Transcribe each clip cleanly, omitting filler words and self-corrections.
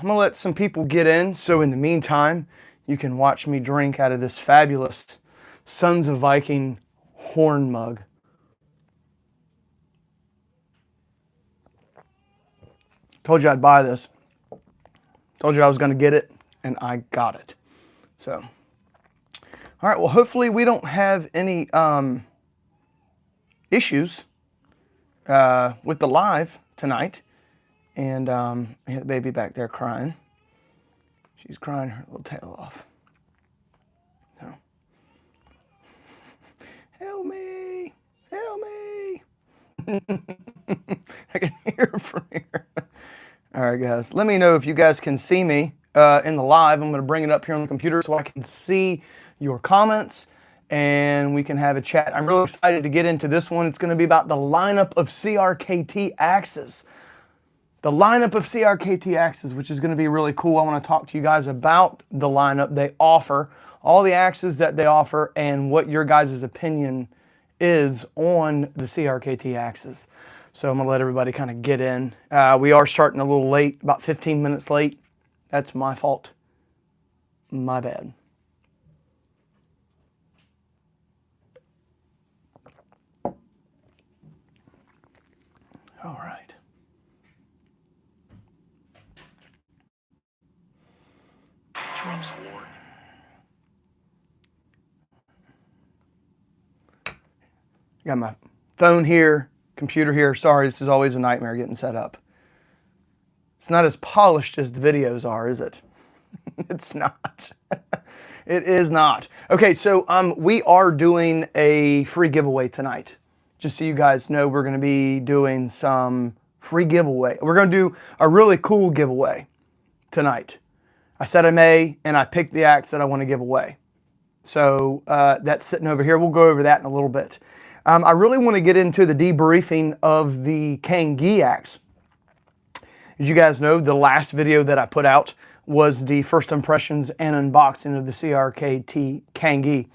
I'm gonna let some people get in, so in the meantime, you can watch me drink out of this fabulous Sons of Viking horn mug. Told you I'd buy this. Told you I was gonna get it, and I got it. So, all right, well, hopefully we don't have any issues with the live tonight. And I hear the baby back there crying. She's crying her little tail off. So, help me, help me. I can hear her from here. All right, guys, let me know if you guys can see me in the live. I'm going to bring it up here on the computer so I can see your comments and we can have a chat. I'm really excited to get into this one. It's going to be about the lineup of CRKT Axes. The lineup of CRKT Axes, which is going to be really cool. I want to talk to you guys about the lineup they offer, all the axes that they offer, and what your guys' opinion is on the CRKT Axes. So I'm going to let everybody kind of get in. We are starting a little late, about 15 minutes late. That's my fault. My bad. All right. Trump's war. Got my phone here, computer here. Sorry, this is always a nightmare getting set up. It's not as polished as the videos are, is it? It's not. It is not. Okay, so we are doing a free giveaway tonight. Just so you guys know, we're going to be doing some free giveaway. We're going to do a really cool giveaway tonight. I said I may, and I picked the axe that I want to give away. So that's sitting over here. We'll go over that in a little bit. I really want to get into the debriefing of the Kangee axe. As you guys know, the last video that I put out was the first impressions and unboxing of the CRKT Kangee.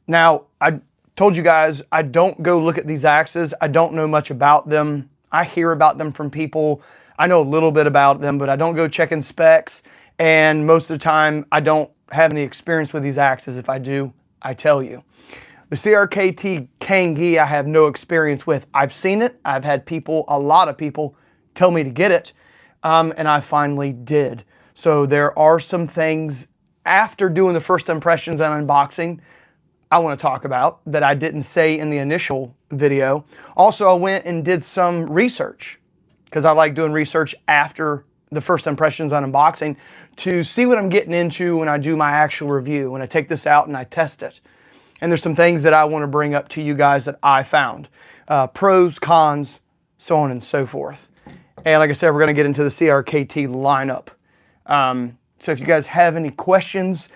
Now, I told you guys I don't go look at these axes. I don't know much about them. I hear about them from people. I know a little bit about them, but I don't go checking specs. And most of the time, I don't have any experience with these axes. If I do, I tell you. The CRKT Kangee, I have no experience with. I've seen it. I've had people, a lot of people, tell me to get it. And I finally did. So there are some things after doing the first impressions and unboxing I want to talk about that I didn't say in the initial video. Also, I went and did some research because I like doing research after the first impressions on unboxing to see what I'm getting into when I do my actual review, when I take this out and I test it. And there's some things that I want to bring up to you guys that I found. Pros, cons, so on and so forth. And like I said, we're going to get into the CRKT lineup. So if you guys have any questions,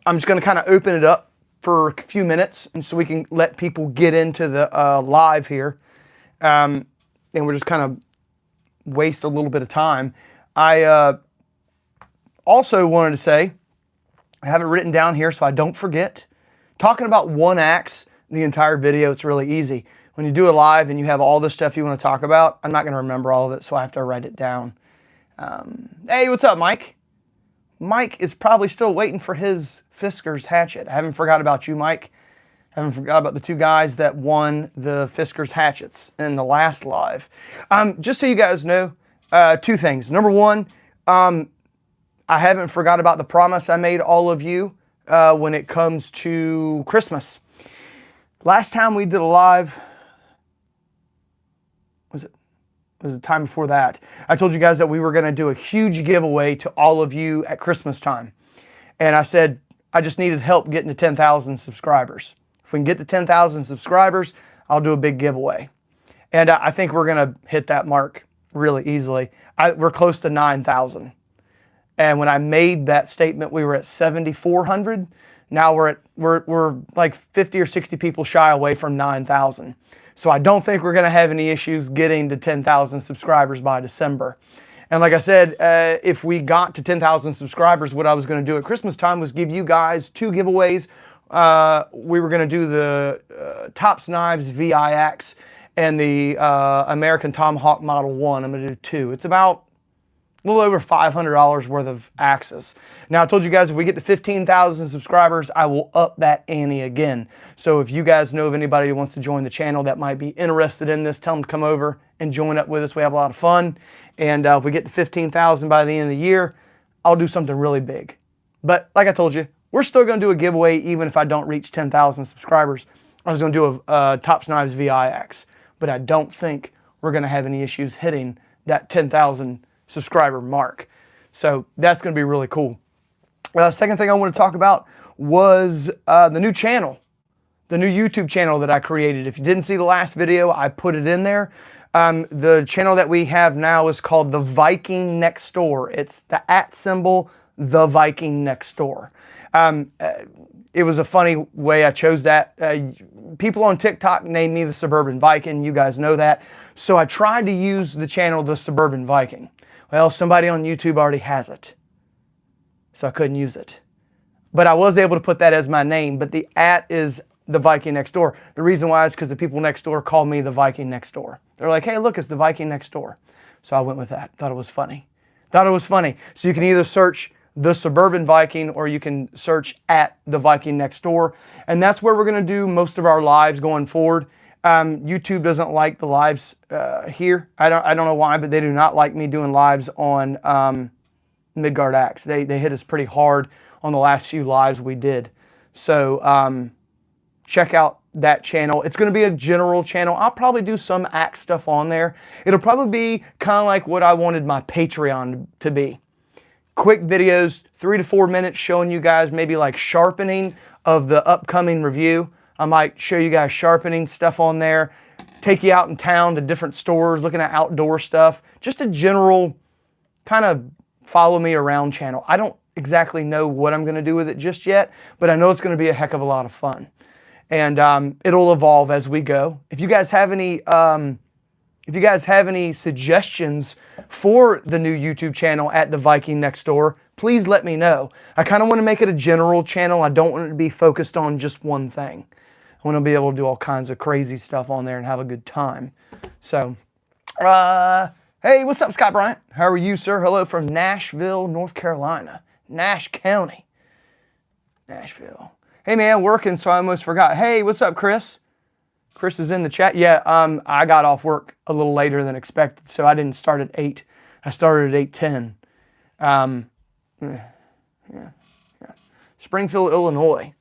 I'm just going to kind of open it up for a few minutes and so we can let people get into the live here. And we're just kind of waste a little bit of time. I also wanted to say, I have it written down here so I don't forget. Talking about one axe the entire video, it's really easy. When you do it live and you have all the stuff you want to talk about, I'm not going to remember all of it, so I have to write it down. Hey, what's up, Mike? Mike is probably still waiting for his Fisker's hatchet. I haven't forgot about you, Mike. I haven't forgot about the two guys that won the Fisker's hatchets in the last live. Just so you guys know, two things. Number one, I haven't forgot about the promise I made all of you when it comes to Christmas. Last time we did a live, was the time before that, I told you guys that we were going to do a huge giveaway to all of you at Christmas time. And I said, I just needed help getting to 10,000 subscribers. If we can get to 10,000 subscribers, I'll do a big giveaway. And I think we're going to hit that mark really easily. We're close to 9,000. And when I made that statement, we were at 7,400. Now we're like 50 or 60 people shy away from 9,000. So I don't think we're going to have any issues getting to 10,000 subscribers by December. And like I said, if we got to 10,000 subscribers, what I was going to do at Christmas time was give you guys two giveaways. We were going to do the Tops Knives VI Axe and the American Tomahawk Model 1. I'm going to do two. It's about a little over $500 worth of axes. Now, I told you guys if we get to 15,000 subscribers, I will up that ante again. So if you guys know of anybody who wants to join the channel that might be interested in this, tell them to come over and join up with us. We have a lot of fun. And if we get to 15,000 by the end of the year, I'll do something really big. But like I told you, we're still going to do a giveaway even if I don't reach 10,000 subscribers. I was going to do a Tops Knives VI axe, but I don't think we're going to have any issues hitting that 10,000 subscriber mark. So that's going to be really cool. Second thing I want to talk about was the new channel, the new YouTube channel that I created. If you didn't see the last video, I put it in there. The channel that we have now is called The Viking Next Door. It's the @ symbol, The Viking Next Door. It was a funny way I chose that. People on TikTok named me the Suburban Viking. You guys know that. So I tried to use the channel The Suburban Viking. Well, somebody on YouTube already has it, so I couldn't use it. But I was able to put that as my name, but the @ is The Viking Next Door. The reason why is because the people next door call me the Viking Next Door. They're like, hey, look, it's the Viking Next Door. So I went with that. Thought it was funny. Thought it was funny. So you can either search The Suburban Viking or you can search @ The Viking Next Door. And that's where we're going to do most of our lives going forward. YouTube doesn't like the lives here. I don't know why, but they do not like me doing lives on Midgard Axe. They hit us pretty hard on the last few lives we did. So check out that channel. It's going to be a general channel. I'll probably do some axe stuff on there. It'll probably be kind of like what I wanted my Patreon to be. Quick videos, 3 to 4 minutes, showing you guys maybe like sharpening of the upcoming review. I might show you guys sharpening stuff on there, take you out in town to different stores, looking at outdoor stuff. Just a general kind of follow me around channel. I don't exactly know what I'm going to do with it just yet, but I know it's going to be a heck of a lot of fun. And it'll evolve as we go. If you guys have any suggestions for the new YouTube channel @ The Viking Next Door, please let me know. I kind of want to make it a general channel. I don't want it to be focused on just one thing. I want to be able to do all kinds of crazy stuff on there and have a good time. So, hey, what's up, Scott Bryant? How are you, sir? Hello from Nashville, North Carolina. Nash County. Nashville. Hey, man, working, so I almost forgot. Hey, what's up, Chris? Chris is in the chat. Yeah, I got off work a little later than expected, so I didn't start at 8. I started at 8:10. Yeah. Springfield, Illinois.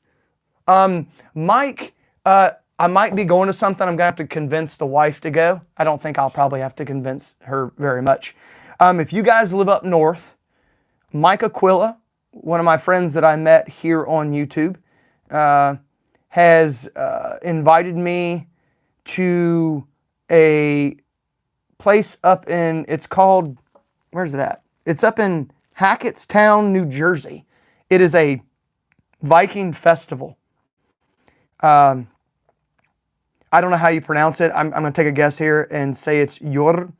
Mike, I might be going to something. I'm going to have to convince the wife to go. I don't think I'll probably have to convince her very much. If you guys live up north, Mike Aquila, one of my friends that I met here on YouTube, has invited me to a place up in, it's called, where's it at? It's up in Hackettstown, New Jersey. It is a Viking festival. I don't know how you pronounce it. I'm going to take a guess here and say it's Jormannudur.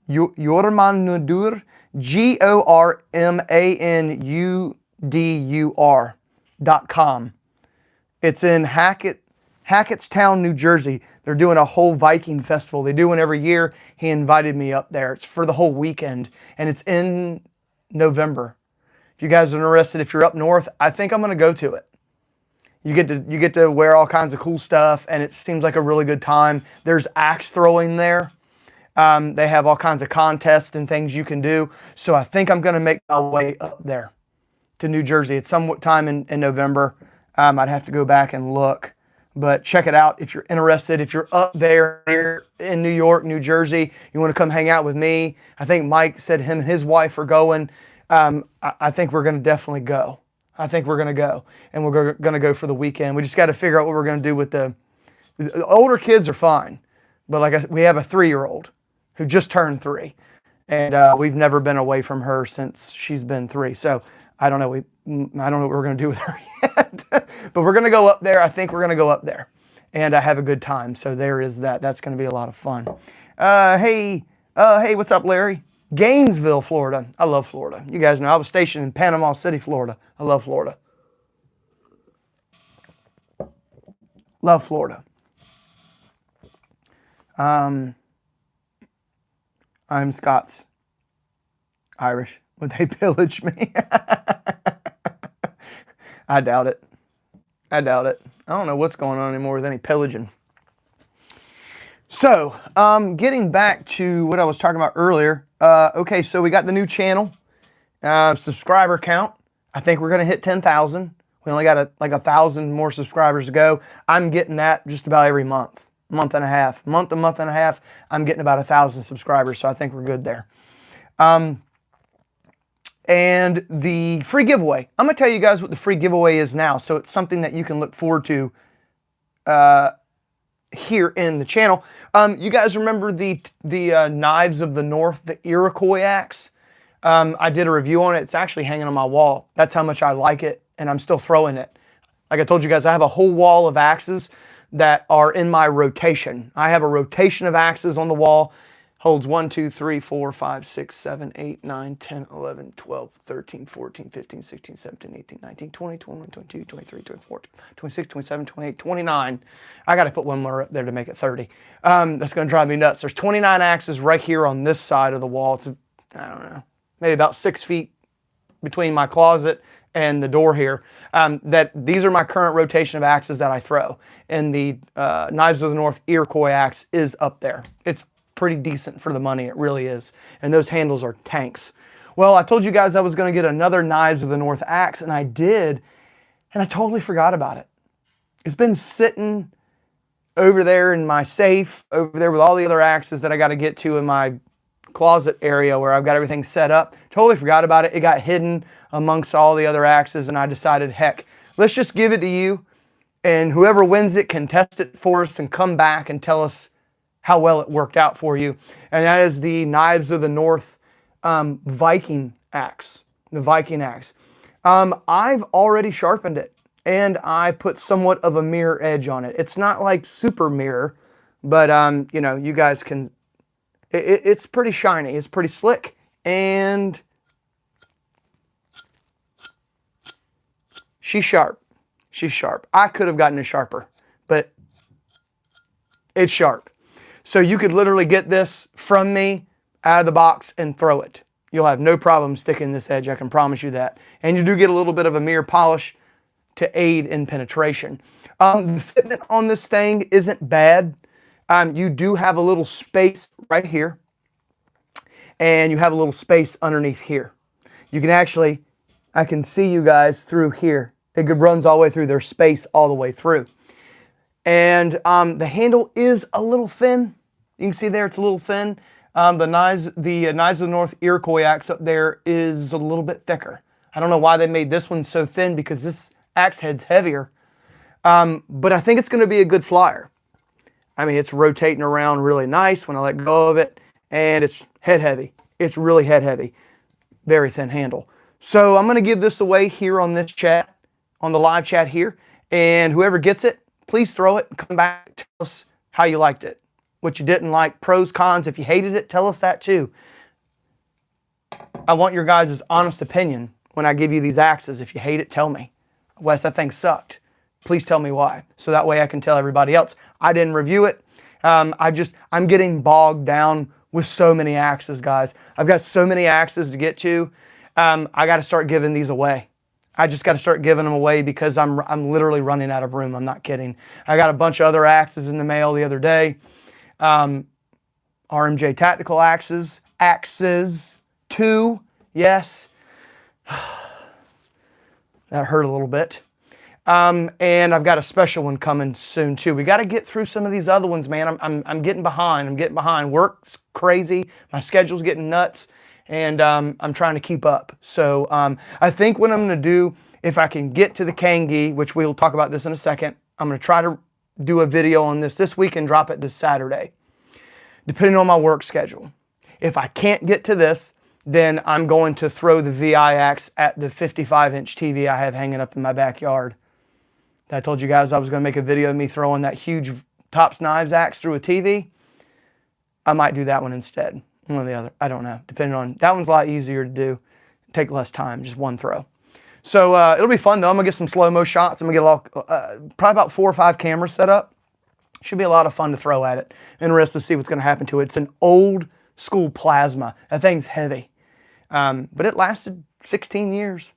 Jormannudur. GORMANUDUR.com. It's in Hackettstown, New Jersey. They're doing a whole Viking festival. They do one every year. He invited me up there. It's for the whole weekend, and it's in November. If you guys are interested, if you're up north, I think I'm going to go to it. You get to wear all kinds of cool stuff, and it seems like a really good time. There's axe throwing there. They have all kinds of contests and things you can do. So I think I'm going to make my way up there to New Jersey. It's some time in November. I'd have to go back and look. But check it out if you're interested. If you're up there in New York, New Jersey, you want to come hang out with me. I think Mike said him and his wife are going. I think we're going to definitely go. I think we're going to go. And we're going to go for the weekend. We just got to figure out what we're going to do with the older kids are fine. But we have a 3-year-old who just turned 3. And we've never been away from her since she's been 3. So I don't know. I don't know what we're going to do with her yet. But we're going to go up there. I think we're going to go up there and have a good time. So there is that. That's going to be a lot of fun. Hey, what's up, Larry? Gainesville, Florida. I love Florida. You guys know I was stationed in Panama City, Florida. I love Florida. Love Florida. I'm Scots. Irish. Would they pillage me? I doubt it. I doubt it. I don't know what's going on anymore with any pillaging. So, getting back to what I was talking about earlier. Okay, so we got the new channel. Subscriber count. I think we're going to hit 10,000. We only got like 1,000 more subscribers to go. I'm getting that just about every month. Month and a half. Month and a half, I'm getting about 1,000 subscribers, so I think we're good there. And the free giveaway. I'm going to tell you guys what the free giveaway is now, so it's something that you can look forward to here in the channel. You guys remember the Knives of the North, the Iroquois axe? I did a review on it. It's actually hanging on my wall. That's how much I like it, and I'm still throwing it. Like I told you guys, I have a whole wall of axes that are in my rotation. I have a rotation of axes on the wall. Holds 1, 2, 3, 4, 5, 6, 7, 8, 9, 10, 11, 12, 13, 14, 15, 16, 17, 18, 19, 20, 21, 22, 23, 24, 26, 27, 28, 29. I got to put one more up there to make it 30. That's going to drive me nuts. There's 29 axes right here on this side of the wall. It's, I don't know, maybe about 6 feet between my closet and the door here. These are my current rotation of axes that I throw. And the Knives of the North Iroquois axe is up there. It's pretty decent for the money, it really is. And those handles are tanks. Well, I told you guys I was going to get another Knives of the North axe, and I did, and I totally forgot about it. It's been sitting over there in my safe, over there with all the other axes that I got to get to in my closet area where I've got everything set up. Totally forgot about it. It got hidden amongst all the other axes, and I decided, heck, let's just give it to you, and whoever wins it can test it for us and come back and tell us how well it worked out for you. And that is the Knives of the North Viking axe, the Viking axe. I've already sharpened it, and I put somewhat of a mirror edge on it. It's not like super mirror, but you know, you guys can, it's pretty shiny, it's pretty slick, and she's sharp. She's sharp. I could have gotten it sharper, but it's sharp. So you could literally get this from me out of the box and throw it. You'll have no problem sticking this edge, I can promise you that. And you do get a little bit of a mirror polish to aid in penetration. The fitment on this thing isn't bad. You do have a little space right here, and you have a little space underneath here. You can actually, I can see you guys through here. It runs all the way through. There's space all the way through. And the handle is a little thin. You can see there it's a little thin. The Knives of the North Iroquois axe up there is a little bit thicker. I don't know why they made this one so thin, because this axe head's heavier. But I think it's going to be a good flyer. I mean, it's rotating around really nice when I let go of it, and it's head heavy. It's really head heavy. Very thin handle. So I'm going to give this away here on this chat, on the live chat here, and whoever gets it, please throw it and come back and tell us how you liked it, what you didn't like, pros, cons. If you hated it, tell us that too. I want your guys' honest opinion when I give you these axes. If you hate it, tell me. Wes, that thing sucked. Please tell me why, so that way I can tell everybody else. I didn't review it. I'm getting bogged down with so many axes, guys. I've got so many axes to get to. I got to start giving these away. I just got to start giving them away because I'm literally running out of room. I'm not kidding. I got a bunch of other axes in the mail the other day. RMJ Tactical Axes. Axes 2. Yes. That hurt a little bit. And I've got a special one coming soon too. We got to get through some of these other ones, man. I'm getting behind. I'm getting behind. Work's crazy. My schedule's getting nuts. And I'm trying to keep up. So I think what I'm going to do, if I can get to the Kangee, which we'll talk about this in a second, I'm going to try to do a video on this week and drop it this Saturday, depending on my work schedule. If I can't get to this, then I'm going to throw the VI axe at the 55-inch TV I have hanging up in my backyard. I told you guys I was going to make a video of me throwing that huge Tops Knives axe through a TV. I might do that one instead. One or the other, I don't know, depending on, that one's a lot easier to do, take less time, just one throw. So it'll be fun though. I'm gonna get some slow-mo shots. I'm gonna get probably about 4 or 5 cameras set up. Should be a lot of fun to throw at it. Interested to see what's gonna happen to it. It's an old school plasma. That thing's heavy. But it lasted 16 years.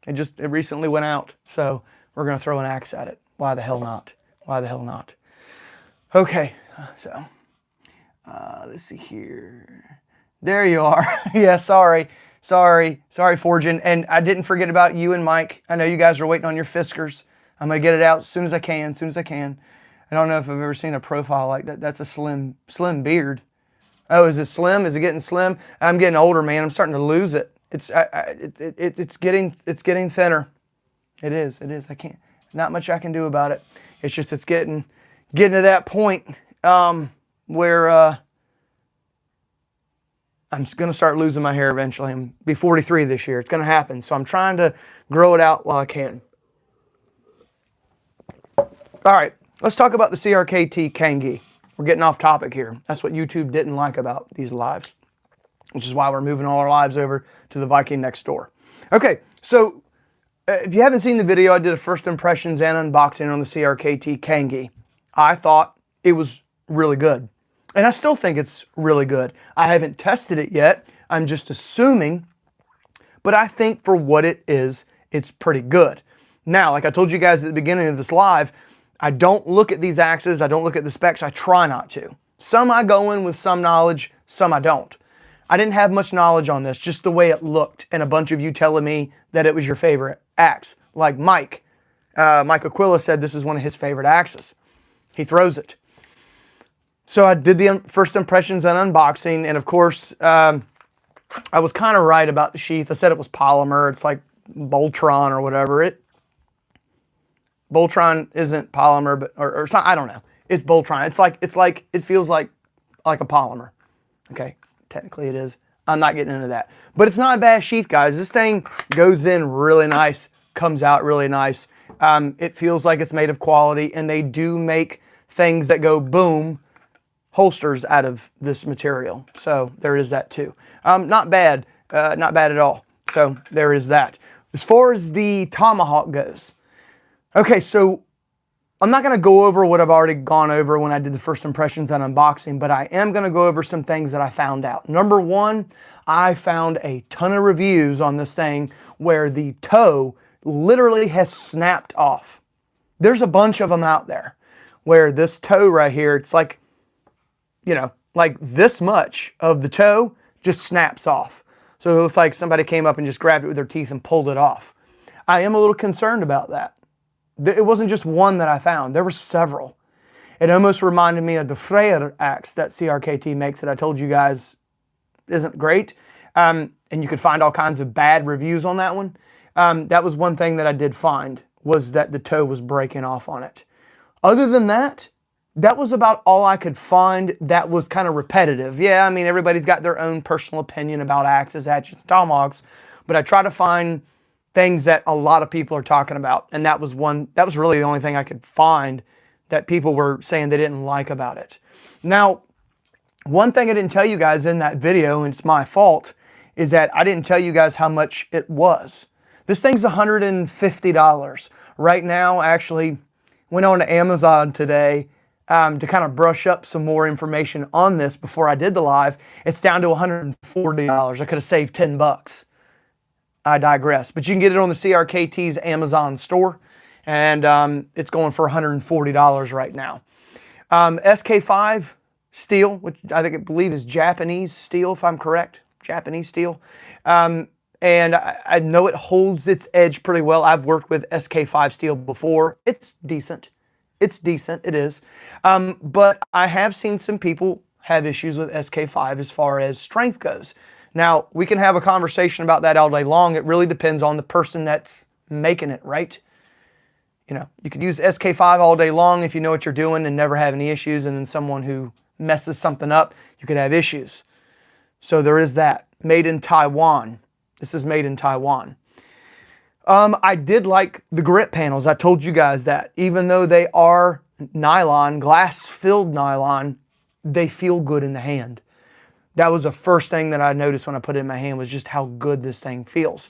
It recently went out. So we're going to throw an axe at it. Why the hell not? Why the hell not? Okay, so let's see here. There you are. Yeah, sorry, Forgin. And I didn't forget about you and Mike. I know you guys are waiting on your Fiskars. I'm going to get it out as soon as I can, I don't know if I've ever seen a profile like that. That's a slim beard. Oh, is it slim? Is it getting slim? I'm getting older, man. I'm starting to lose it. It's getting thinner. It is. I can't. Not much I can do about it. It's just it's getting to that point where I'm just going to start losing my hair eventually. I'm be 43 this year. It's going to happen. So I'm trying to grow it out while I can. All right, let's talk about the CRKT Kangee. We're getting off topic here. That's what YouTube didn't like about these lives, which is why we're moving all our lives over to the Viking next door. Okay, so if you haven't seen the video, I did a first impressions and unboxing on the CRKT Kangee. I thought it was really good. And I still think it's really good. I haven't tested it yet. I'm just assuming. But I think for what it is, it's pretty good. Now, like I told you guys at the beginning of this live, I don't look at these axes. I don't look at the specs. I try not to. Some I go in with some knowledge. Some I don't. I didn't have much knowledge on this, just the way it looked. And a bunch of you telling me that it was your favorite axe. Like Mike. Mike Aquila said this is one of his favorite axes. He throws it. So I did the first impressions and unboxing, and of course, I was kind of right about the sheath. I said it was polymer. It's like Boltron or whatever. Boltron isn't polymer, but or it's not, I don't know. It's Boltron. It feels like a polymer. Okay, technically it is. I'm not getting into that, but it's not a bad sheath, guys. This thing goes in really nice, comes out really nice. It feels like it's made of quality, and they do make things that go boom. Holsters out of this material. So there is that too. Not bad at all. So there is that. As far as the Tomahawk goes. Okay, so I'm not going to go over what I've already gone over when I did the first impressions and unboxing, but I am going to go over some things that I found out. Number one, I found a ton of reviews on this thing where the toe literally has snapped off. There's a bunch of them out there where this toe right here, it's like, you know, like this much of the toe just snaps off. So it looks like somebody came up and just grabbed it with their teeth and pulled it off. I am a little concerned about that. It wasn't just one that I found. There were several. It almost reminded me of the Freyr Axe that CRKT makes that I told you guys isn't great. And you could find all kinds of bad reviews on that one. That was one thing that I did find, was that the toe was breaking off on it. Other than that, that was about all I could find that was kind of repetitive. Yeah, I mean, everybody's got their own personal opinion about axes, hatchets, and tomahawks, but I try to find things that a lot of people are talking about, and that was really the only thing I could find that people were saying they didn't like about it. Now, one thing I didn't tell you guys in that video, and it's my fault, is that I didn't tell you guys how much it was. This thing's $150. Right now, I actually went on to Amazon today to kind of brush up some more information on this before I did the live. It's down to $140. I could have saved 10 bucks. I digress. But you can get it on the CRKT's Amazon store, and it's going for $140 right now. SK5 steel, which I believe is Japanese steel, if I'm correct. Japanese steel. And I know it holds its edge pretty well. I've worked with SK5 steel before. It's decent. It's decent, it is. But I have seen some people have issues with SK5 as far as strength goes. Now, we can have a conversation about that all day long. It really depends on the person that's making it, right? You know, you could use SK5 all day long if you know what you're doing and never have any issues, and then someone who messes something up, you could have issues. So there is that. Made in Taiwan. This is made in Taiwan. I did like the grip panels. I told you guys that. Even though they are nylon, glass-filled nylon, they feel good in the hand. That was the first thing that I noticed when I put it in my hand, was just how good this thing feels.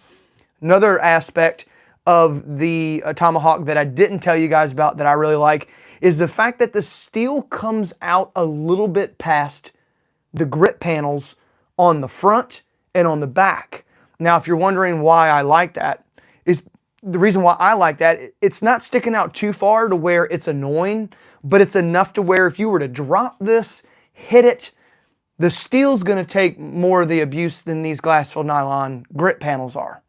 Another aspect of the Tomahawk that I didn't tell you guys about that I really like is the fact that the steel comes out a little bit past the grip panels on the front and on the back. Now, if you're wondering why I like that, is the reason why I like that, it's not sticking out too far to where it's annoying, but it's enough to where if you were to drop this, hit it, the steel's going to take more of the abuse than these glass-filled nylon grip panels are,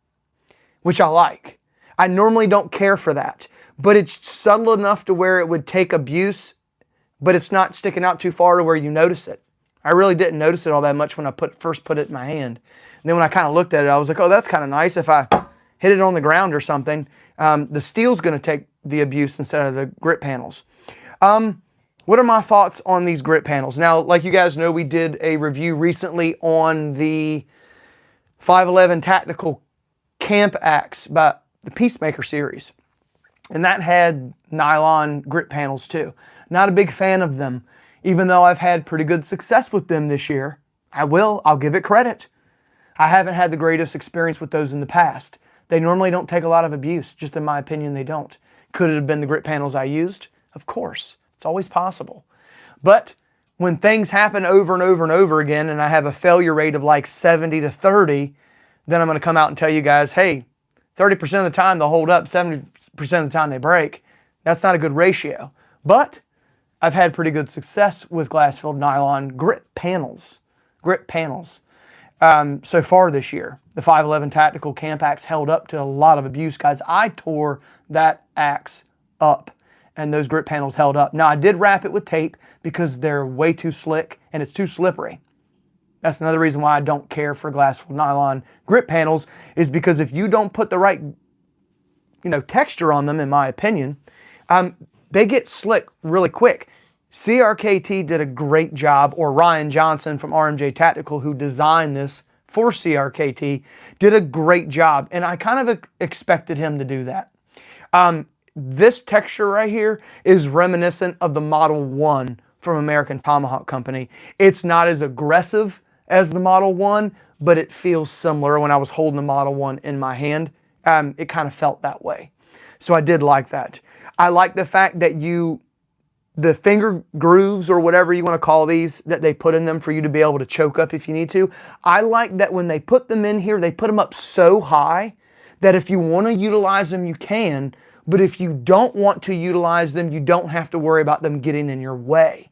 which I like. I normally don't care for that, but it's subtle enough to where it would take abuse, but it's not sticking out too far to where you notice it. I really didn't notice it all that much when I first put it in my hand. And then when I kind of looked at it, I was like, oh, that's kind of nice. If I hit it on the ground or something, the steel's going to take the abuse instead of the grip panels. What are my thoughts on these grip panels? Now, like you guys know, we did a review recently on the 511 Tactical Camp Axe by the Peacemaker series. And that had nylon grip panels too. Not a big fan of them, even though I've had pretty good success with them this year. I'll give it credit. I haven't had the greatest experience with those in the past. They normally don't take a lot of abuse, just in my opinion, they don't. Could it have been the grip panels I used? Of course. It's always possible. But when things happen over and over and over again, and I have a failure rate of like 70 to 30, then I'm going to come out and tell you guys, hey, 30% of the time they'll hold up, 70% of the time they break. That's not a good ratio. But I've had pretty good success with glass-filled nylon grip panels. So far this year. The 511 Tactical Camp Axe held up to a lot of abuse, guys. I tore that axe up, and those grip panels held up. Now, I did wrap it with tape because they're way too slick and it's too slippery. That's another reason why I don't care for glass-filled nylon grip panels, is because if you don't put the right, texture on them, in my opinion, they get slick really quick. CRKT did a great job, or Ryan Johnson from RMJ Tactical, who designed this for CRKT, did a great job, and I kind of expected him to do that. This texture right here is reminiscent of the Model 1 from American Tomahawk Company. It's not as aggressive as the Model 1, but it feels similar. When I was holding the Model 1 in my hand, it kind of felt that way. So I did like that. I like the fact that the finger grooves, or whatever you want to call these, that they put in them for you to be able to choke up if you need to. I like that when they put them in here, they put them up so high that if you want to utilize them, you can. But if you don't want to utilize them, you don't have to worry about them getting in your way.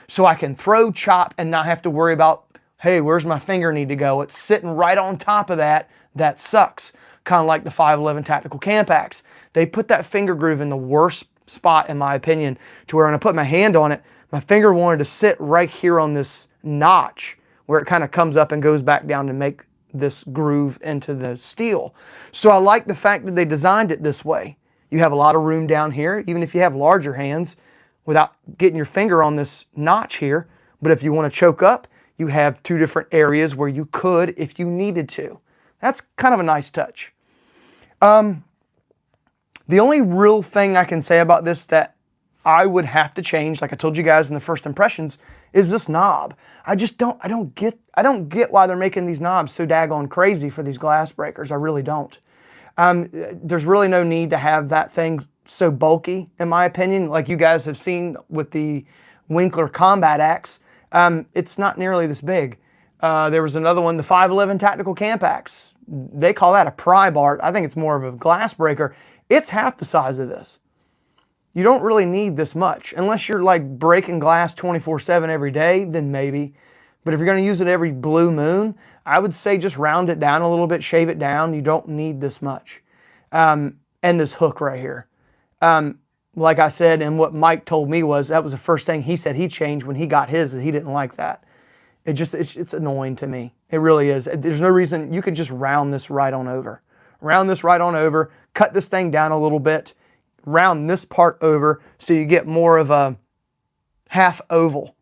So I can throw, chop, and not have to worry about, hey, where's my finger need to go? It's sitting right on top of that. That sucks. Kind of like the 511 Tactical Camp Axe. They put that finger groove in the worst spot, in my opinion, to where when I put my hand on it, my finger wanted to sit right here on this notch where it kind of comes up and goes back down to make this groove into the steel. So I like the fact that they designed it this way. You have a lot of room down here, even if you have larger hands, without getting your finger on this notch here. But if you want to choke up, you have two different areas where you could if you needed to. That's kind of a nice touch. The only real thing I can say about this that I would have to change, like I told you guys in the first impressions, is this knob. I don't get why they're making these knobs so daggone crazy for these glass breakers. I really don't. There's really no need to have that thing so bulky, in my opinion. Like you guys have seen with the Winkler Combat Axe, it's not nearly this big. There was another one, the 511 Tactical Camp Axe. They call that a pry bar. I think it's more of a glass breaker. It's half the size of this. You don't really need this much. Unless you're like breaking glass 24/7 every day, then maybe. But if you're going to use it every blue moon, I would say just round it down a little bit, shave it down. You don't need this much. And this hook right here. Like I said, and what Mike told me was, that was the first thing he said he changed when he got his, he didn't like that. It's annoying to me. It really is. There's no reason. You could just round this right on over. Round this right on over, cut this thing down a little bit, round this part over so you get more of a half oval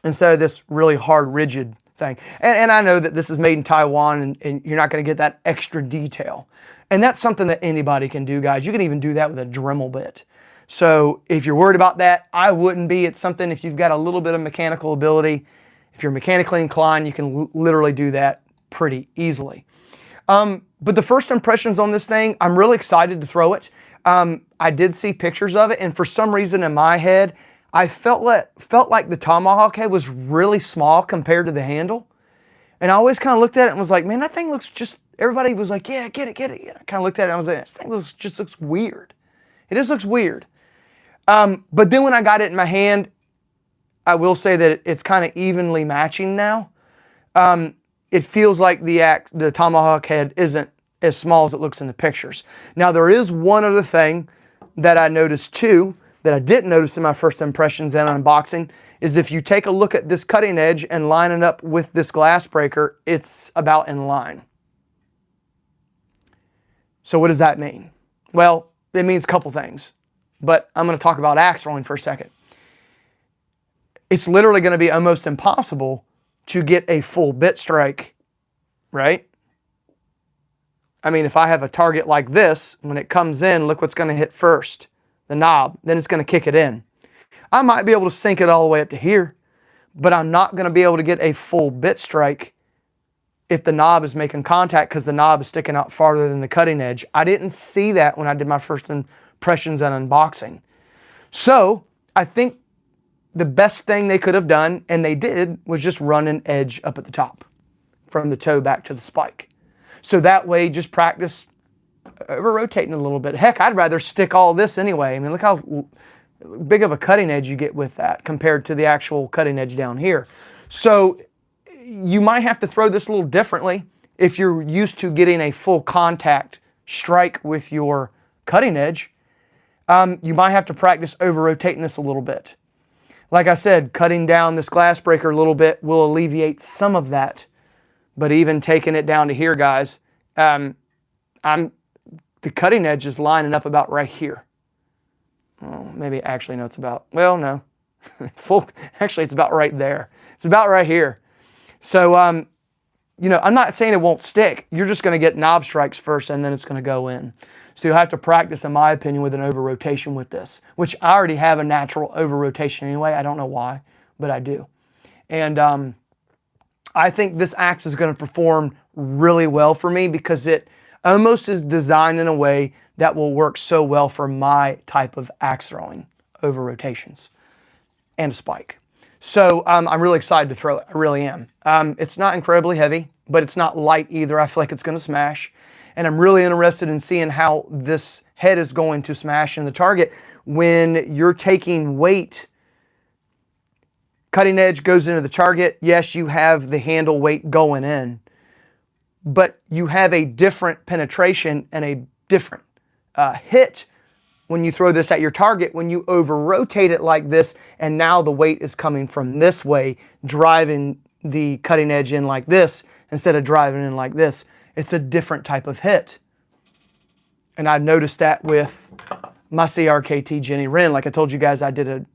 instead of this really hard, rigid thing. And I know that this is made in Taiwan, and you're not going to get that extra detail. And that's something that anybody can do, guys. You can even do that with a Dremel bit. So if you're worried about that, I wouldn't be. It's something, if you've got a little bit of mechanical ability, if you're mechanically inclined, you can literally do that pretty easily. But the first impressions on this thing, I'm really excited to throw it. I did see pictures of it, and for some reason in my head, I felt like the tomahawk head was really small compared to the handle. And I always kind of looked at it and was like, man, that thing looks just, everybody was like, yeah, get it. And I kind of looked at it and I was like, this thing just looks weird. It just looks weird. But then when I got it in my hand, I will say that it's kind of evenly matching now. It feels like the tomahawk head isn't as small as it looks in the pictures. Now there is one other thing that I noticed too, that I didn't notice in my first impressions and unboxing, is if you take a look at this cutting edge and line it up with this glass breaker, it's about in line. So what does that mean? Well, it means a couple things, but I'm going to talk about axe throwing for a second. It's literally going to be almost impossible to get a full bit strike, right? I mean, if I have a target like this, when it comes in, look what's going to hit first, the knob, then it's going to kick it in. I might be able to sink it all the way up to here, but I'm not going to be able to get a full bit strike if the knob is making contact because the knob is sticking out farther than the cutting edge. I didn't see that when I did my first impressions and unboxing. So I think the best thing they could have done, and they did, was just run an edge up at the top from the toe back to the spike. So that way, just practice over rotating a little bit. Heck, I'd rather stick all this anyway. I mean, look how big of a cutting edge you get with that compared to the actual cutting edge down here. So you might have to throw this a little differently if you're used to getting a full contact strike with your cutting edge. You might have to practice over rotating this a little bit. Like I said, cutting down this glass breaker a little bit will alleviate some of that. But even taking it down to here, guys, the cutting edge is lining up about right here. Oh, maybe actually, no, it's about, well, no. Actually, it's about right there. It's about right here. So, you know, I'm not saying it won't stick. You're just going to get knob strikes first, and then it's going to go in. So you'll have to practice, in my opinion, with an over-rotation with this, which I already have a natural over-rotation anyway. I don't know why, but I do. And I think this axe is going to perform really well for me because it almost is designed in a way that will work so well for my type of axe throwing over rotations and a spike. So I'm really excited to throw it. I really am. It's not incredibly heavy, but it's not light either. I feel like it's going to smash. And I'm really interested in seeing how this head is going to smash in the target when you're taking weight. Cutting edge goes into the target. Yes, you have the handle weight going in, but you have a different penetration and a different hit when you throw this at your target, when you over-rotate it like this, and now the weight is coming from this way, driving the cutting edge in like this, instead of driving in like this. It's a different type of hit. And I've noticed that with my CRKT Jenny Wren. Like I told you guys, I did a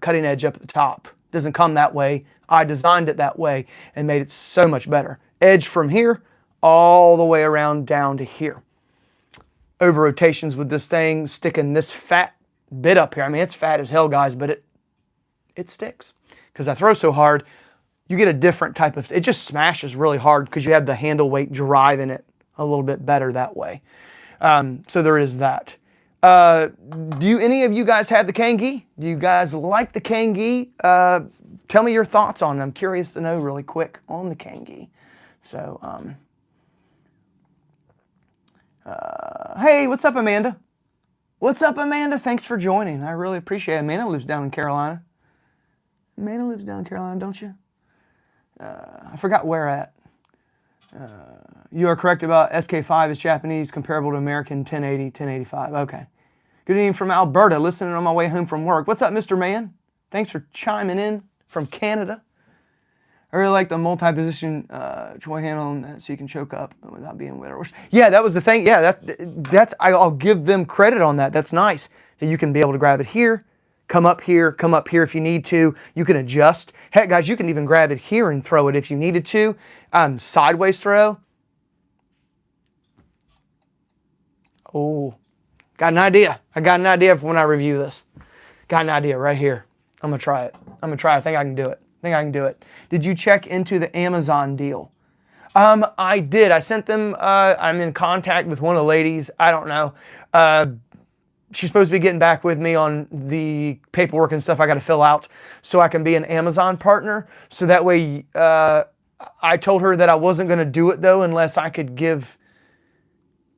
cutting edge up at the top. Doesn't come that way. I designed it that way and made it so much better. Edge from here all the way around down to here. Over rotations with this thing, sticking this fat bit up here. I mean, it's fat as hell, guys, but it sticks. Because I throw so hard, you get a different type of, it just smashes really hard because you have the handle weight driving it a little bit better that way. So there is that. Do any of you guys have the Kangee? Do you guys like the Kangee? Tell me your thoughts on it. I'm curious to know really quick on the Kangee. So, hey, what's up, Amanda? What's up, Amanda? Thanks for joining. I really appreciate it. Amanda lives down in Carolina. Amanda lives down in Carolina, don't you? I forgot where at. You are correct about SK5 is Japanese, comparable to American 1080, 1085. Okay. Good evening from Alberta, listening on my way home from work. What's up, Mr. Man? Thanks for chiming in from Canada. I really like the multi-position joy handle on that so you can choke up without being wet or worse. Yeah, that was the thing. Yeah, that's I'll give them credit on that. That's nice that you can be able to grab it here, come up here if you need to. You can adjust. Heck, guys, you can even grab it here and throw it if you needed to. Sideways throw. Oh, got an idea. I got an idea for when I review this. Got an idea right here. I'm going to try it. I think I can do it. Did you check into the Amazon deal? I did. I sent them, I'm in contact with one of the ladies. I don't know. she's supposed to be getting back with me on the paperwork and stuff I got to fill out so I can be an Amazon partner. So that way, I told her that I wasn't going to do it though unless I could give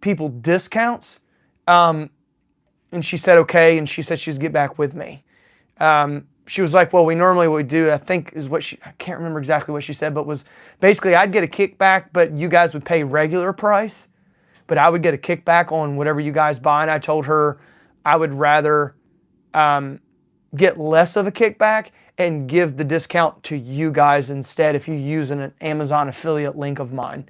people discounts. And she said okay, and she said she'd get back with me. She was like, well, we normally would do, I think is what I can't remember exactly what she said, but was basically I'd get a kickback, but you guys would pay regular price, but I would get a kickback on whatever you guys buy. And I told her I would rather get less of a kickback and give the discount to you guys instead if you use an Amazon affiliate link of mine.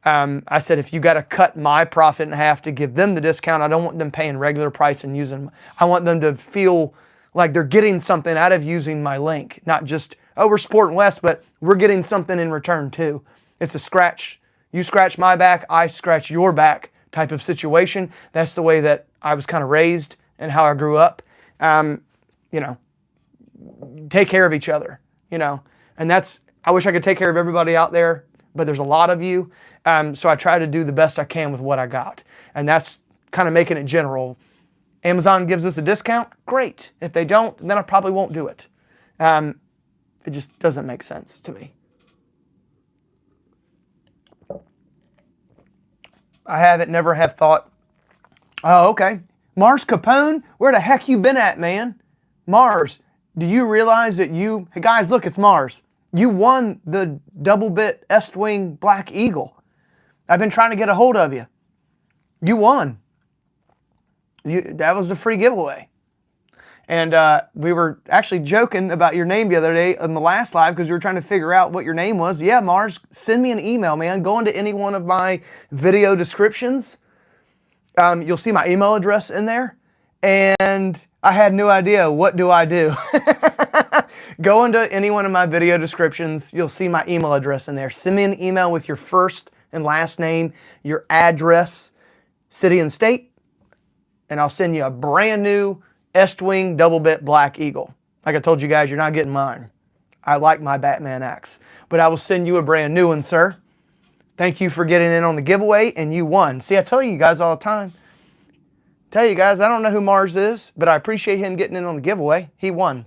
I said, if you got to cut my profit in half to give them the discount, I don't want them paying regular price and using, I want them to feel like they're getting something out of using my link. Not just, oh, we're supporting Wes, but we're getting something in return too. It's a scratch. You scratch my back, I scratch your back type of situation. That's the way that I was kind of raised and how I grew up. You know, take care of each other, you know. And that's, I wish I could take care of everybody out there, but there's a lot of you. So I try to do the best I can with what I got. And that's kind of making it general. Amazon gives us a discount, great. If they don't, then I probably won't do it. It just doesn't make sense to me. I haven't, never have thought, oh, okay. Mars Capone, where the heck you been at, man? Mars, do you realize that you, hey guys, look, it's Mars. You won the double bit Est-Wing Black Eagle. I've been trying to get a hold of you. You won. That was a free giveaway. And we were actually joking about your name the other day on the last live because we were trying to figure out what your name was. Yeah, Mars, send me an email, man. Go into any one of my video descriptions. You'll see my email address in there. And I had no idea. What do I do? Go into any one of my video descriptions. You'll see my email address in there. Send me an email with your first and last name, your address, city and state, and I'll send you a brand new Est-Wing double bit Black Eagle. Like I told you guys, you're not getting mine. I like my Batman axe, but I will send you a brand new one, sir. Thank you for getting in on the giveaway, and you won. See, I tell you guys all the time. Tell you guys, I don't know who Mars is, but I appreciate him getting in on the giveaway. He won.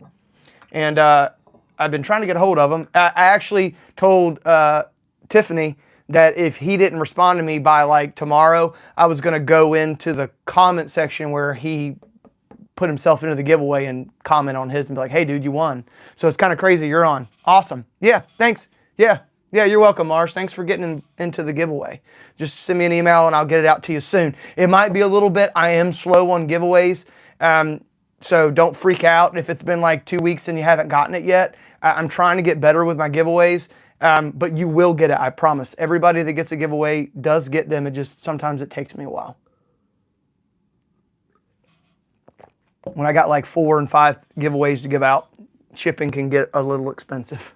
And I've been trying to get a hold of him. I actually told Tiffany that if he didn't respond to me by like tomorrow, I was going to go into the comment section where he put himself into the giveaway and comment on his and be like, hey dude, you won. So it's kind of crazy. You're on. Awesome. Yeah, thanks. Yeah, you're welcome, Mars. Thanks for getting into the giveaway. Just send me an email and I'll get it out to you soon. It might be a little bit. I am slow on giveaways. So don't freak out if it's been like 2 weeks and you haven't gotten it yet. I'm trying to get better with my giveaways. But you will get it, I promise. Everybody that gets a giveaway does get them. It just, sometimes it takes me a while. When I got like 4 and 5 giveaways to give out, shipping can get a little expensive.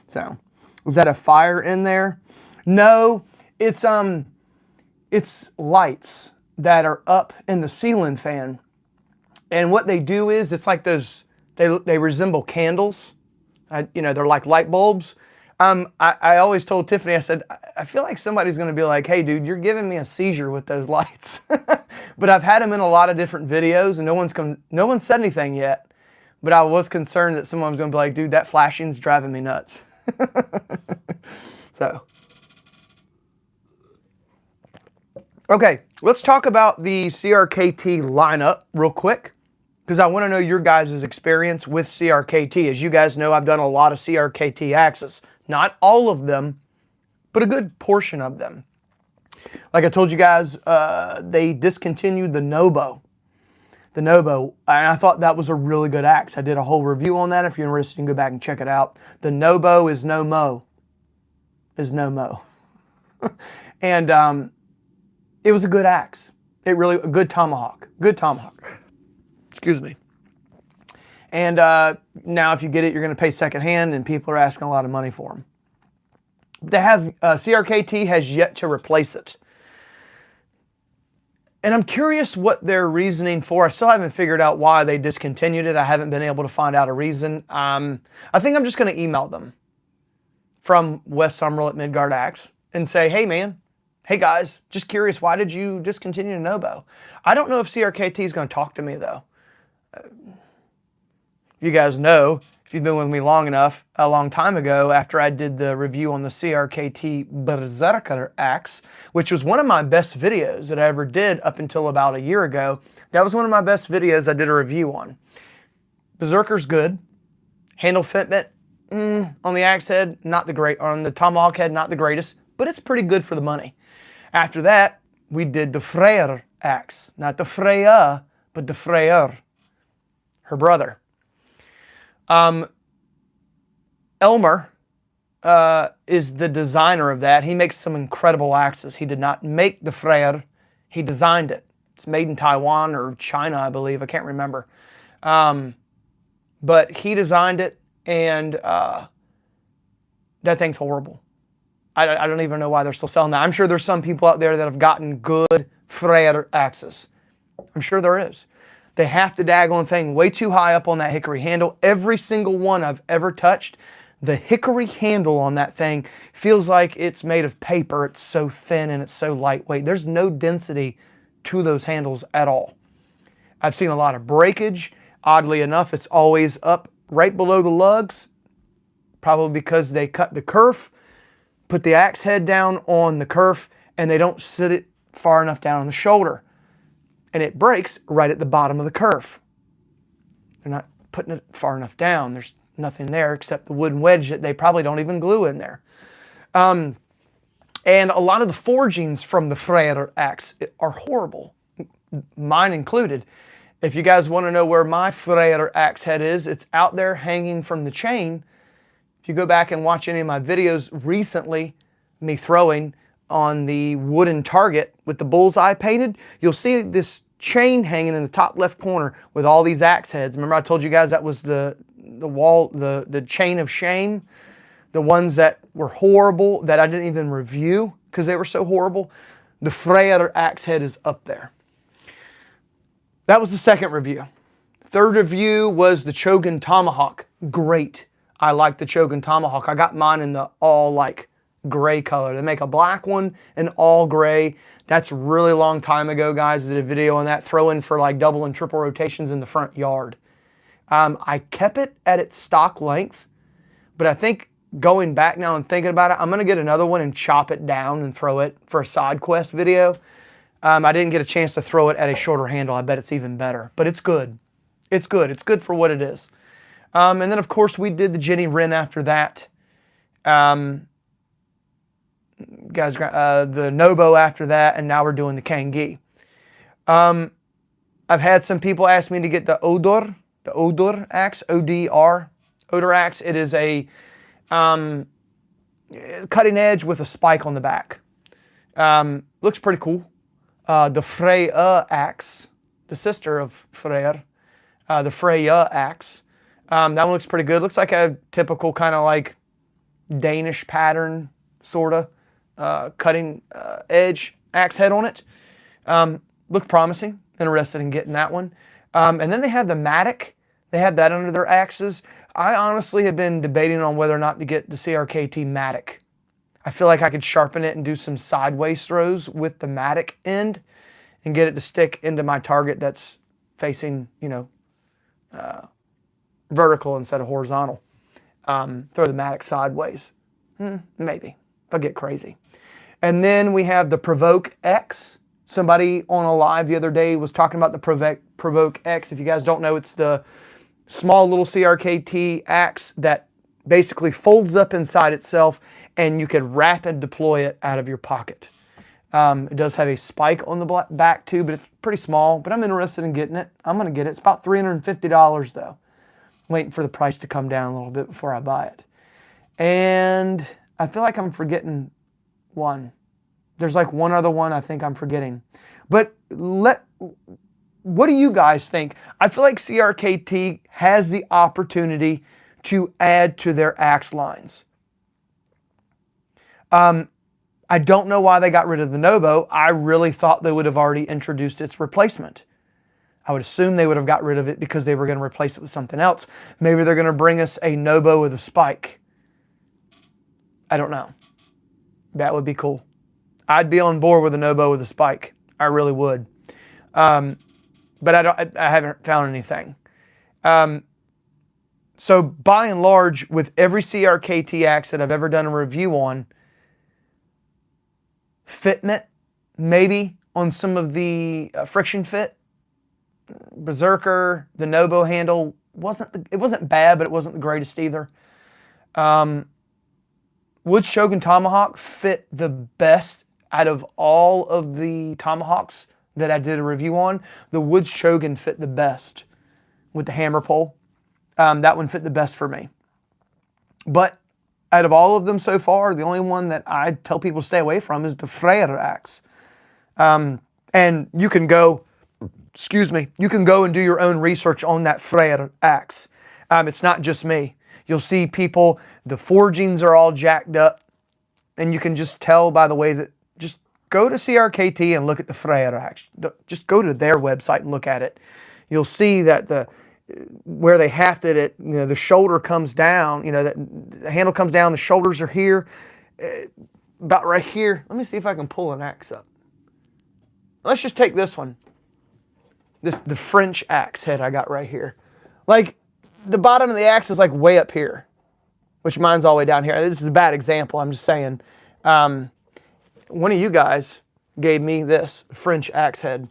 So, was that a fire in there? No, it's lights that are up in the ceiling fan. And what they do is, it's like those, they resemble candles. You know, they're like light bulbs. I always told Tiffany, I said, I feel like somebody's going to be like, hey dude, you're giving me a seizure with those lights. But I've had them in a lot of different videos and no one's said anything yet. But I was concerned that someone was going to be like, dude, that flashing's driving me nuts. So. Okay, let's talk about the CRKT lineup real quick, because I want to know your guys' experience with CRKT. As you guys know, I've done a lot of CRKT Axes. Not all of them, but a good portion of them. Like I told you guys, they discontinued the Nobo. The Nobo, and I thought that was a really good axe. I did a whole review on that. If you're interested, you can go back and check it out. The Nobo is no mo. Is no mo. And it was a good axe. It really, a good tomahawk. Good tomahawk. Excuse me. And now if you get it, you're going to pay secondhand, and people are asking a lot of money for them. They have, CRKT has yet to replace it. And I'm curious what their reasoning for. I still haven't figured out why they discontinued it. I haven't been able to find out a reason. I think I'm just going to email them from Wes Summerall at Midgard Axe and say, hey man, Hey guys, just curious, why did you discontinue Nobo? I don't know if CRKT is going to talk to me though. You guys know, if you've been with me long enough, a long time ago, after I did the review on the CRKT Berserker Axe, which was one of my best videos that I ever did up until about a year ago. That was one of my best videos I did a review on. Berserker's good. Handle fitment, on the axe head, not the great. On the Tomahawk head, not the greatest, but it's pretty good for the money. After that, we did the Freyr Axe. Not the Freya, but the Freyr, her brother. Elmer is the designer of that. He makes some incredible axes. He did not make the Freyr, he designed it. It's made in Taiwan or China, I believe. I can't remember. But he designed it, and that thing's horrible. I don't even know why they're still selling that. I'm sure there's some people out there that have gotten good Freyr axes. I'm sure there is. They have the daggone thing way too high up on that hickory handle. Every single one I've ever touched, the hickory handle on that thing feels like it's made of paper. It's so thin and it's so lightweight. There's no density to those handles at all. I've seen a lot of breakage. Oddly enough, it's always up right below the lugs, probably because they cut the kerf, put the axe head down on the kerf, and they don't sit it far enough down on the shoulder. And it breaks right at the bottom of the kerf. They're not putting it far enough down. There's nothing there except the wooden wedge that they probably don't even glue in there. And a lot of the forgings from the Freyr Axe are horrible, mine included. If you guys want to know where my Freyr Axe head is, it's out there hanging from the chain. If you go back and watch any of my videos recently, me throwing on the wooden target with the bullseye painted, you'll see this chain hanging in the top left corner with all these axe heads. Remember I told you guys that was the chain of shame? The ones that were horrible that I didn't even review because they were so horrible. The Freyr Axe head is up there. That was the second review. Third review was the Chogan Tomahawk. Great. I like the Chogan Tomahawk. I got mine in the all like gray color. They make a black one and all gray. That's a really long time ago, guys. I did a video on that, throwing for like double and triple rotations in the front yard. I kept it at its stock length, but I think going back now and thinking about it, I'm going to get another one and chop it down and throw it for a side quest video. I didn't get a chance to throw it at a shorter handle. I bet it's even better, but it's good. It's good. It's good for what it is. And then, of course, we did the Jenny Wren after that. The Nobo after that, and now we're doing the Kangee. I've had some people ask me to get the Odor Axe, O-D-R, Odor Axe. It is a cutting edge with a spike on the back. Looks pretty cool. The Freyr Axe, the sister of Freyr, the Freyr Axe. That one looks pretty good. Looks like a typical kind of like Danish pattern, sort of. Cutting edge axe head on it. Looked promising. Interested in getting that one. And then they have the Matic. They had that under their axes. I honestly have been debating on whether or not to get the CRKT Matic. I feel like I could sharpen it and do some sideways throws with the Matic end and get it to stick into my target that's facing, you know, vertical instead of horizontal. Throw the Matic sideways. Maybe, if I get crazy. And then we have the Provoke X. Somebody on a live the other day was talking about the Provoke X. If you guys don't know, it's the small little CRKT axe that basically folds up inside itself and you can wrap and deploy it out of your pocket. It does have a spike on the back too, but it's pretty small, but I'm interested in getting it. I'm going to get it. It's about $350 though. Waiting for the price to come down a little bit before I buy it. And I feel like I'm forgetting one. There's like one other one I think I'm forgetting. But what do you guys think? I feel like CRKT has the opportunity to add to their axe lines. I don't know why they got rid of the Nobo. I really thought they would have already introduced its replacement. I would assume they would have got rid of it because they were going to replace it with something else. Maybe they're going to bring us a Nobo with a spike. I don't know. That would be cool. I'd be on board with a Nobo with a spike. I really would. But I haven't found anything. So by and large, with every CRKT Axe that I've ever done a review on, fitment, maybe on some of the friction fit, Berserker, the Nobo handle, it wasn't bad, but it wasn't the greatest either. Wood Shogun Tomahawk fit the best out of all of the Tomahawks that I did a review on. The Wood Shogun fit the best with the hammer pole. That one fit the best for me. But out of all of them so far, the only one that I tell people to stay away from is the Freyr Axe. And you can go, you can go and do your own research on that Freyr Axe. It's not just me. You'll see people, the forgings are all jacked up, and you can just tell by the way that, just go to CRKT and look at the Freyr Axe. Just go to their website and look at it. You'll see that where they hafted it, the shoulder comes down, the handle comes down, the shoulders are here, about right here. Let me see if I can pull an axe up. Let's just take this one. The French axe head I got right here. Like, the bottom of the axe is like way up here, which mine's all the way down here. This is a bad example, I'm just saying. One of you guys gave me this French axe head,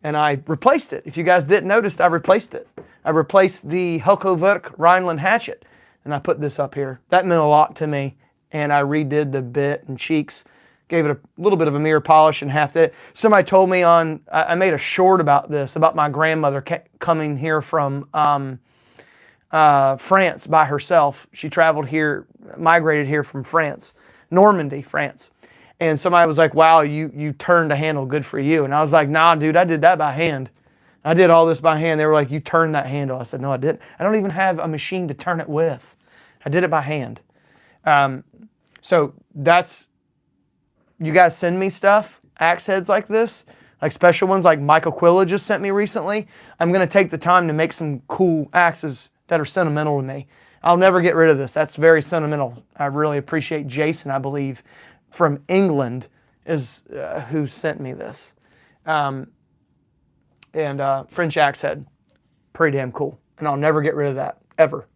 and I replaced it. If you guys didn't notice, I replaced it. I replaced the Helkowerk Rhineland hatchet, and I put this up here. That meant a lot to me, and I redid the bit and cheeks, gave it a little bit of a mirror polish and halved it. Somebody told me I made a short about this, about my grandmother coming here from France by herself. She traveled here, migrated here from France, Normandy, France. And somebody was like, wow, you turned the handle, good for you. And I was like, nah, dude, I did that by hand. I did all this by hand. They were like, you turned that handle. I said, no, I didn't. I don't even have a machine to turn it with. I did it by hand. So that's, you guys send me stuff, axe heads like this, like special ones like Michael Quilla just sent me recently. I'm going to take the time to make some cool axes that are sentimental to me. I'll never get rid of this. That's very sentimental. I really appreciate Jason, I believe, from England is who sent me this. French axe head, pretty damn cool. And I'll never get rid of that, ever.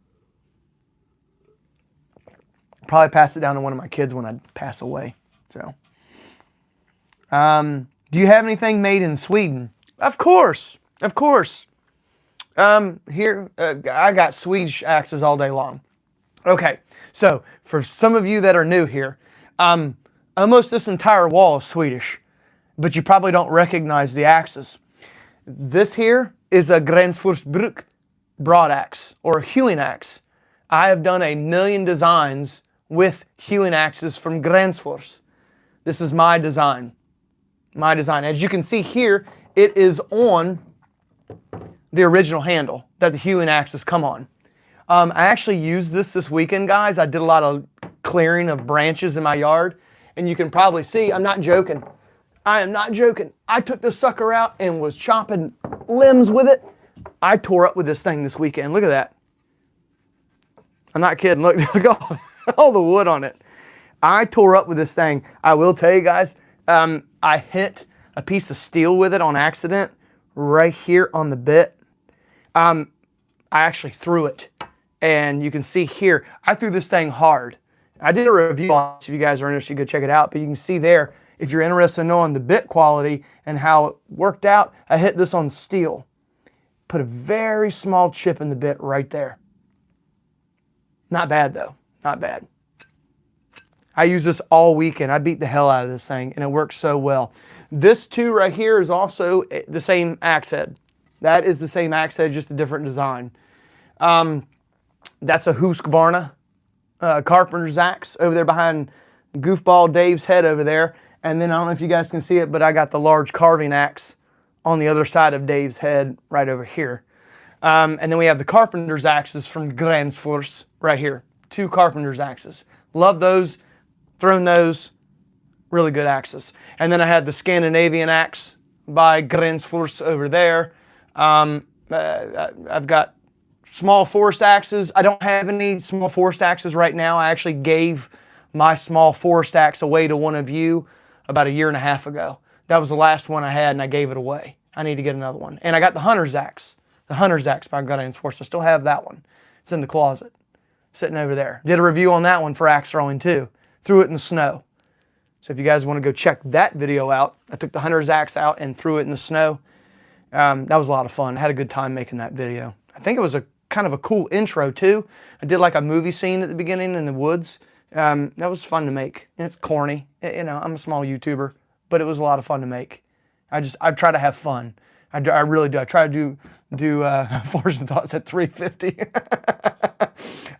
Probably pass it down to one of my kids when I pass away. So, do you have anything made in Sweden? Of course, of course. Here, I got Swedish axes all day long. Okay, so for some of you that are new here, almost this entire wall is Swedish, but you probably don't recognize the axes. This here is a Gränsforsbruk broad axe, or a hewing axe. I have done 1,000,000 designs with hewing axes from Gränsfors. This is my design. My design. As you can see here, it is on the original handle that the hewing axes come on. I actually used this weekend, guys. I did a lot of clearing of branches in my yard, and you can probably see, I'm not joking. I am not joking. I took this sucker out and was chopping limbs with it. I tore up with this thing this weekend. Look at that. I'm not kidding. Look at all the wood on it. I tore up with this thing. I will tell you guys, I hit a piece of steel with it on accident right here on the bit. I actually threw it, and you can see here, I threw this thing hard. I did a review on it, so if you guys are interested, go check it out, but you can see there, if you're interested in knowing the bit quality and how it worked out, I hit this on steel. Put a very small chip in the bit right there. Not bad though, not bad. I use this all weekend. I beat the hell out of this thing, and it works so well. This too right here is also the same axe head. That is the same axe head, just a different design. That's a Husqvarna carpenter's axe over there behind Goofball Dave's head over there. And then I don't know if you guys can see it, but I got the large carving axe on the other side of Dave's head right over here. And then we have the carpenter's axes from Gränsfors right here. 2 carpenter's axes. Love those. Thrown those. Really good axes. And then I had the Scandinavian axe by Gränsfors over there. I've got small forest axes. I don't have any small forest axes right now. I actually gave my small forest axe away to one of you about 1.5 years ago. That was the last one I had, and I gave it away. I need to get another one. And I got the Hunter's Axe. The Hunter's Axe by Gun Force. I still have that one. It's in the closet, sitting over there. Did a review on that one for axe throwing too. Threw it in the snow. So if you guys want to go check that video out, I took the Hunter's Axe out and threw it in the snow. That was a lot of fun. I had a good time making that video. I think it was a kind of a cool intro too. I did like a movie scene at the beginning in the woods. That was fun to make. And it's corny. You know, I'm a small YouTuber, but it was a lot of fun to make. I try to have fun. I really do. I try to do Force and Thoughts at 350.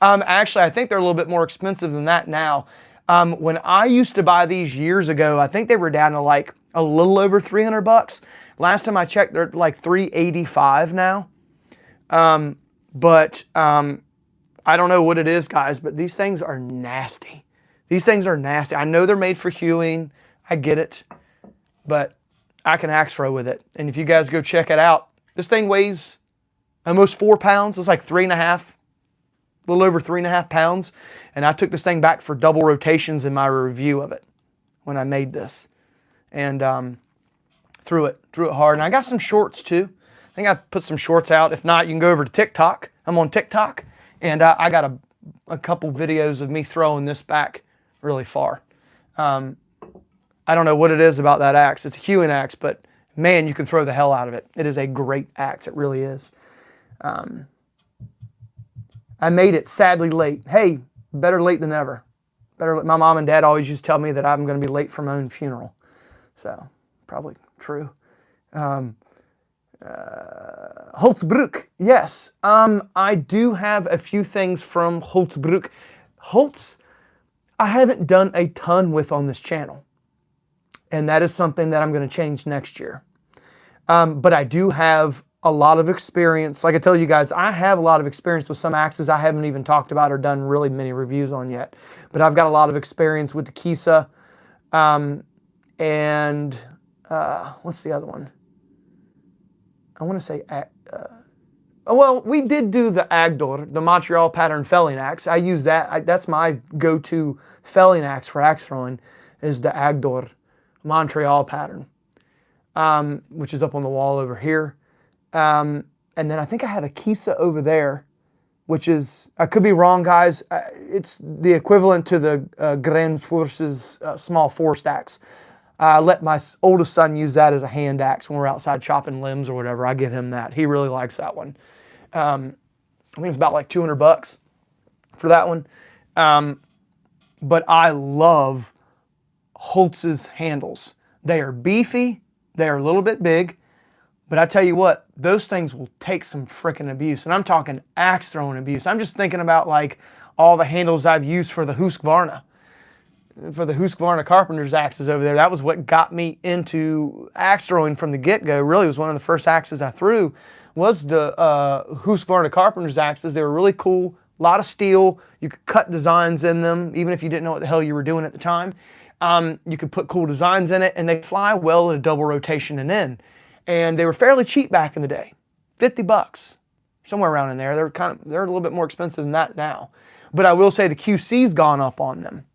Actually, I think they're a little bit more expensive than that now. When I used to buy these years ago, I think they were down to like a little over 300 bucks. Last time I checked, they're like 385 now. I don't know what it is, guys, but these things are nasty. These things are nasty. I know they're made for hewing. I get it, but I can axe throw with it. And if you guys go check it out, this thing weighs almost 4 pounds. It's like 3.5, a little over 3.5 pounds. And I took this thing back for double rotations in my review of it when I made this. And threw it hard. And I got some shorts too. I think I put some shorts out. If not, you can go over to TikTok. I'm on TikTok. And I got a couple videos of me throwing this back really far. I don't know what it is about that axe. It's a hewing axe, but man, you can throw the hell out of it. It is a great axe. It really is. I made it sadly late. Hey, better late than never. My mom and dad always used to tell me that I'm going to be late for my own funeral. So, probably true. Holtzbruck, yes. I do have a few things from Holtzbruck. Holtz, I haven't done a ton with on this channel. And that is something that I'm going to change next year. But I do have a lot of experience. Like I tell you guys, I have a lot of experience with some axes I haven't even talked about or done really many reviews on yet. But I've got a lot of experience with the Kisa. What's the other one? I want to say, well, we did do the Agdor, the Montreal pattern felling axe. I use that. That's my go-to felling axe for axe throwing, is the Agdor Montreal pattern, which is up on the wall over here. And then I think I have a Kisa over there, which is, I could be wrong, guys. It's the equivalent to the Grand Force's small forest axe. I let my oldest son use that as a hand axe when we're outside chopping limbs or whatever. I give him that. He really likes that one. I think it's about like 200 bucks for that one. But I love Holtz's handles. They are beefy. They are a little bit big. But I tell you what, those things will take some freaking abuse. And I'm talking axe throwing abuse. I'm just thinking about like all the handles I've used for the Husqvarna. For the Husqvarna carpenter's axes over there. That was what got me into axe throwing from the get-go. Really was one of the first axes I threw was the Husqvarna carpenter's axes. They were really cool. A lot of steel. You could cut designs in them, even if you didn't know what the hell you were doing at the time. You could put cool designs in it, and they fly well at a double rotation and in. And they were fairly cheap back in the day. 50 bucks. Somewhere around in there. They're a little bit more expensive than that now. But I will say the QC's gone up on them.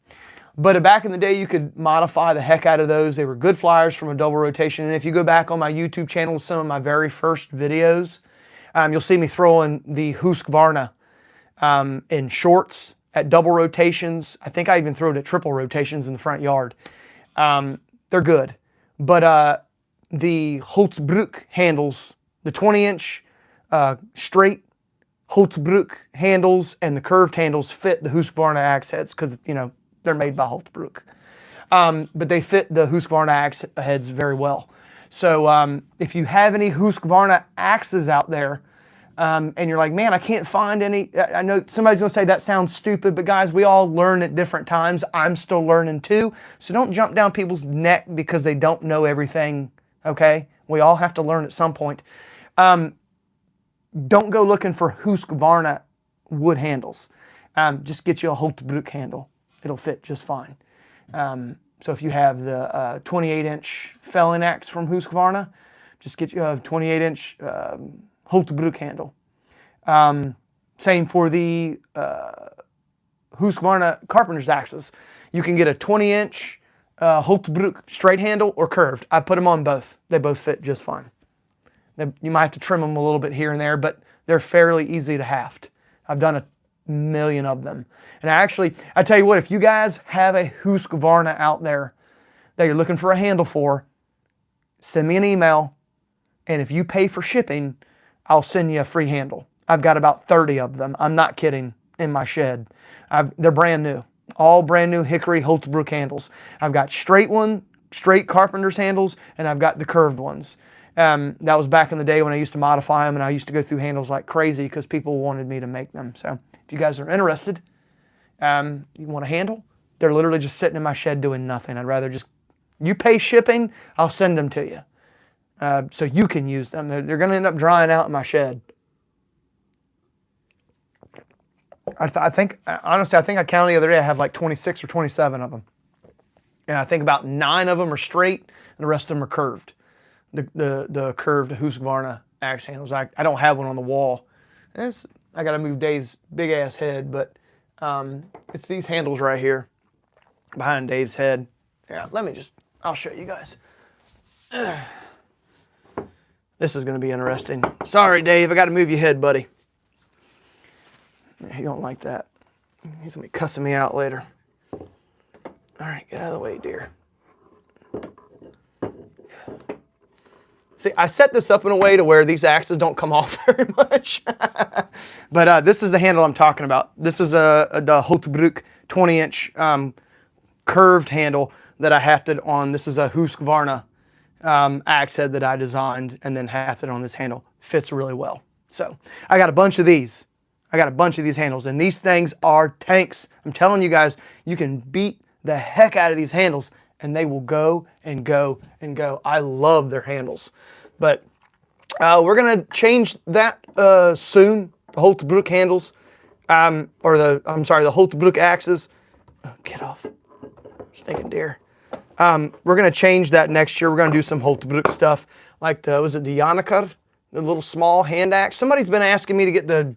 But back in the day, you could modify the heck out of those. They were good flyers from a double rotation. And if you go back on my YouTube channel, some of my very first videos, you'll see me throwing the Husqvarna in shorts at double rotations. I think I even throw it at triple rotations in the front yard. They're good. But the Holtzbruck handles, the 20-inch straight Holtzbruck handles and the curved handles fit the Husqvarna axe heads because, you know, they're made by Holtzbruck. But they fit the Husqvarna axe heads very well. So if you have any Husqvarna axes out there, and you're like, man, I can't find any. I know somebody's going to say that sounds stupid, but guys, we all learn at different times. I'm still learning too. So don't jump down people's neck because they don't know everything, okay? We all have to learn at some point. Don't go looking for Husqvarna wood handles. Just get you a Holtzbruck handle. It'll fit just fine. So if you have the 28-inch felling axe from Husqvarna, just get you a 28-inch Holtzbruck handle. Same for the Husqvarna carpenter's axes. You can get a 20-inch Holtebrook, straight handle or curved. I put them on both. They both fit just fine. You might have to trim them a little bit here and there, but they're fairly easy to haft. I've done a million of them. And I tell you what, if you guys have a Husqvarna out there that you're looking for a handle for, send me an email, and if you pay for shipping, I'll send you a free handle. I've got about 30 of them. I'm not kidding, in my shed. They're brand new. All brand new hickory Holtebrook handles. I've got straight carpenter's handles, and I've got the curved ones. That was back in the day when I used to modify them, and I used to go through handles like crazy because people wanted me to make them. So if you guys are interested, you want a handle, they're literally just sitting in my shed doing nothing. I'd rather just, you pay shipping, I'll send them to you. So you can use them. They're going to end up drying out in my shed. Honestly, I think I counted the other day, I have like 26 or 27 of them. And I think about 9 of them are straight, and the rest of them are curved. The curved Husqvarna axe handles. I don't have one on the wall. I got to move Dave's big ass head, but it's these handles right here behind Dave's head. Yeah, I'll show you guys. This is going to be interesting. Sorry, Dave, I got to move your head, buddy. He don't like that. He's going to be cussing me out later. All right, get out of the way, dear. See, I set this up in a way to where these axes don't come off very much. But this is the handle I'm talking about. This is the Holtebrook 20-inch curved handle that I hafted on. This is a Husqvarna axe head that I designed and then hafted on this handle. Fits really well. So I got a bunch of these. I got a bunch of these handles, and these things are tanks. I'm telling you guys, you can beat the heck out of these handles, and they will go and go and go. I love their handles. But we're going to change that soon, the Holtebrook handles, the Holtebrook axes. Oh, get off. Stinking deer. We're going to change that next year. We're going to do some Holtebrook stuff, like was it the Janakar, the little small hand axe? Somebody's been asking me to get the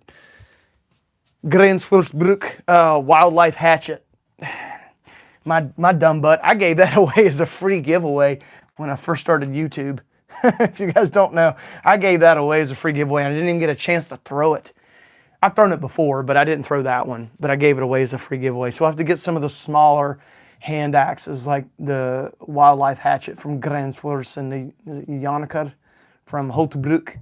Grensfurstbrook wildlife hatchet. My dumb butt, I gave that away as a free giveaway when I first started YouTube. If you guys don't know, I gave that away as a free giveaway, and I didn't even get a chance to throw it. I've thrown it before, but I didn't throw that one. But I gave it away as a free giveaway. So I'll have to get some of the smaller hand axes, like the wildlife hatchet from Grensfors and the Janakar from Holtebrook.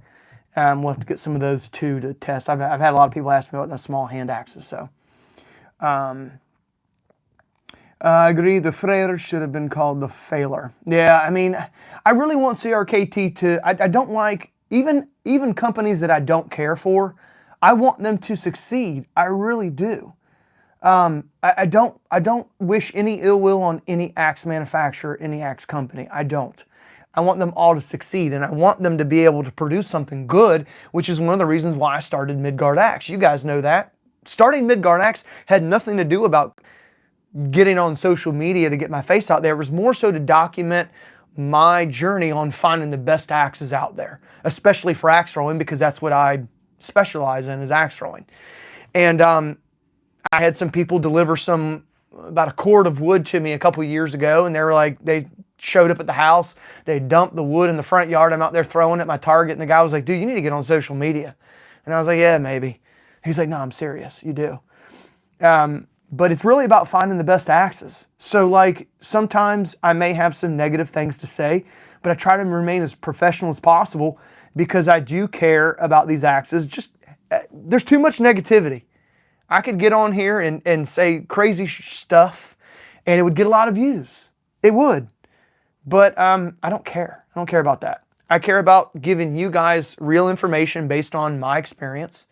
We'll have to get some of those too to test. I've had a lot of people ask me about the small hand axes. So I agree, the Freyr should have been called the Failer. Yeah, I mean, I really want CRKT to, I don't like, even companies that I don't care for, I want them to succeed. I really do. I don't wish any ill will on any axe manufacturer, any axe company. I don't. I want them all to succeed, and I want them to be able to produce something good, which is one of the reasons why I started Midgard Axe. You guys know that. Starting Midgard Axe had nothing to do about getting on social media to get my face out there. It was more so to document my journey on finding the best axes out there, especially for axe throwing, because that's what I specialize in, is axe throwing. And I had some people deliver about a cord of wood to me a couple years ago, and they showed up at the house. They dumped the wood in the front yard. I'm out there throwing at my target, and the guy was like, dude, you need to get on social media. And I was like, yeah, maybe. He's like, no, I'm serious. You do. But it's really about finding the best axes. So like sometimes I may have some negative things to say, but I try to remain as professional as possible because I do care about these axes. Just there's too much negativity. I could get on here and say crazy stuff and it would get a lot of views. It would. But I don't care. I don't care about that. I care about giving you guys real information based on my experience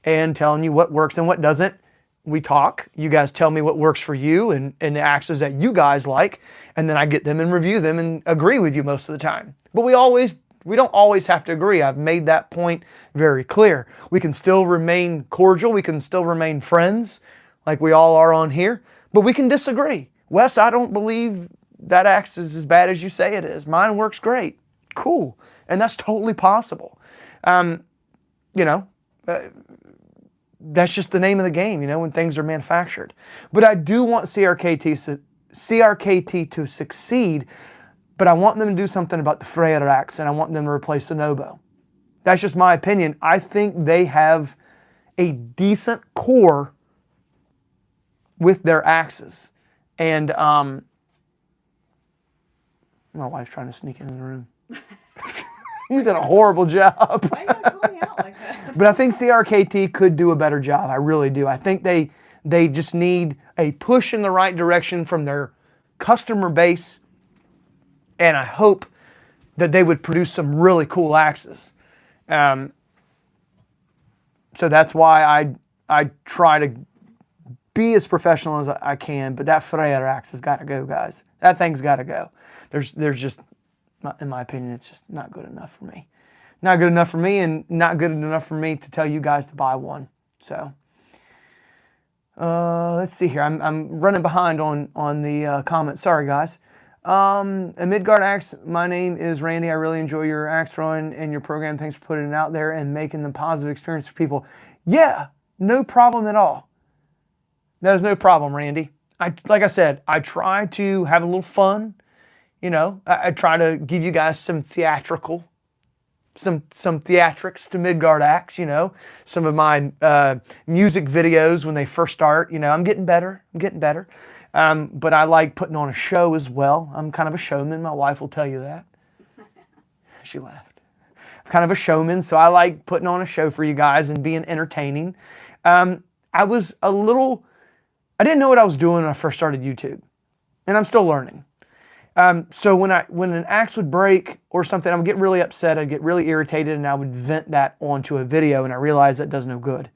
and telling you what works and what doesn't. We talk. You guys tell me what works for you and the axes that you guys like, and then I get them and review them and agree with you most of the time. But we don't always have to agree. I've made that point very clear. We can still remain cordial. We can still remain friends like we all are on here, but we can disagree. Wes, I don't believe that axe is as bad as you say it is. Mine works great. Cool. And that's totally possible. That's just the name of the game, when things are manufactured. But I do want CRKT CRKT to succeed, but I want them to do something about the Freyr Axe, and I want them to replace the Nobo. That's just my opinion. I think they have a decent core with their axes. And my wife's trying to sneak into the room. You did a horrible job. Why you gotta call me out like that? But I think CRKT could do a better job. I really do. I think they just need a push in the right direction from their customer base. And I hope that they would produce some really cool axes. So that's why I try to be as professional as I can. But that Freyr Axe has got to go, guys. That thing's got to go. There's just, in my opinion, it's just not good enough for me. Not good enough for me, and not good enough for me to tell you guys to buy one. So let's see here. I'm running behind on the comments. Sorry, guys. A Midgard Axe, my name is Randy. I really enjoy your axe throwing and your program. Thanks for putting it out there and making the positive experience for people. Yeah, no problem at all. There's no problem, Randy. Like I said, I try to have a little fun. You know, I try to give you guys some theatrics to Midgard Axe, you know. Some of my music videos when they first start, you know, I'm getting better. But I like putting on a show as well. I'm kind of a showman. My wife will tell you that. She laughed. I'm kind of a showman, so I like putting on a show for you guys and being entertaining. I didn't know what I was doing when I first started YouTube, and I'm still learning. So when an axe would break or something, I would get really upset. I'd get really irritated, and I would vent that onto a video, and I realized that does no good.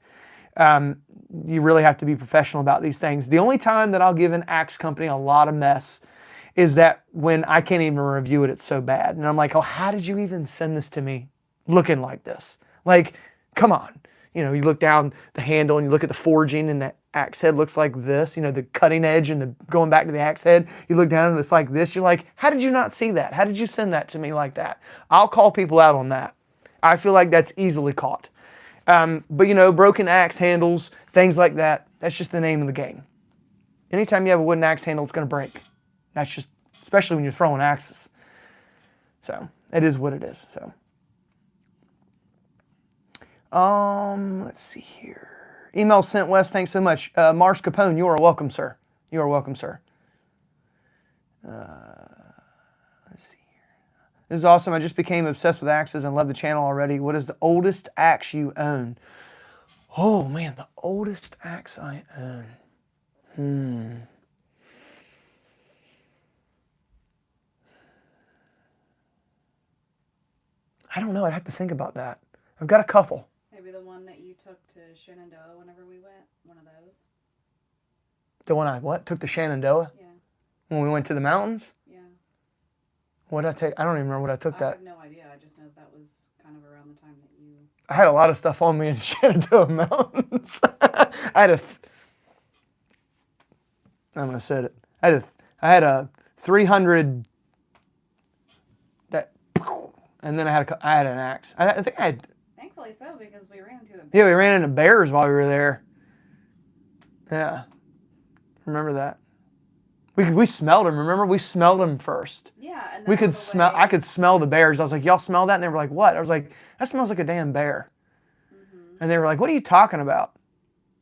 You really have to be professional about these things. The only time that I'll give an axe company a lot of mess is that when I can't even review it, it's so bad. And I'm like, oh, how did you even send this to me looking like this? Like, come on. You know, you look down the handle and you look at the forging and the axe head looks like this, you know, the cutting edge and the going back to the axe head. You look down and it's like this. You're like, how did you not see that? How did you send that to me like that? I'll call people out on that. I feel like that's easily caught. But, you know, broken axe handles, things like that, that's just the name of the game. Anytime you have a wooden axe handle, it's going to break. That's just, especially when you're throwing axes. So, it is what it is. So, let's see here. Email sent, Wes, thanks so much. Mars Capone, you are welcome, sir. You are welcome, sir. Let's see here. This is awesome. I just became obsessed with axes and love the channel already. What is the oldest axe you own? Oh, man, the oldest axe I own. I don't know. I'd have to think about that. I've got a couple. Maybe the one that you took to Shenandoah whenever we went. One of those. The one I what? Took to Shenandoah? Yeah. When we went to the mountains? Yeah. What did I take? I don't even remember what I took that. I have no idea. I just know that was kind of around the time that you... I had a lot of stuff on me in Shenandoah Mountains. I'm going to say it. I had a 300 that, and then I had an axe. I think I had... Thankfully so, because we ran into a bear. Yeah, we ran into bears while we were there. Yeah. Remember that. We smelled them. Remember, we smelled them first. Yeah, and we could smell. I could smell the bears. I was like, "Y'all smell that?" And they were like, "What?" I was like, "That smells like a damn bear." And they were like, "What are you talking about?"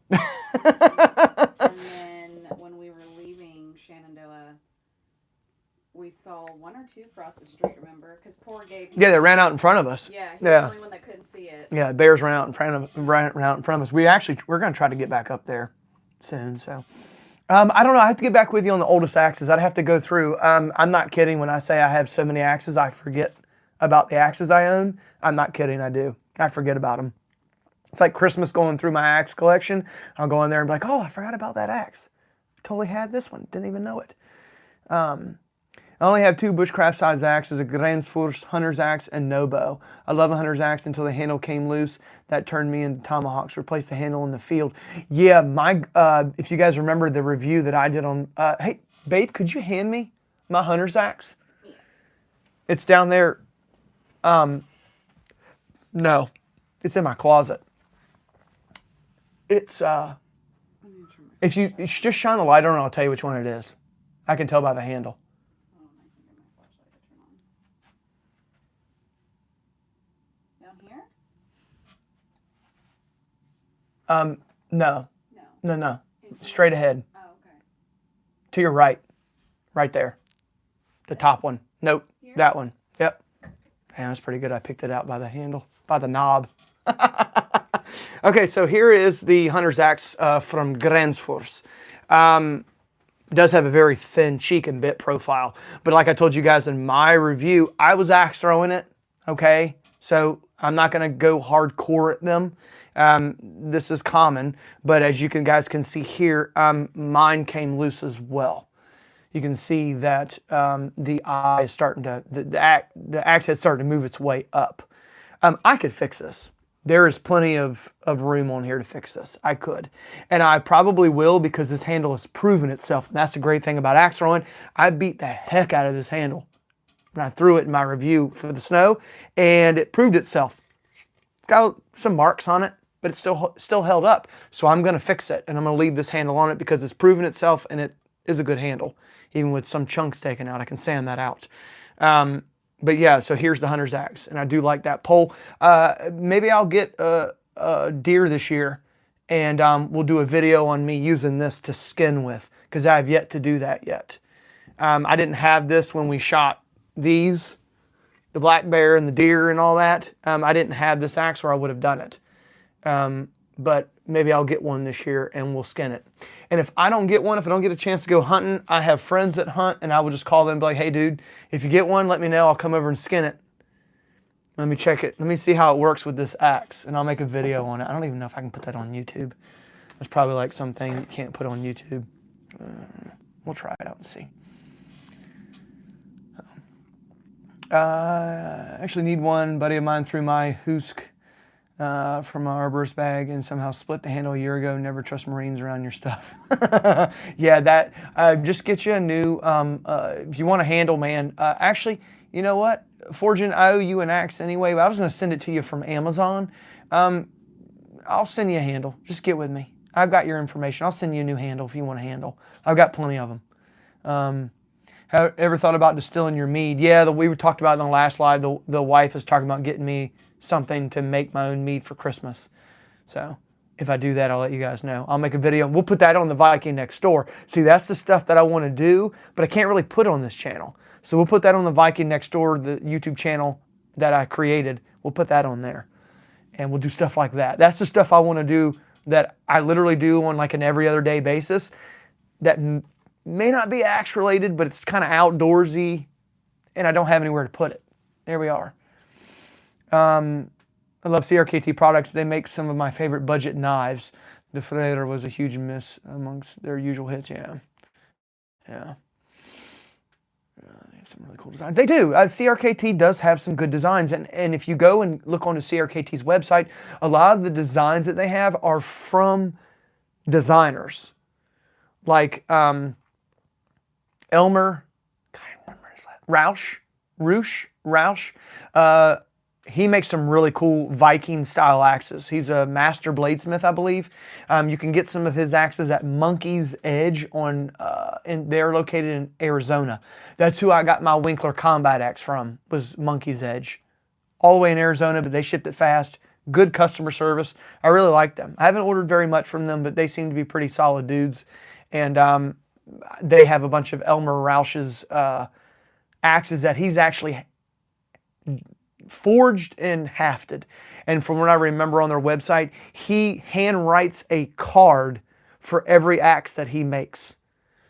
And then when we were leaving Shenandoah, we saw one or two cross the street. Remember, because poor Gabe. Yeah, they ran out in front of us. Yeah, he was the only one that couldn't see it. Yeah, bears ran out in front of us. We're going to try to get back up there soon. So. I don't know. I have to get back with you on the oldest axes. I'd have to go through. I'm not kidding when I say I have so many axes, I forget about the axes I own. I'm not kidding. I do. I forget about them. It's like Christmas going through my axe collection. I'll go in there and be like, oh, I forgot about that axe. Totally had this one. Didn't even know it. I only have 2 bushcraft size axes, a Gränsfors Hunter's Axe and Nobo. I love a Hunter's Axe until the handle came loose. That turned me into Tomahawks. Replaced the handle in the field. Yeah, if you guys remember the review that I did on, hey, babe, could you hand me my Hunter's Axe? Yeah. It's down there. No, it's in my closet. It's, if you just shine the light on it, I'll tell you which one it is. I can tell by the handle. Oh, I can get my flashlight to turn on. Down here? No. No. No. Straight ahead. Oh, okay. To your right. Right there. The top one. Nope. Here? That one. Yep. Man, that's pretty good. I picked it out by the handle, by the knob. Okay, so here is the Hunter's Axe from Gränsfors. Does have a very thin cheek and bit profile. But like I told you guys in my review, I was axe throwing it. Okay, so I'm not going to go hardcore at them. This is common, but as you guys can see here, mine came loose as well. You can see that the eye is starting to, the axe head starting to move its way up. I could fix this. There is plenty of room on here to fix this. I could. And I probably will because this handle has proven itself. And that's the great thing about axe throwing. I beat the heck out of this handle when I threw it in my review for the snow, and it proved itself. It's got some marks on it, but it's still held up. So I'm going to fix it, and I'm going to leave this handle on it because it's proven itself, and it is a good handle. Even with some chunks taken out, I can sand that out. But yeah, so here's the Hunter's Axe, and I do like that pole. Maybe I'll get a deer this year, and we'll do a video on me using this to skin with, because I have yet to do that yet. I didn't have this when we shot these, the black bear and the deer and all that. I didn't have this axe or I would have done it. But maybe I'll get one this year and we'll skin it. And if I don't get one, if I don't get a chance to go hunting, I have friends that hunt, and I will just call them and be like, hey dude, if you get one, let me know. I'll come over and skin it. Let me check it. Let me see how it works with this axe, and I'll make a video on it. I don't even know if I can put that on YouTube. It's probably like something you can't put on YouTube. We'll try it out and see. Actually need one. Buddy of mine threw my Husk from our arborist bag and somehow split the handle a year ago. Never trust Marines around your stuff. Yeah, that just get you a new, if you want a handle, man. Actually, you know what? Fortune, I owe you an axe anyway, but I was going to send it to you from Amazon. I'll send you a handle. Just get with me. I've got your information. I'll send you a new handle if you want a handle. I've got plenty of them. Have ever thought about distilling your mead? Yeah, we talked about in the last live. The wife is talking about getting me something to make my own mead for Christmas. So if I do that, I'll let you guys know. I'll make a video and we'll put that on the Viking next door. See, that's the stuff that I want to do, but I can't really put on this channel. So we'll put that on the Viking next door, the YouTube channel that I created. We'll put that on there and we'll do stuff like that. That's the stuff I want to do that I literally do on like an every other day basis that may not be axe related, but it's kind of outdoorsy and I don't have anywhere to put it. There we are. I love CRKT products. They make some of my favorite budget knives. The Freyr was a huge miss amongst their usual hits. Yeah. Yeah. They have some really cool designs. They do. CRKT does have some good designs. And if you go and look onto CRKT's website, a lot of the designs that they have are from designers. Like Elmer, God, I remember his last, Roush. He makes some really cool Viking style axes. He's a master bladesmith, I believe. You can get some of his axes at Monkey's Edge and they're located in Arizona. That's who I got my Winkler combat axe from, was Monkey's Edge. All the way in Arizona, but they shipped it fast. Good customer service. I really like them. I haven't ordered very much from them, but they seem to be pretty solid dudes. And they have a bunch of Elmer Roush's axes that he's actually forged and hafted. And from what I remember on their website, he hand writes a card for every axe that he makes.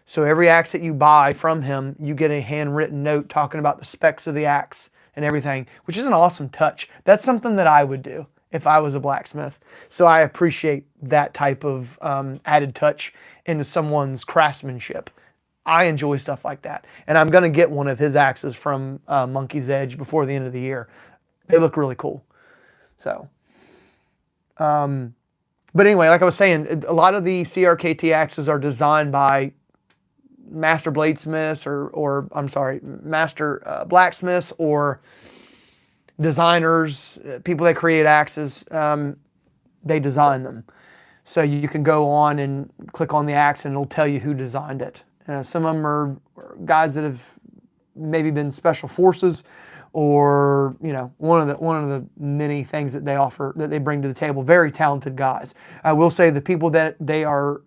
So every axe that you buy from him, you get a handwritten note talking about the specs of the axe and everything, which is an awesome touch. That's something that I would do if I was a blacksmith. So I appreciate that type of added touch into someone's craftsmanship. I enjoy stuff like that. And I'm going to get one of his axes from Monkey's Edge before the end of the year. They look really cool. So, but anyway, like I was saying, a lot of the CRKT axes are designed by master bladesmiths or I'm sorry, master blacksmiths or designers, people that create axes. They design them. So you can go on and click on the axe and it'll tell you who designed it. Some of them are guys that have maybe been special forces, or one of the many things that they offer, that they bring to the table. Very talented guys. I will say the people that they are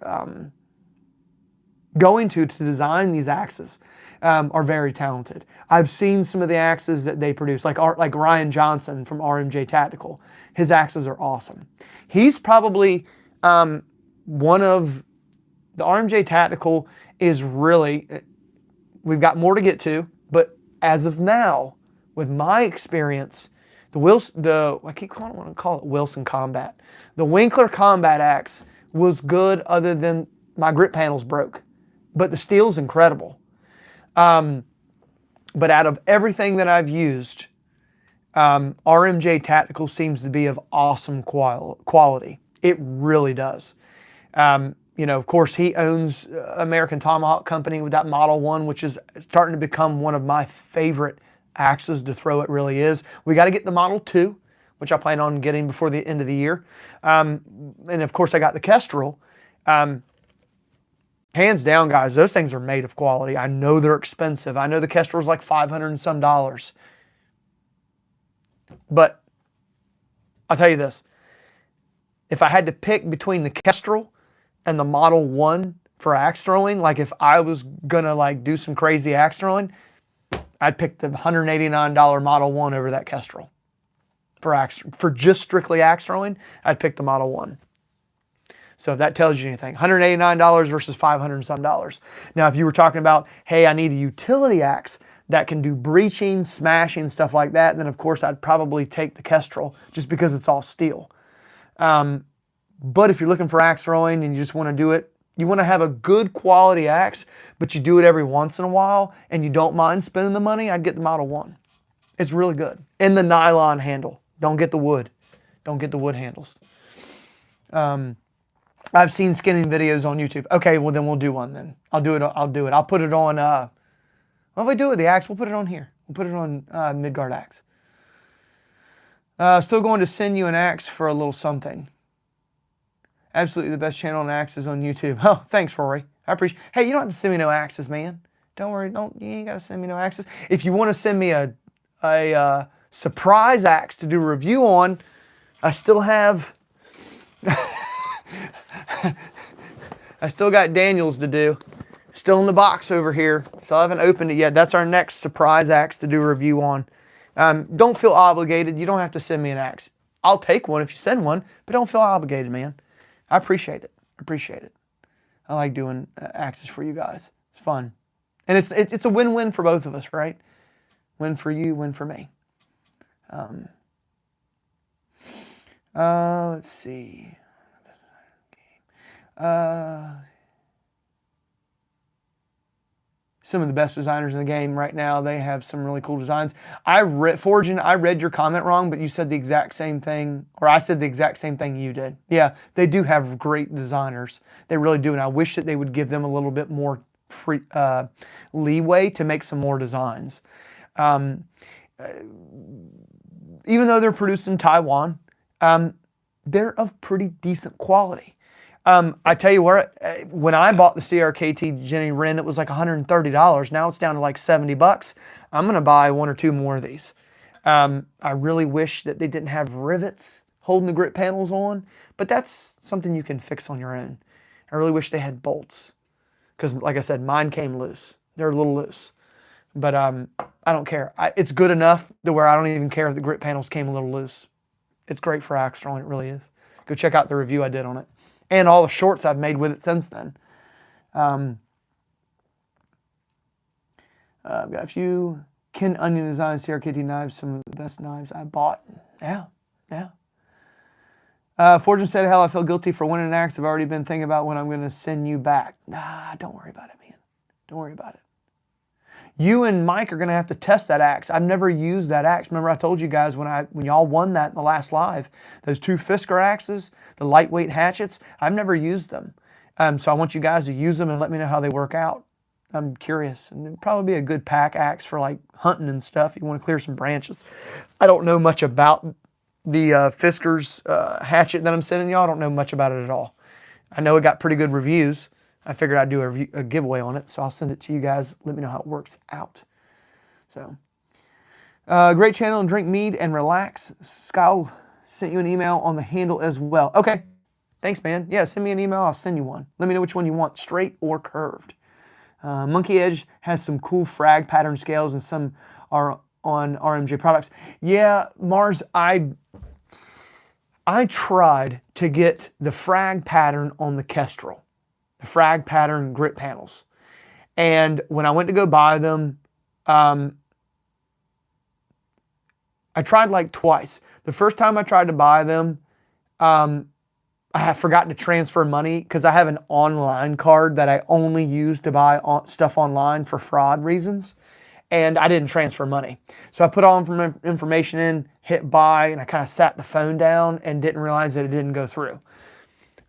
going to design these axes are very talented. I've seen some of the axes that they produce, like Ryan Johnson from RMJ Tactical. His axes are awesome. He's probably one of the RMJ Tactical is really, we've got more to get to, but as of now, with my experience, I keep want to call it Wilson Combat. The Winkler Combat Axe was good, other than my grip panels broke, but the steel's incredible. But out of everything that I've used, RMJ Tactical seems to be of awesome quality. It really does. Of course, he owns American Tomahawk Company with that Model 1, which is starting to become one of my favorite axes to throw. It really is. We got to get the Model 2, which I plan on getting before the end of the year. And of course, I got the Kestrel. Hands down, guys, those things are made of quality. I know they're expensive. I know the Kestrel's like $500 and some. But I'll tell you this. If I had to pick between the Kestrel and the Model 1 for axe throwing, like if I was going to do some crazy axe throwing, I'd pick the $189 Model 1 over that Kestrel. For just strictly axe throwing, I'd pick the Model 1. So if that tells you anything, $189 versus $500 and some. Now, if you were talking about, hey, I need a utility axe that can do breaching, smashing, stuff like that, then of course I'd probably take the Kestrel, just because it's all steel. But if you're looking for axe throwing and you just want to do it, you want to have a good quality axe, but you do it every once in a while and you don't mind spending the money, I'd get the Model 1. It's really good. And the nylon handle. Don't get the wood. Don't get the wood handles. I've seen skinning videos on YouTube. Okay, well then we'll do one then. I'll do it. I'll put it on, well, if I do it with the axe, we'll put it on here. We'll put it on Midgard Axe. Still going to send you an axe for a little something. Absolutely the best channel on axes on YouTube. Oh, thanks, Rory. I appreciate. Hey, you don't have to send me no axes, man. Don't worry. You ain't got to send me no axes. If you want to send me a surprise axe to do a review on, I still have. I still got Daniels to do. Still in the box over here. So I haven't opened it yet. That's our next surprise axe to do a review on. Don't feel obligated. You don't have to send me an axe. I'll take one if you send one, but don't feel obligated, man. I appreciate it. I like doing axes for you guys. It's fun. And it's a win-win for both of us, right? Win for you, win for me. Let's see. Some of the best designers in the game right now. They have some really cool designs. Forgin, I read your comment wrong, but you said the exact same thing, or I said the exact same thing you did. Yeah, they do have great designers. They really do, and I wish that they would give them a little bit more free leeway to make some more designs. Even though they're produced in Taiwan, they're of pretty decent quality. I tell you where, when I bought the CRKT Jenny Wren, it was like $130. Now it's down to like $70. I'm going to buy one or two more of these. I really wish that they didn't have rivets holding the grip panels on, but that's something you can fix on your own. I really wish they had bolts because, like I said, mine came loose. They're a little loose, but I don't care. It's good enough to where I don't even care if the grip panels came a little loose. It's great for axe throwing. It really is. Go check out the review I did on it. And all the shorts I've made with it since then. I've got a few Ken Onion Design CRKT knives, some of the best knives I bought. Yeah. Fortune said, hell, I feel guilty for winning an axe. I've already been thinking about when I'm going to send you back. Nah, don't worry about it, man. Don't worry about it. You and Mike are going to have to test that axe. I've never used that axe. Remember I told you guys when y'all won that in the last live, those two Fisker axes, the lightweight hatchets, I've never used them. So I want you guys to use them and let me know how they work out. I'm curious. And it'd probably be a good pack axe for like hunting and stuff. You want to clear some branches. I don't know much about the Fisker's hatchet that I'm sending y'all. I don't know much about it at all. I know it got pretty good reviews, I figured I'd do a giveaway on it, so I'll send it to you guys. Let me know how it works out. So, great channel and drink mead and relax. Skyle sent you an email on the handle as well. Okay, thanks, man. Yeah, send me an email. I'll send you one. Let me know which one you want, straight or curved. Monkey Edge has some cool frag pattern scales, and some are on RMJ products. Yeah, Mars, I tried to get the frag pattern on the Kestrel, the frag pattern grip panels. And when I went to go buy them, I tried like twice. The first time I tried to buy them, I have forgotten to transfer money because I have an online card that I only use to buy stuff online for fraud reasons. And I didn't transfer money. So I put all information in, hit buy, and I kind of sat the phone down and didn't realize that it didn't go through.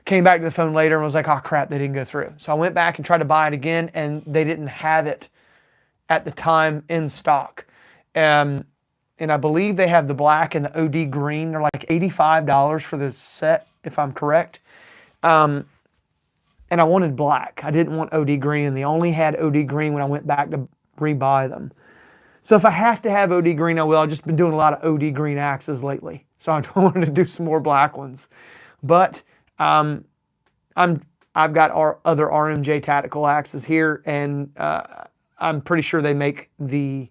Came back to the phone later and was like, oh crap, they didn't go through. So I went back and tried to buy it again, and they didn't have it at the time in stock. And I believe they have the black and the OD green. They're like $85 for the set, if I'm correct. And I wanted black. I didn't want OD green, and they only had OD green when I went back to rebuy them. So if I have to have OD green, I will. I've just been doing a lot of OD green axes lately. So I wanted to do some more black ones. But I've got our other RMJ tactical axes here, and I'm pretty sure they make the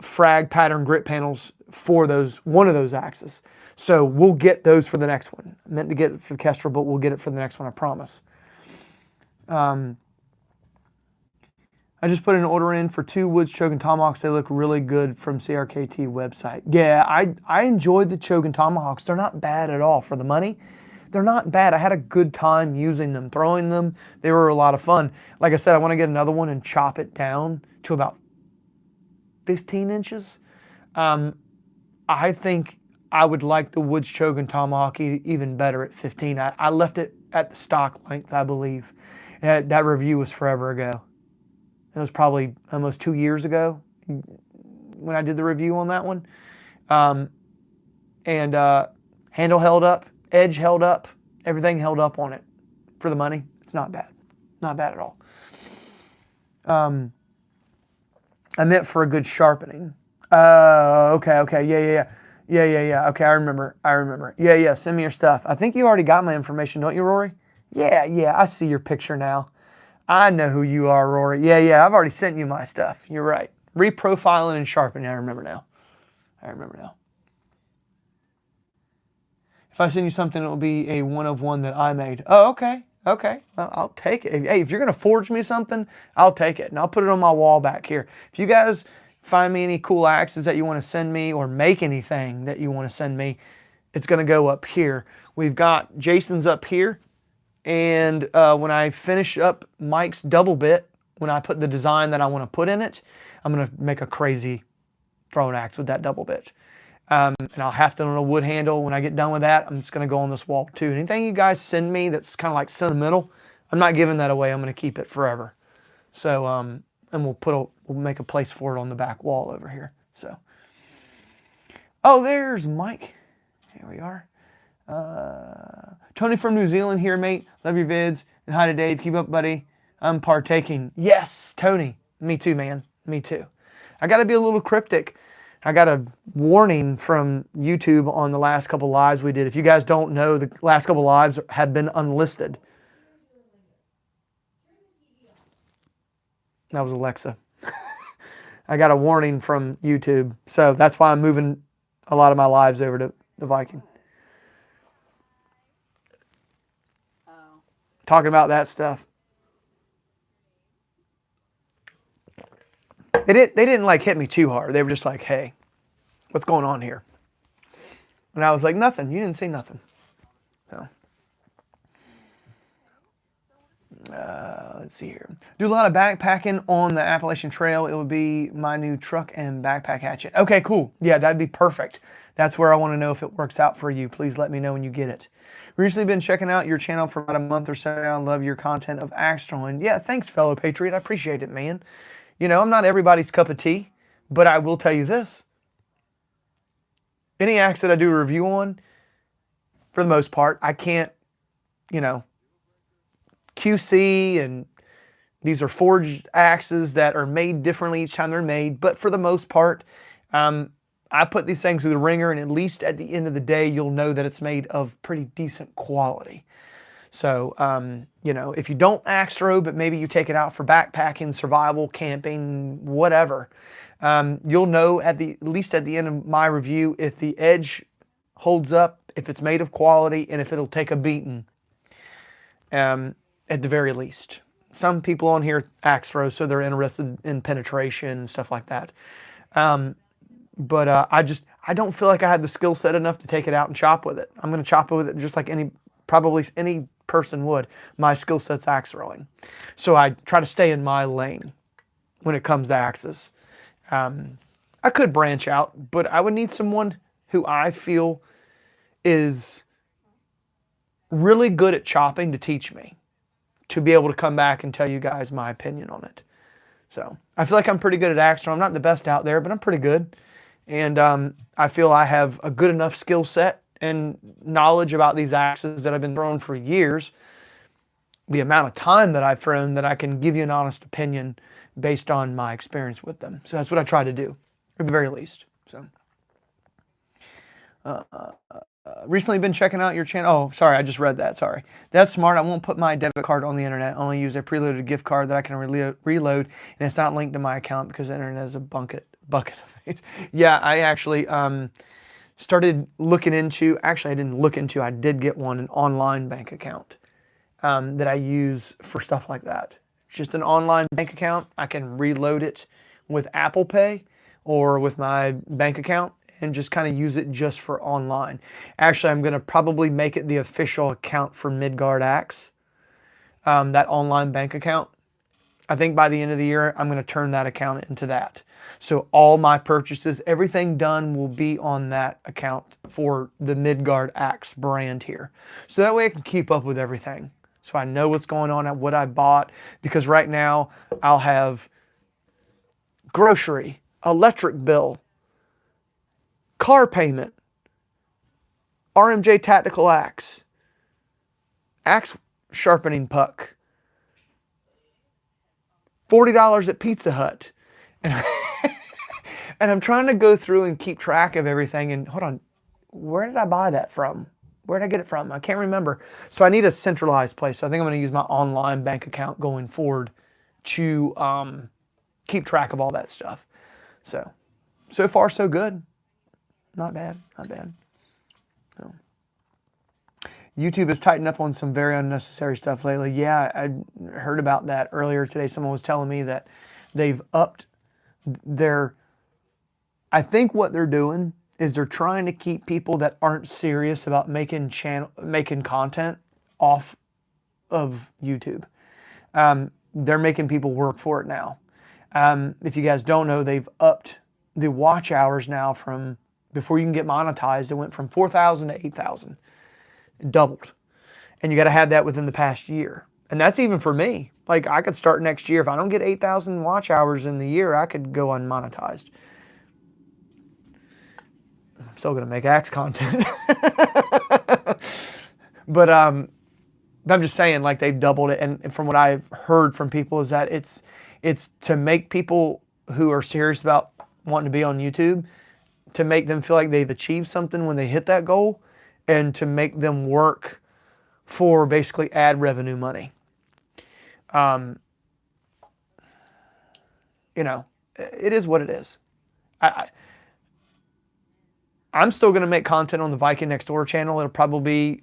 frag pattern grip panels for one of those axes. So we'll get those for the next one. I meant to get it for the Kestrel, but we'll get it for the next one, I promise. I just put an order in for 2 Woods Chogan Tomahawks. They look really good from CRKT website. Yeah, I enjoyed the Chogan Tomahawks. They're not bad at all for the money. They're not bad. I had a good time using them, throwing them. They were a lot of fun. Like I said, I want to get another one and chop it down to about 15 inches. I think I would like the Woods Chogan Tomahawk even better at 15. I left it at the stock length, I believe. That review was forever ago. It was probably almost 2 years ago when I did the review on that one. Handle held up, edge held up, everything held up on it. For the money, it's not bad. Not bad at all. I meant for a good sharpening. Okay. Yeah. Okay, I remember. Yeah, send me your stuff. I think you already got my information, don't you, Rory? Yeah, I see your picture now. I know who you are, Rory. Yeah, I've already sent you my stuff. You're right. Reprofiling and sharpening, I remember now. If I send you something, it will be a one of one that I made. Oh, okay. I'll take it. Hey, if you're going to forge me something, I'll take it. And I'll put it on my wall back here. If you guys find me any cool axes that you want to send me, or make anything that you want to send me, it's going to go up here. We've got Jason's up here. And when I finish up Mike's double bit, when I put the design that I want to put in it, I'm going to make a crazy throwing axe with that double bit. And I'll have to on a wood handle. When I get done with that, I'm just going to go on this wall too. Anything you guys send me that's kind of like sentimental, I'm not giving that away. I'm going to keep it forever. So, and we'll make a place for it on the back wall over here. So, oh, there's Mike. Here we are. Tony from New Zealand here, mate. Love your vids. And hi to Dave. Keep up, buddy. I'm partaking. Yes, Tony. Me too, man. Me too. I got to be a little cryptic. I got a warning from YouTube on the last couple lives we did. If you guys don't know, the last couple lives have been unlisted. That was Alexa. I got a warning from YouTube. So that's why I'm moving a lot of my lives over to the Viking. Talking about that stuff. They didn't like hit me too hard. They were just like, hey, what's going on here? And I was like, nothing. You didn't see nothing. So, let's see here. Do a lot of backpacking on the Appalachian Trail. It would be my new truck and backpack hatchet. Okay, cool. Yeah, that'd be perfect. That's where I want to know if it works out for you. Please let me know when you get it. Recently been checking out your channel for about a month or so now. Love your content of axe throwing. Yeah, thanks, fellow patriot. I appreciate it, man. You know, I'm not everybody's cup of tea, but I will tell you this. Any axe that I do a review on, for the most part, I can't, you know, QC, and these are forged axes that are made differently each time they're made. But for the most part, I put these things through the ringer, and at least at the end of the day, you'll know that it's made of pretty decent quality. So, you know, if you don't axe throw, but maybe you take it out for backpacking, survival, camping, whatever, you'll know at least at the end of my review if the edge holds up, if it's made of quality, and if it'll take a beating, at the very least. Some people on here axe throw, so they're interested in penetration and stuff like that. But I don't feel like I had the skill set enough to take it out and chop with it. I'm going to chop with it just like probably any person would. My skill set's axe throwing. So I try to stay in my lane when it comes to axes. I could branch out, but I would need someone who I feel is really good at chopping to teach me, to be able to come back and tell you guys my opinion on it. So I feel like I'm pretty good at axe throwing. I'm not the best out there, but I'm pretty good. And I feel I have a good enough skill set and knowledge about these axes that I've been throwing for years, the amount of time that I've thrown, that I can give you an honest opinion based on my experience with them. So that's what I try to do, at the very least. So recently been checking out your channel. Oh, sorry, I just read that. Sorry. That's smart. I won't put my debit card on the internet. I only use a preloaded gift card that I can reload, and it's not linked to my account because the internet is a bucket of it. Yeah, I actually started looking into, actually I didn't look into, I did get an online bank account that I use for stuff like that. It's just an online bank account. I can reload it with Apple Pay or with my bank account and just kind of use it just for online. Actually, I'm going to probably make it the official account for Midgard Axe, that online bank account. I think by the end of the year, I'm going to turn that account into that. So all my purchases, everything done will be on that account for the Midgard Axe brand here. So that way I can keep up with everything. So I know what's going on, what I bought, because right now I'll have grocery, electric bill, car payment, RMJ tactical axe, axe sharpening puck, $40 at Pizza Hut. And, and I'm trying to go through and keep track of everything. And hold on, where did I buy that from? Where did I get it from? I can't remember. So I need a centralized place. So I think I'm going to use my online bank account going forward to keep track of all that stuff. So far so good. Not bad, not bad. So. YouTube has tightened up on some very unnecessary stuff lately. Yeah, I heard about that earlier today. Someone was telling me that they've upped their, I think what they're doing is they're trying to keep people that aren't serious about making content off of YouTube. They're making people work for it now. If you guys don't know, they've upped the watch hours now from, before you can get monetized, it went from 4,000 to 8,000. It doubled. And you got to have that within the past year. And that's even for me. Like, I could start next year. If I don't get 8,000 watch hours in the year, I could go unmonetized. I'm still going to make axe content. But I'm just saying, like, they've doubled it. And from what I've heard from people is that it's to make people who are serious about wanting to be on YouTube, to make them feel like they've achieved something when they hit that goal, and to make them work for basically ad revenue money. You know, it is what it is. I'm still going to make content on the Viking Next Door channel. It'll probably be,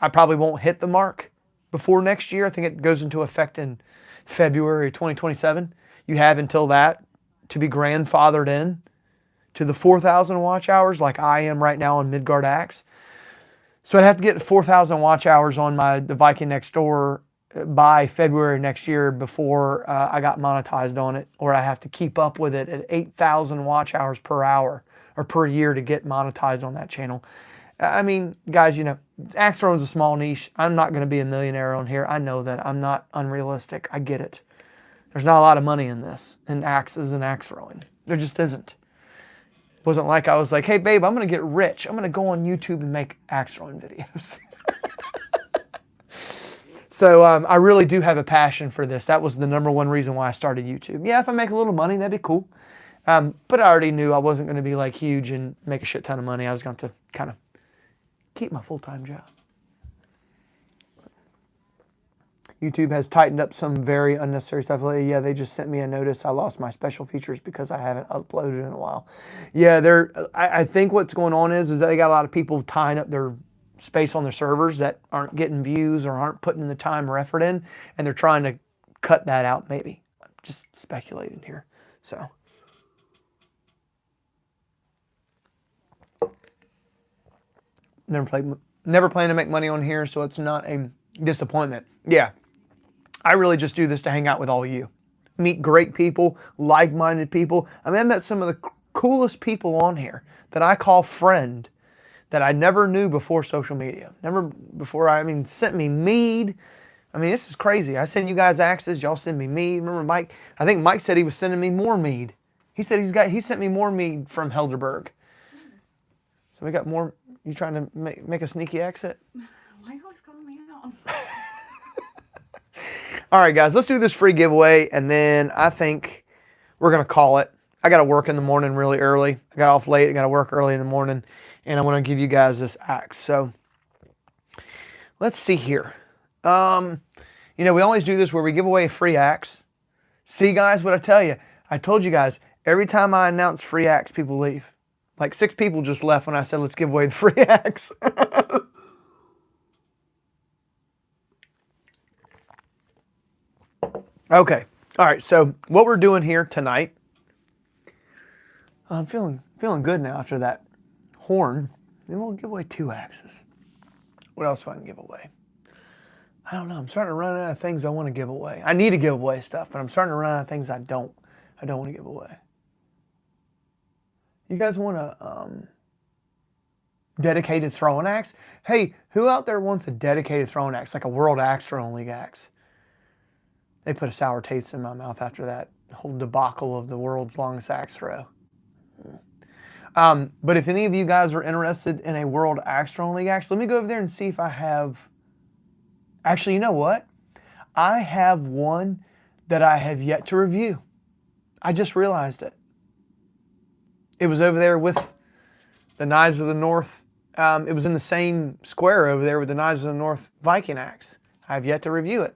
I probably won't hit the mark before next year. I think it goes into effect in February 2027. You have until that to be grandfathered in to the 4,000 watch hours like I am right now on Midgard Axe. So I'd have to get 4,000 watch hours on the Viking Next Door by February next year before I got monetized on it, or I have to keep up with it at 8,000 watch hours per hour or per year to get monetized on that channel. I mean, guys, you know, axe throwing is a small niche. I'm not going to be a millionaire on here. I know that. I'm not unrealistic. I get it. There's not a lot of money in this, in axes and axe throwing. There just isn't. It wasn't like I was like, hey, babe, I'm going to get rich. I'm going to go on YouTube and make axe throwing videos. So I really do have a passion for this. That was the #1 reason why I started YouTube. Yeah, if I make a little money, that'd be cool. But I already knew I wasn't going to be like huge and make a shit ton of money. I was going to kind of keep my full-time job. YouTube has tightened up some very unnecessary stuff lately. Yeah, they just sent me a notice. I lost my special features because I haven't uploaded in a while. Yeah, I think what's going on is that they got a lot of people tying up their space on their servers that aren't getting views or aren't putting the time or effort in, and they're trying to cut that out maybe. I'm just speculating here. So. Never plan to make money on here, so it's not a disappointment. Yeah, I really just do this to hang out with all of you. Meet great people, like-minded people. I mean, I met some of the coolest people on here that I call friend that I never knew before social media. Never before, sent me mead. I mean, this is crazy. I send you guys axes, y'all send me mead. Remember Mike? I think Mike said he was sending me more mead. He said he sent me more mead from Helderberg. So we got more. You trying to make a sneaky exit? Why are you always calling me out? All right, guys, let's do this free giveaway, and then I think we're going to call it. I got to work in the morning really early. I got off late. I got to work early in the morning, and I want to give you guys this axe. So let's see here. We always do this where we give away a free axe. See, guys, what I tell you. I told you guys, every time I announce free axe, people leave. Like 6 people just left when I said, let's give away the free axe. Okay. All right. So what we're doing here tonight, I'm feeling good now after that horn. Then we'll give away 2 axes. What else do I can give away? I don't know. I'm starting to run out of things I want to give away. I need to give away stuff, but I'm starting to run out of things I don't want to give away. You guys want a dedicated throwing axe? Hey, who out there wants a dedicated throwing axe, like a World Axethrowing League axe? They put a sour taste in my mouth after that whole debacle of the world's longest axe throw. But if any of you guys are interested in a World Axethrowing League axe, let me go over there and see if I have... Actually, you know what? I have one that I have yet to review. I just realized it. It was over there with the Knives of the North. It was in the same square over there with the Knives of the North Viking axe. I have yet to review it.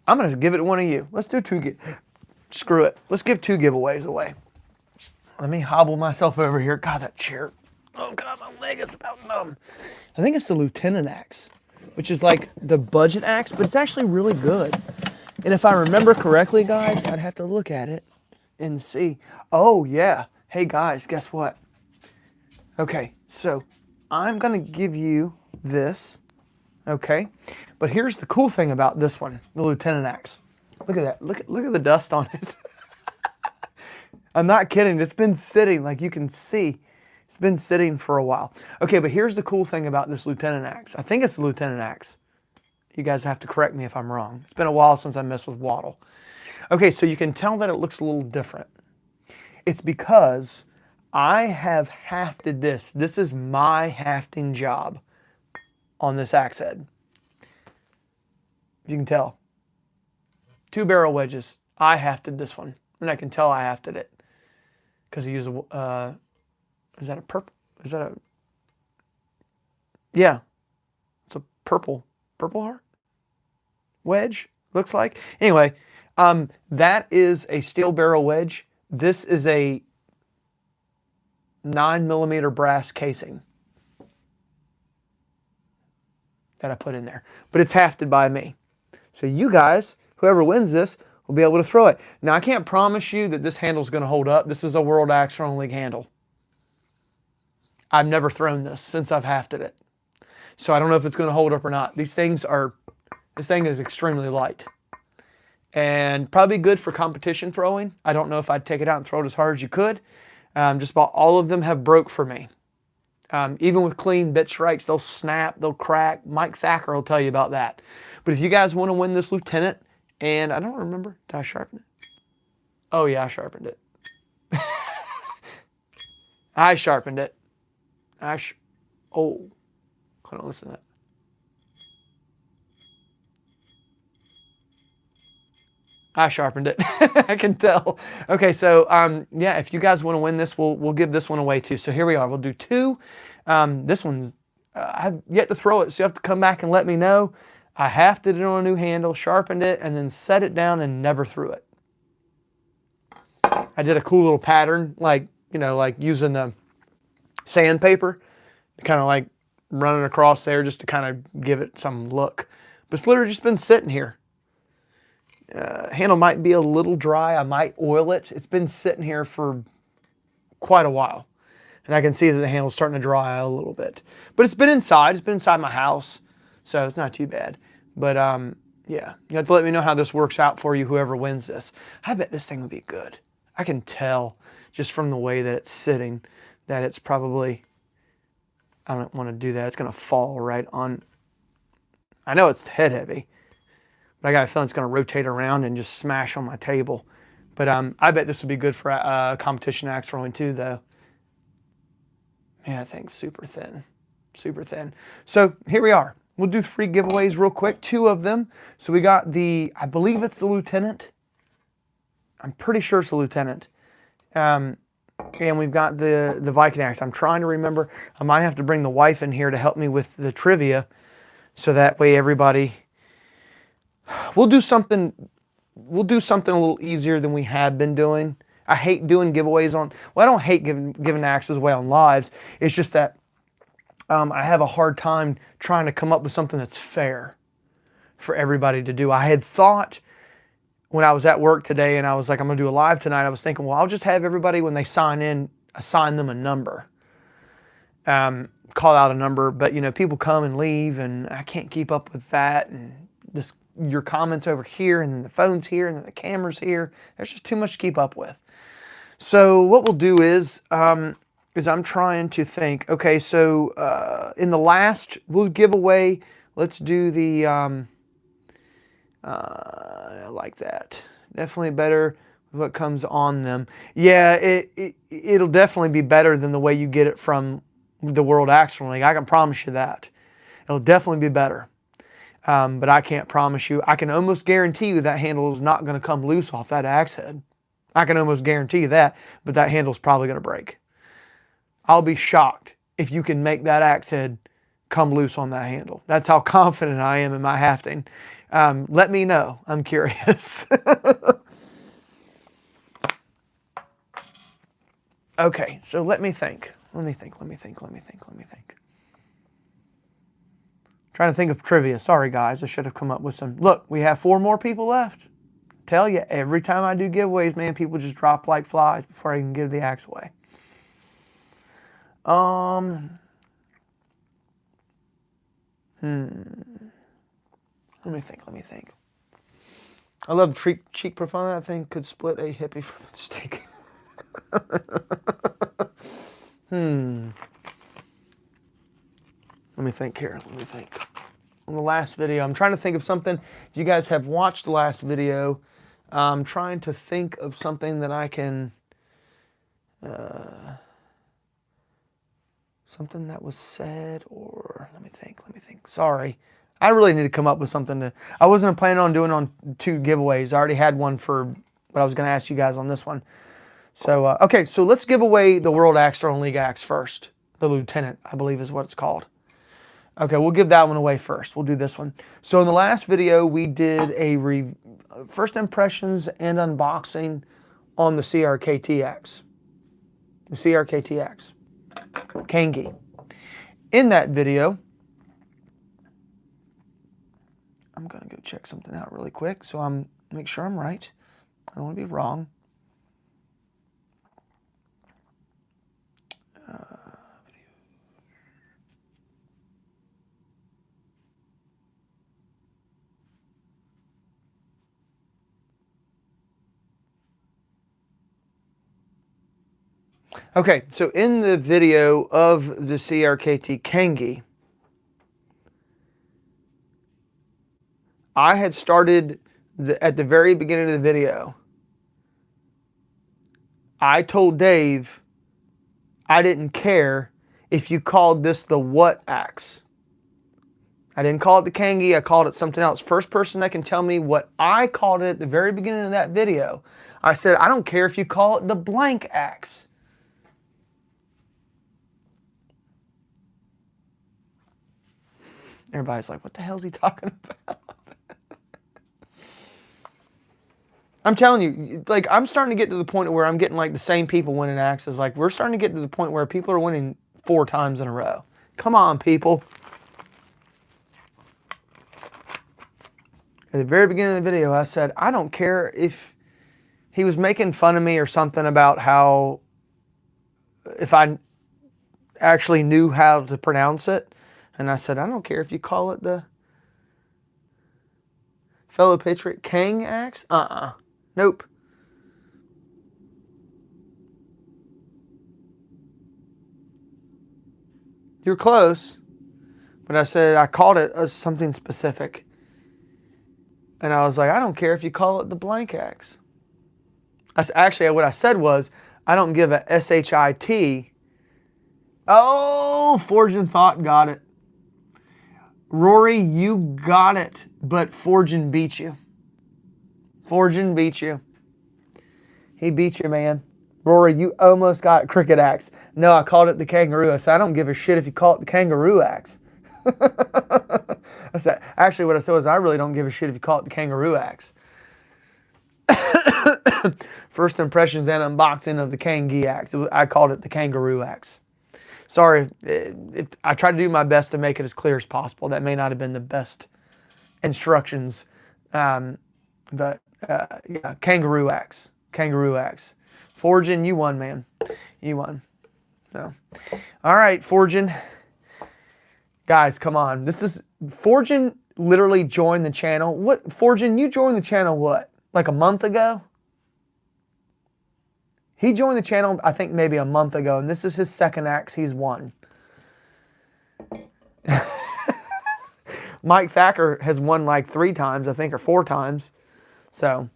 I'm going to give it to one of you. Let's do 2. Screw it. Let's give 2 giveaways away. Let me hobble myself over here. God, that chair. Oh, God, my leg is about numb. I think it's the Lieutenant Axe, which is like the budget axe, but it's actually really good. And if I remember correctly, guys, I'd have to look at it and see. Oh, yeah. Hey, guys, guess what? Okay, so I'm going to give you this, okay? But here's the cool thing about this one, the Lieutenant Axe. Look at that. Look at the dust on it. I'm not kidding. It's been sitting, like you can see. It's been sitting for a while. Okay, but here's the cool thing about this Lieutenant Axe. I think it's the Lieutenant Axe. You guys have to correct me if I'm wrong. It's been a while since I messed with Waddle. Okay, so you can tell that it looks a little different. It's because I have hafted this. This is my hafting job on this axe head. You can tell. 2 barrel wedges. I hafted this one. And I can tell I hafted it. Because I use a... is that a purple? Is that a... Yeah. It's a purple heart? Wedge, looks like. Anyway, that is a steel barrel wedge. This is a 9mm brass casing that I put in there. But it's hafted by me. So you guys, whoever wins this, will be able to throw it. Now, I can't promise you that this handle's going to hold up. This is a World Axethrowing League handle. I've never thrown this since I've hafted it. So I don't know if it's going to hold up or not. This thing is extremely light. And probably good for competition throwing. I don't know if I'd take it out and throw it as hard as you could. Just about all of them have broke for me. Even with clean bit strikes, they'll snap, they'll crack. Mike Thacker will tell you about that. But if you guys want to win this Lieutenant, and I don't remember, did I sharpen it? Oh yeah, I sharpened it. I sharpened it. Oh, hold on, listen to that. I sharpened it. I can tell. Okay, so yeah, if you guys want to win this, we'll give this one away too. So here we are. We'll do 2. This one's I've yet to throw it, so you have to come back and let me know. I hafted it on a new handle, sharpened it, and then set it down and never threw it. I did a cool little pattern, like, you know, like using the sandpaper, kind of like running across there just to kind of give it some look. But it's literally just been sitting here. Handle might be a little dry. I might oil it. It's been sitting here for quite a while. And I can see that the handle's starting to dry out a little bit. But it's been inside. It's been inside my house. So it's not too bad. But yeah, you have to let me know how this works out for you, whoever wins this. I bet this thing would be good. I can tell just from the way that it's sitting that it's probably, I don't want to do that. It's going to fall right on. I know it's head heavy, but I got a feeling it's going to rotate around and just smash on my table. But I bet this would be good for competition axe throwing too, though. Yeah, I think super thin. Super thin. So here we are. We'll do 3 giveaways real quick, 2 of them. So we got the, I believe it's the Lieutenant. I'm pretty sure it's the Lieutenant. And we've got the Viking axe. I'm trying to remember. I might have to bring the wife in here to help me with the trivia, so that way everybody. We'll do something a little easier than we have been doing. I hate doing giveaways on. Well, I don't hate giving axes away on lives. It's just that I have a hard time trying to come up with something that's fair for everybody to do. I had thought, when I was at work today and I was like, I'm going to do a live tonight, I was thinking, well, I'll just have everybody, when they sign in, assign them a number. Call out a number. But, you know, people come and leave, and I can't keep up with that. And your comments over here, and then the phone's here, and then the camera's here. There's just too much to keep up with. So what we'll do is I'm trying to think. Okay, so in the last, we'll give away, let's do the... I like that. Definitely better with what comes on them. Yeah, it'll definitely be better than the way you get it from the World Axethrowing League. I can promise you that. It'll definitely be better. But I can't promise you. I can almost guarantee you that handle is not going to come loose off that axe head. I can almost guarantee you that, but that handle's probably going to break. I'll be shocked if you can make that axe head come loose on that handle. That's how confident I am in my hafting. Let me know. I'm curious. Okay, so let me think. Trying to think of trivia. Sorry, guys. I should have come up with some. Look, we have 4 more people left. Tell you, every time I do giveaways, man, people just drop like flies before I can give the axe away. Let me think. I love the cheek profile. That thing could split a hippie from its steak. Let me think here. On the last video, I'm trying to think of something. If you guys have watched the last video, I'm trying to think of something that I can... something that was said, or... Let me think. Sorry. I really need to come up with something to... I wasn't planning on doing on 2 giveaways. I already had one for what I was going to ask you guys on this one. So, okay, so let's give away the World Axethrowing League axe first. The Lieutenant, I believe is what it's called. Okay, we'll give that one away first. We'll do this one. So in the last video, we did a first impressions and unboxing on the CRKT Axe. The CRKT Axe. Kangee. In that video... I'm going to go check something out really quick so make sure I'm right. I don't want to be wrong. Okay, so in the video of the CRKT Kangee, I had started at the very beginning of the video. I told Dave I didn't care if you called this the what axe. I didn't call it the Kangee, I called it something else. First person that can tell me what I called it at the very beginning of that video, I said, I don't care if you call it the blank axe. Everybody's like, what the hell is he talking about? I'm telling you, like, I'm starting to get to the point where I'm getting like the same people winning axes. Like, we're starting to get to the point where people are winning 4 times in a row. Come on, people. At the very beginning of the video, I said, I don't care if he was making fun of me or something about how, if I actually knew how to pronounce it. And I said, I don't care if you call it the fellow patriot Kang axe. Nope. You're close. But I said, I called it something specific. And I was like, I don't care if you call it the blank axe. Actually, what I said was, I don't give a SHIT. Oh, Forging Thought got it. Rory, you got it, but Forging beat you. Forging beat you. He beat you, man. Rory, you almost got it. Cricket axe. No, I called it the kangaroo. I said, I don't give a shit if you call it the kangaroo axe. I said, actually, what I said was, I really don't give a shit if you call it the kangaroo axe. First impressions and unboxing of the Kangee axe. I called it the kangaroo axe. Sorry, I tried to do my best to make it as clear as possible. That may not have been the best instructions, but yeah, kangaroo axe. Kangaroo axe. Forging, you won, man. You won. So, all right, Forging. Guys, come on. This is Forging. Literally joined the channel. What, Forging? You joined the channel what? Like a month ago? He joined the channel, I think, maybe a month ago, and this is his second axe he's won. Mike Thacker has won like 3 times, I think, or 4 times. So,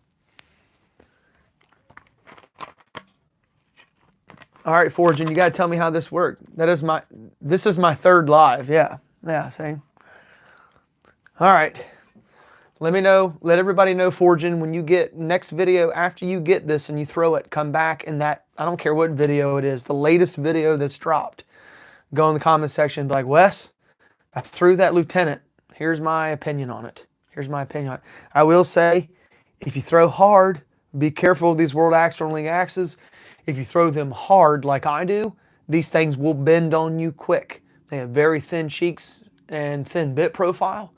all right, Forging, you got to tell me how this worked. This is my 3rd live. Yeah, see. All right. Let me know, let everybody know, Forging, when you get next video, after you get this and you throw it, come back in that, I don't care what video it is, the latest video that's dropped. Go in the comment section and be like, Wes, I threw that lieutenant. Here's my opinion on it. Here's my opinion on it. I will say, if you throw hard, be careful of these World Axethrowing League axes. If you throw them hard like I do, these things will bend on you quick. They have very thin cheeks and thin bit profile.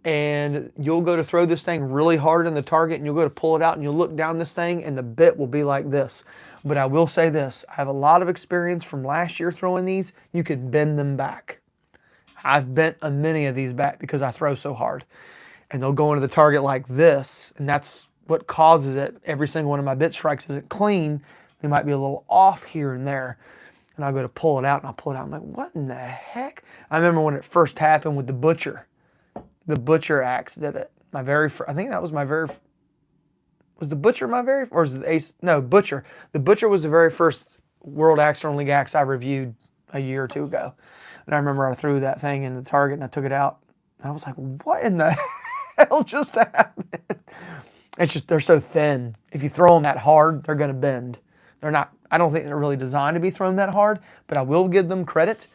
And you'll go to throw this thing really hard in the target and you'll go to pull it out and you'll look down this thing and the bit will be like this. But I will say this, I have a lot of experience from last year throwing these. You can bend them back. I've bent many of these back because I throw so hard. And they'll go into the target like this, and that's what causes it. Every single one of my bit strikes isn't clean. They might be a little off here and there. And I'll go to pull it out and I'll pull it out. I'm like, what in the heck? I remember when it first happened with the Butcher. The Butcher axe did it. My very first, I think that was my very, was the Butcher my very, or was it the Ace? No, Butcher. The Butcher was the very first World Axethrowing League axe I reviewed a year or 2 ago. And I remember I threw that thing in the target and I took it out. And I was like, what in the hell just happened? It's just, they're so thin. If you throw them that hard, they're going to bend. They're not, I don't think they're really designed to be thrown that hard, but I will give them credit.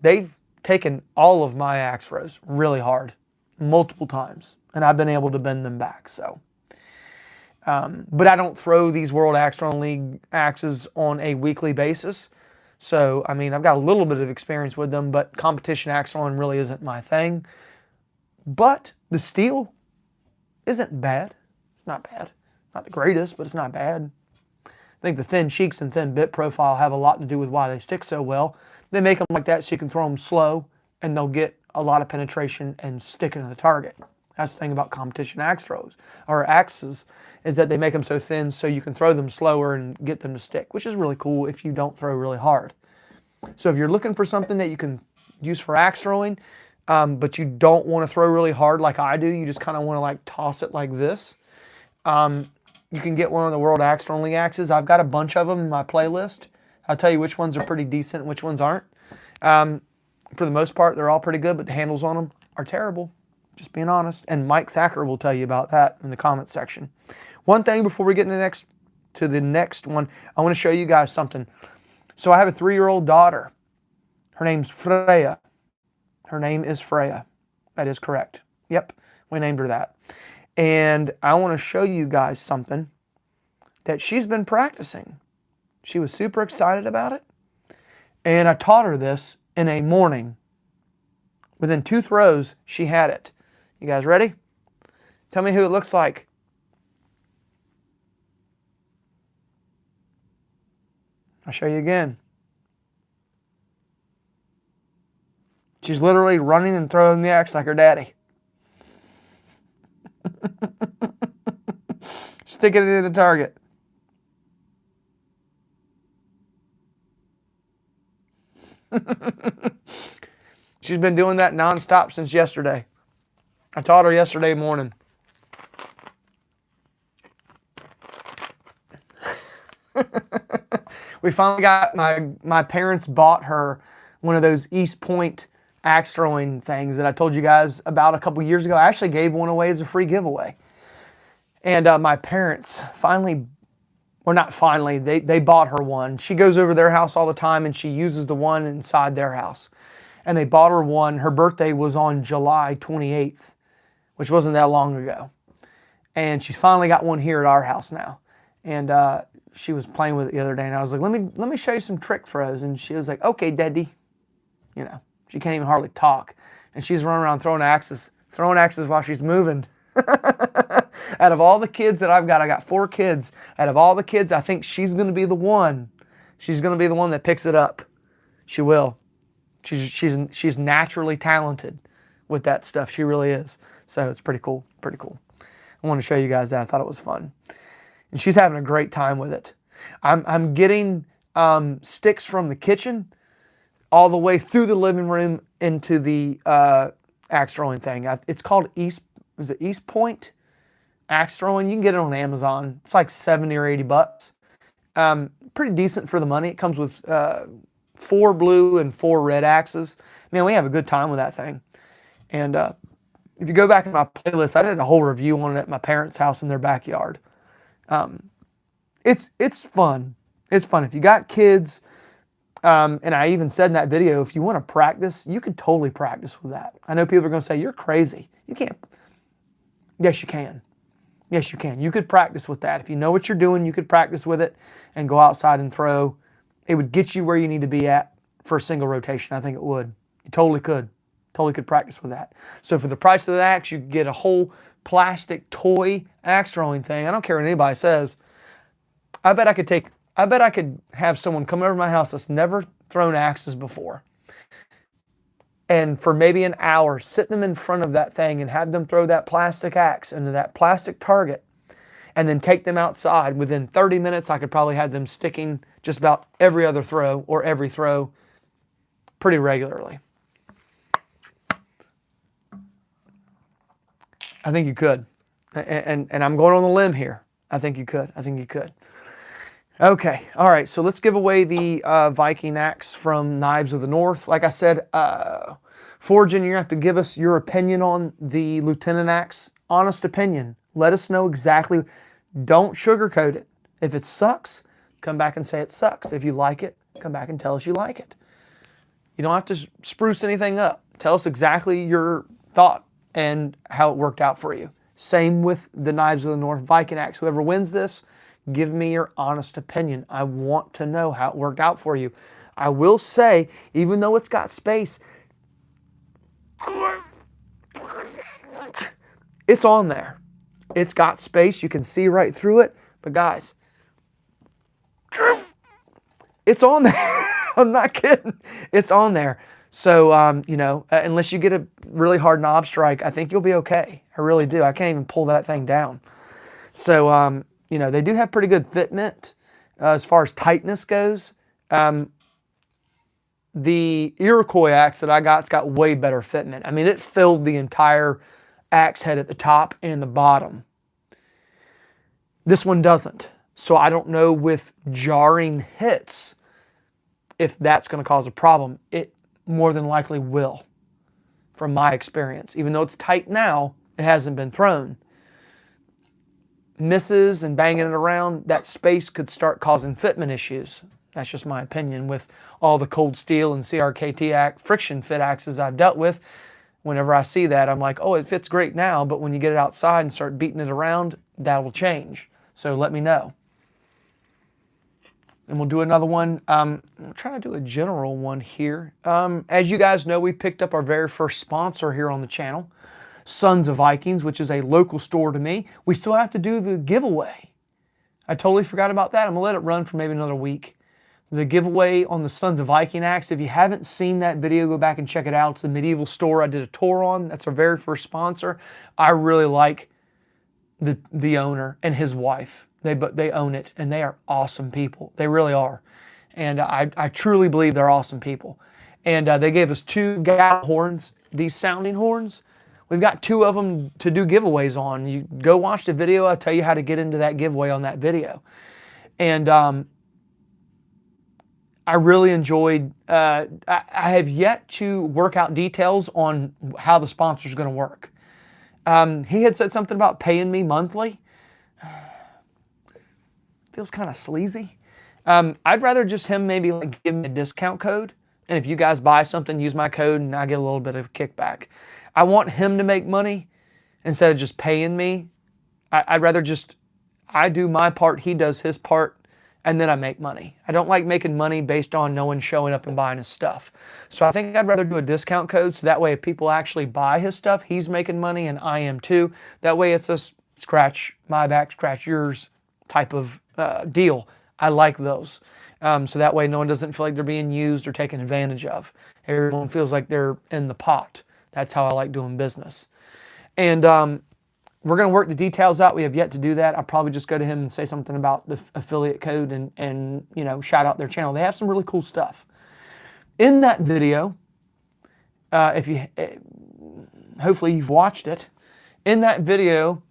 They've taken all of my axe throws really hard. Multiple times, and I've been able to bend them back. So, but I don't throw these World Axethrowing League axes on a weekly basis. So, I mean, I've got a little bit of experience with them, but competition axe throwing really isn't my thing. But the steel isn't bad. It's not bad. Not the greatest, but it's not bad. I think the thin cheeks and thin bit profile have a lot to do with why they stick so well. They make them like that so you can throw them slow, and they'll get a lot of penetration and stick into the target. That's the thing about competition axe throws, or axes, is that they make them so thin so you can throw them slower and get them to stick, which is really cool if you don't throw really hard. So if you're looking for something that you can use for axe throwing, but you don't want to throw really hard like I do, you just kind of want to like toss it like this, you can get one of the World Axethrowing League axes. I've got a bunch of them in my playlist. I'll tell you which ones are pretty decent and which ones aren't. For the most part, they're all pretty good, but the handles on them, are terrible. Just being honest. And Mike Thacker will tell you about that in the comments section. One thing before we get to the next one, I want to show you guys something. So I have a 3-year-old daughter. Her name's Freya. Her name is Freya. That is correct. Yep, we named her that. And I want to show you guys something that she's been practicing. She was super excited about it. And I taught her this in a morning. Within 2 throws, she had it. You guys ready? Tell me who it looks like. I'll show you again. She's literally running and throwing the axe like her daddy. Sticking it in the target. She's been doing that nonstop since yesterday. I taught her yesterday morning. We finally got, my parents bought her one of those East Point axe throwing things that I told you guys about a couple years ago. I actually gave one away as a free giveaway. And my parents finally, or not finally, they bought her one. She goes over their house all the time and she uses the one inside their house. And they bought her one. Her birthday was on July 28th, which wasn't that long ago. And she's finally got one here at our house now. And she was playing with it the other day, and I was like, let me show you some trick throws. And she was like, okay, Daddy. You know, she can't even hardly talk. And she's running around throwing axes while she's moving. Out of all the kids that I've got, I got 4 kids. Out of all the kids, I think she's going to be the one. She's going to be the one that picks it up. She will. She's naturally talented with that stuff. She really is. So it's pretty cool. Pretty cool. I want to show you guys that. I thought it was fun. And she's having a great time with it. I'm getting sticks from the kitchen all the way through the living room into the axe throwing thing. It's called East Point Axe Throwing. You can get it on Amazon. It's like 70 or 80 bucks. Pretty decent for the money. It comes with 4 blue and 4 red axes. Man, we have a good time with that thing. And if you go back in my playlist, I did a whole review on it at my parents' house in their backyard. It's fun. It's fun. If you got kids, and I even said in that video, if you want to practice, you could totally practice with that. I know people are going to say, you're crazy. You can't. Yes, you can. Yes, you can. You could practice with that. If you know what you're doing, you could practice with it and go outside and throw. It would get you where you need to be at for a single rotation. I think it would. You totally could. Totally could practice with that. So for the price of the axe, you could get a whole plastic toy axe throwing thing. I don't care what anybody says. I bet I could have someone come over to my house that's never thrown axes before. And for maybe an hour, sit them in front of that thing and have them throw that plastic axe into that plastic target and then take them outside. Within 30 minutes, I could probably have them sticking just about every other throw or every throw pretty regularly. I think you could. And I'm going on the limb here. I think you could. I think you could. Okay. All right. So let's give away the Viking axe from Knives of the North. Like I said, Forgin, you're going to have to give us your opinion on the Lieutenant axe. Honest opinion. Let us know exactly. Don't sugarcoat it. If it sucks, come back and say it sucks. If you like it, come back and tell us you like it. You don't have to spruce anything up. Tell us exactly your thought and how it worked out for you. Same with the Knives of the North Viking axe. Whoever wins this, give me your honest opinion. I want to know how it worked out for you. I will say, even though it's got space, it's on there. It's got space. You can see right through it. But guys, it's on there. I'm not kidding. It's on there. So, you know, unless you get a really hard knob strike, I think you'll be okay. I really do. I can't even pull that thing down. So, you know, they do have pretty good fitment as far as tightness goes. The Iroquois axe that I got's got way better fitment. I mean, it filled the entire axe head at the top and the bottom. This one doesn't. So I don't know with jarring hits if that's going to cause a problem. It more than likely will. from my experience. Even though it's tight now, it hasn't been thrown. Misses and banging it around, that space could start causing fitment issues. That's just my opinion. With all the cold steel and CRKT friction fit axes I've dealt with, whenever I see that, I'm like, oh, it fits great now, but when you get it outside and start beating it around, that will change. So let me know. And we'll do another one. I'm trying to do a general one here. As you guys know, we picked up our very first sponsor here on the channel, Sons of Vikings, which is a local store to me. We still have to do the giveaway. I totally forgot about that. I'm going to let it run for maybe another week. The giveaway on the Sons of Viking Axe. If you haven't seen that video, go back and check it out. It's the medieval store I did a tour on. That's our very first sponsor. I really like the owner and his wife. They own it, and they are awesome people. They really are. And I truly believe they're awesome people. And they gave us 2 gal horns, these sounding horns. We've got 2 of them to do giveaways on. You go watch the video. I'll tell you how to get into that giveaway on that video. And I really enjoyed, I have yet to work out details on how the sponsor is going to work. He had said something about paying me monthly. Feels kind of sleazy. I'd rather just him maybe like give me a discount code. And if you guys buy something, use my code and I get a little bit of kickback. I want him to make money instead of just paying me. I'd rather just, I do my part, he does his part, and then I make money. I don't like making money based on no one showing up and buying his stuff. So I think I'd rather do a discount code so that way if people actually buy his stuff, he's making money and I am too. That way it's a scratch my back, scratch yours type of deal. I like those. So that way no one doesn't feel like they're being used or taken advantage of. Everyone feels like they're in the pot. That's how I like doing business. And we're going to work the details out. We have yet to do that. I'll probably just go to him and say something about the affiliate code and you know, shout out their channel. They have some really cool stuff. In that video, if you hopefully you've watched it. In that video,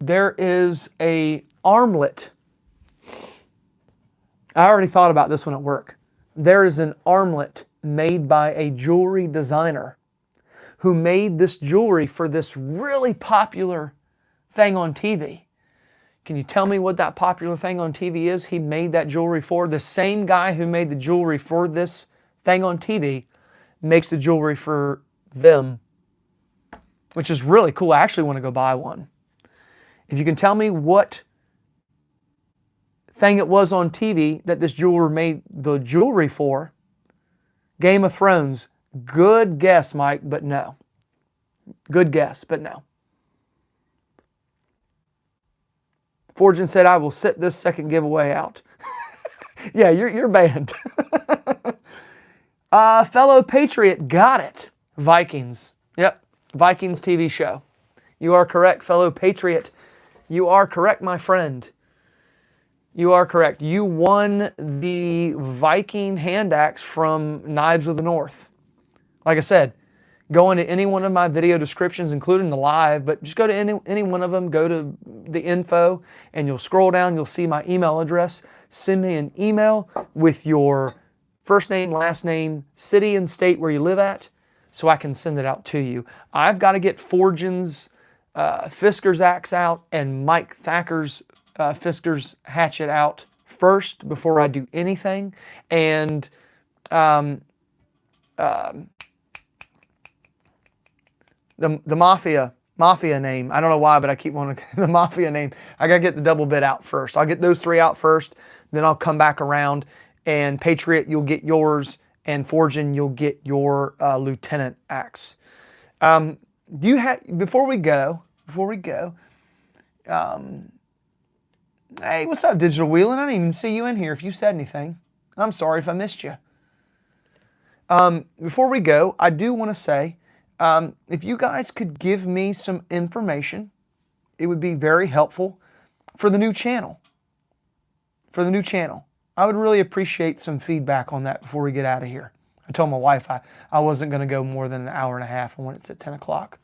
there is a armlet. I already thought about this one at work. There is an armlet made by a jewelry designer who made this jewelry for this really popular thing on TV. Can you tell me what that popular thing on TV is he made that jewelry for? The same guy who made the jewelry for this thing on TV makes the jewelry for them, which is really cool. I actually want to go buy one. If you can tell me what thing it was on TV that this jeweler made the jewelry for, Game of Thrones, good guess, Mike, but no. Good guess, but no. Fortune said, I will sit this second giveaway out. Yeah, you're banned. Fellow Patriot, got it. Vikings. Yep, Vikings TV show. You are correct, fellow Patriot. You are correct, my friend. You are correct. You won the Viking hand axe from Knives of the North. Like I said, go into any one of my video descriptions, including the live, but just go to any one of them, go to the info, and you'll scroll down, you'll see my email address. Send me an email with your first name, last name, city and state where you live at, so I can send it out to you. I've got to get Forgin's Fisker's axe out and Mike Thacker's Fisker's hatchet out first before I do anything. And the Mafia name, I don't know why, but I keep wanting the Mafia name. I got to get the double bit out first. I'll get those 3 out first, then I'll come back around, and Patriot, you'll get yours, and Forgin, you'll get your Lieutenant axe. Do you have, before we go, hey, what's up, Digital Wheeling? I didn't even see you in here if you said anything. I'm sorry if I missed you. Before we go, I do want to say, if you guys could give me some information, it would be very helpful for the new channel. I would really appreciate some feedback on that before we get out of here. I told my wife I wasn't going to go more than an hour and a half when it's at 10 o'clock.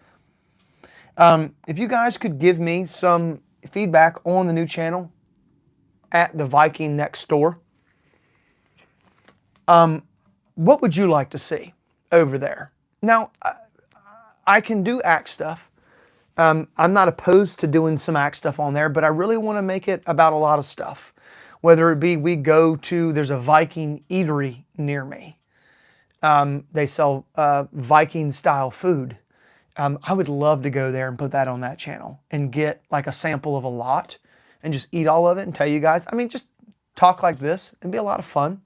If you guys could give me some feedback on the new channel at the Viking next store, what would you like to see over there? Now, I can do axe stuff. I'm not opposed to doing some axe stuff on there, but I really want to make it about a lot of stuff. Whether it be there's a Viking eatery near me. They sell Viking style food. I would love to go there and put that on that channel and get like a sample of a lot and just eat all of it and tell you guys. I mean, just talk like this. It'd be a lot of fun.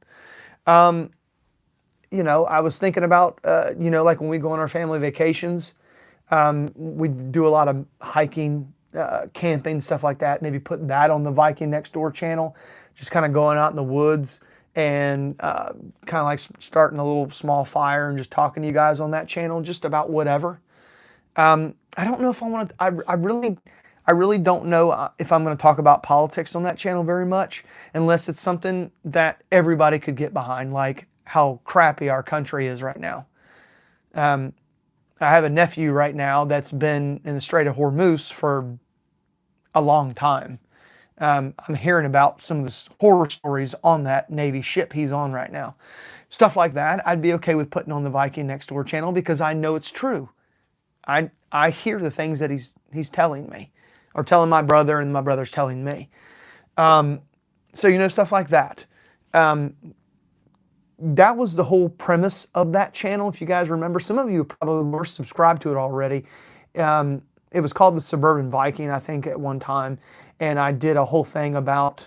You know, I was thinking about, you know, like when we go on our family vacations, we do a lot of hiking, camping, stuff like that. Maybe put that on the Viking Next Door channel, just kind of going out in the woods and kind of like starting a little small fire and just talking to you guys on that channel, just about whatever. I don't know if I want to, I really don't know if I'm going to talk about politics on that channel very much, unless it's something that everybody could get behind, like how crappy our country is right now. I have a nephew right now that's been in the Strait of Hormuz for a long time. I'm hearing about some of the horror stories on that Navy ship he's on right now. Stuff like that, I'd be okay with putting on the Viking Next Door channel because I know it's true. I hear the things that he's telling me, or telling my brother, and my brother's telling me. So, you know, stuff like that. That was the whole premise of that channel, if you guys remember. Some of you probably were subscribed to it already. It was called the Suburban Viking, I think, at one time. And I did a whole thing about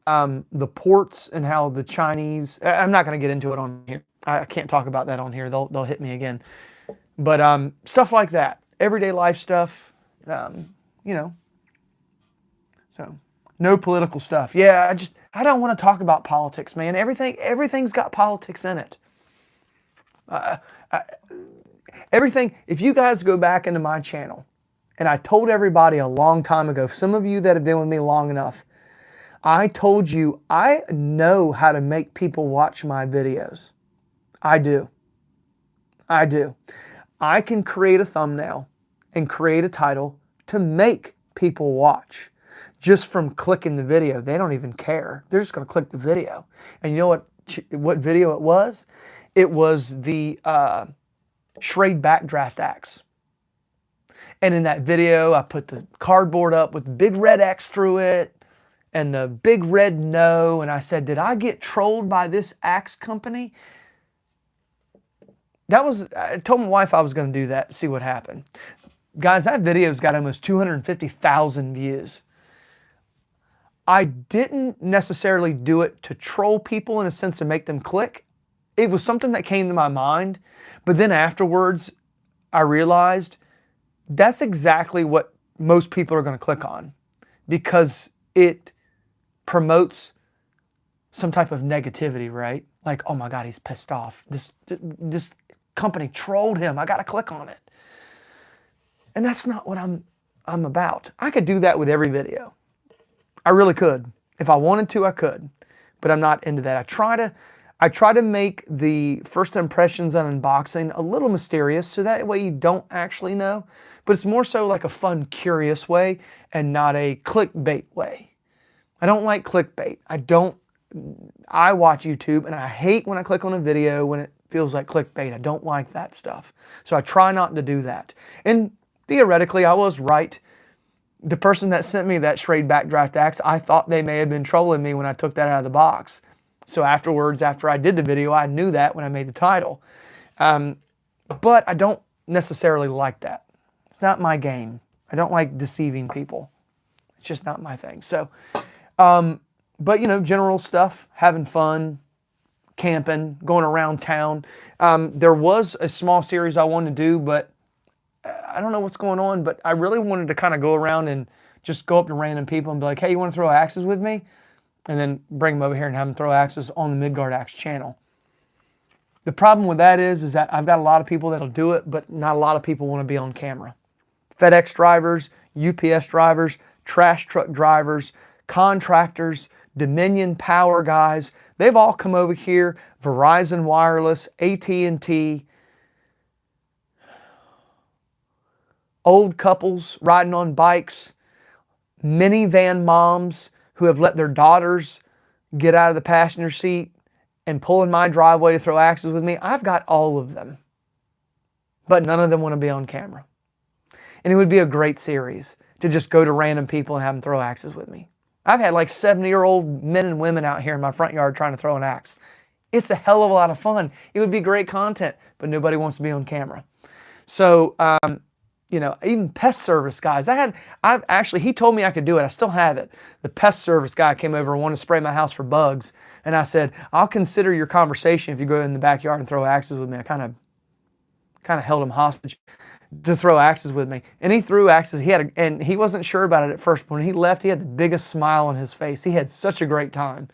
the ports and how the Chinese... I'm not going to get into it on here. I can't talk about that on here. They'll hit me again. But stuff like that. Everyday life stuff. You know. So, no political stuff. Yeah, I don't want to talk about politics, man. Everything's got politics in it. Everything, if you guys go back into my channel, and I told everybody a long time ago, some of you that have been with me long enough, I told you I know how to make people watch my videos. I do. I do. I can create a thumbnail and create a title to make people watch. Just from clicking the video. They don't even care. They're just going to click the video. And you know what video it was? It was the Freyr Backdraft Axe. And in that video, I put the cardboard up with the big red X through it and the big red no. And I said, did I get trolled by this axe company? I told my wife I was going to do that to see what happened. Guys, that video's got almost 250,000 views. I didn't necessarily do it to troll people in a sense to make them click. It was something that came to my mind, but then afterwards I realized that's exactly what most people are going to click on because it promotes some type of negativity, right? Like, oh my God, he's pissed off. This company trolled him. I got to click on it. And that's not what I'm about. I could do that with every video. I really could. If I wanted to, I could. But I'm not into that. I try to make the first impressions on unboxing a little mysterious so that way you don't actually know. But it's more so like a fun, curious way and not a clickbait way. I don't like clickbait. I watch YouTube and I hate when I click on a video when it feels like clickbait. I don't like that stuff. So I try not to do that. And theoretically, I was right. The person that sent me that Freyr Backdraft Axe, I thought they may have been trolling me when I took that out of the box. So afterwards, after I did the video, I knew that when I made the title. But I don't necessarily like that. It's not my game. I don't like deceiving people. It's just not my thing. So, but you know, general stuff, having fun, camping, going around town. There was a small series I wanted to do, but I don't know what's going on, but I really wanted to kind of go around and just go up to random people and be like, hey, you want to throw axes with me? And then bring them over here and have them throw axes on the Midgard Axe channel. The problem with that is that I've got a lot of people that'll do it, but not a lot of people want to be on camera. FedEx drivers, UPS drivers, trash truck drivers, contractors, Dominion Power guys, they've all come over here, Verizon Wireless, AT&T, old couples riding on bikes, minivan moms who have let their daughters get out of the passenger seat and pull in my driveway to throw axes with me. I've got all of them. but none of them want to be on camera. And it would be a great series to just go to random people and have them throw axes with me. I've had like 70-year-old men and women out here in my front yard trying to throw an axe. It's a hell of a lot of fun. It would be great content, but nobody wants to be on camera. So, you know, even pest service guys. He told me I could do it. I still have it. The pest service guy came over and wanted to spray my house for bugs. And I said, I'll consider your conversation if you go in the backyard and throw axes with me. I kind of held him hostage to throw axes with me. And he threw axes. And he wasn't sure about it at first, but when he left, he had the biggest smile on his face. He had such a great time.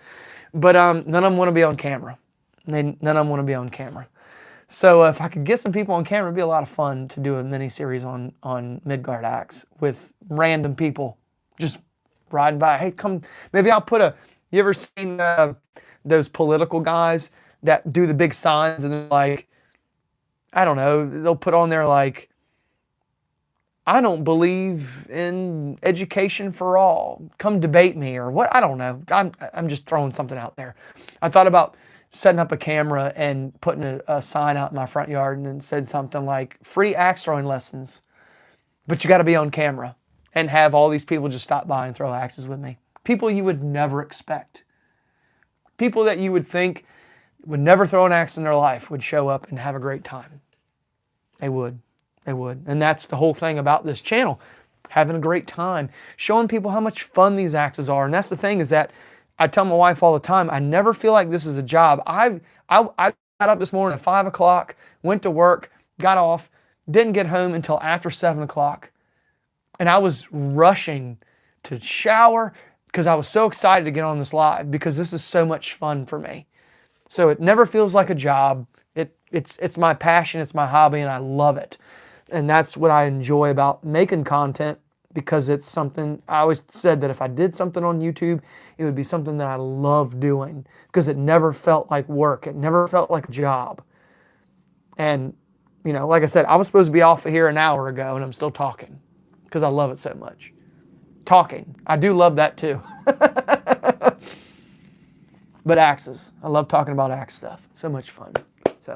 But none of them want to be on camera. None of them want to be on camera. So if I could get some people on camera, it'd be a lot of fun to do a mini series on Midgard Axe with random people just riding by. Hey, come, maybe I'll put you ever seen those political guys that do the big signs and they're like, I don't know, they'll put on there like, I don't believe in education for all. Come debate me or what? I don't know. I'm just throwing something out there. I thought about setting up a camera and putting a sign out in my front yard and then said something like free axe throwing lessons, but you got to be on camera, and have all these people just stop by and throw axes with me. People you would never expect. People that you would think would never throw an axe in their life would show up and have a great time. They would. They would. And that's the whole thing about this channel. Having a great time. Showing people how much fun these axes are. And that's the thing is that I tell my wife all the time, I never feel like this is a job. I got up this morning at 5 o'clock, went to work, got off, didn't get home until after 7 o'clock. And I was rushing to shower because I was so excited to get on this live because this is so much fun for me. So it never feels like a job. It's my passion, it's my hobby, and I love it. And that's what I enjoy about making content, because it's something, I always said that if I did something on YouTube, it would be something that I love doing because it never felt like work. It never felt like a job. And, you know, like I said, I was supposed to be off of here an hour ago and I'm still talking because I love it so much. Talking. I do love that too. But axes. I love talking about axe stuff. So much fun. So.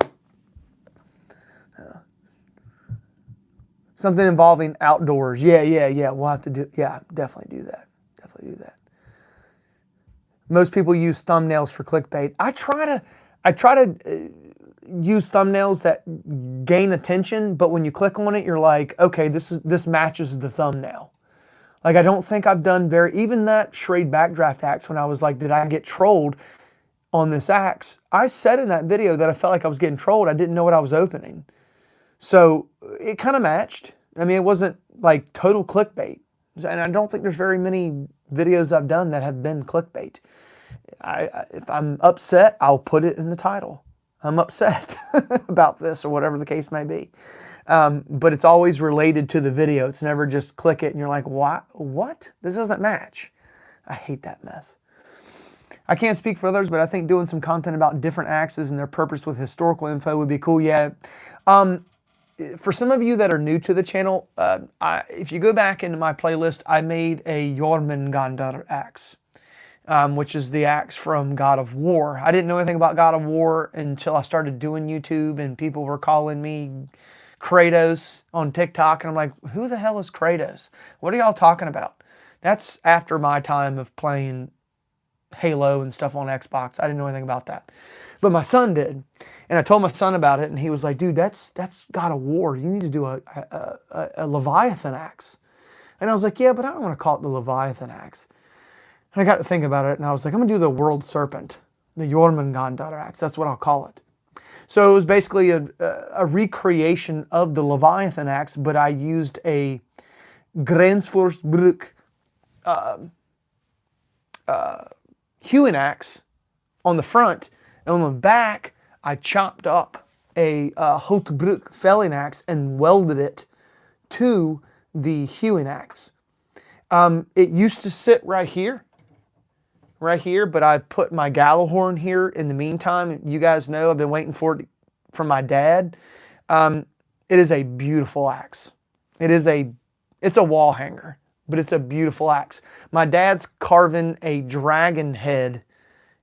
Something involving outdoors. Yeah. We'll have to do, definitely do that. Definitely do that. Most people use thumbnails for clickbait. I try to use thumbnails that gain attention, but when you click on it, you're like, okay, this matches the thumbnail. Like, I don't think I've done even that Schrade Backdraft axe, when I was like, did I get trolled on this axe? I said in that video that I felt like I was getting trolled. I didn't know what I was opening. So it kind of matched. I mean, it wasn't like total clickbait. And I don't think there's very many videos I've done that have been clickbait. If I'm upset, I'll put it in the title. I'm upset about this or whatever the case may be. But it's always related to the video. It's never just click it and you're like, what? This doesn't match. I hate that mess. I can't speak for others, but I think doing some content about different axes and their purpose with historical info would be cool. Yeah. For some of you that are new to the channel, if you go back into my playlist, I made a Jormungandr axe, which is the axe from God of War. I didn't know anything about God of War until I started doing YouTube and people were calling me Kratos on TikTok. And I'm like, who the hell is Kratos? What are y'all talking about? That's after my time of playing Halo and stuff on Xbox. I didn't know anything about that. But my son did. And I told my son about it and he was like, dude, that's God of War. You need to do a Leviathan axe. And I was like, yeah, but I don't want to call it the Leviathan axe. And I got to think about it and I was like, I'm going to do the World Serpent, the Jormungandr axe. That's what I'll call it. So it was basically a recreation of the Leviathan axe, but I used a Grensvorsbruk hewing axe on the front, and on the back I chopped up a Hultbruk felling axe and welded it to the hewing axe. It used to sit right here, but I put my Gallahorn here in the meantime. You guys know I've been waiting for it from my dad. It is a beautiful axe. It's a wall hanger, but it's a beautiful axe. My dad's carving a dragon head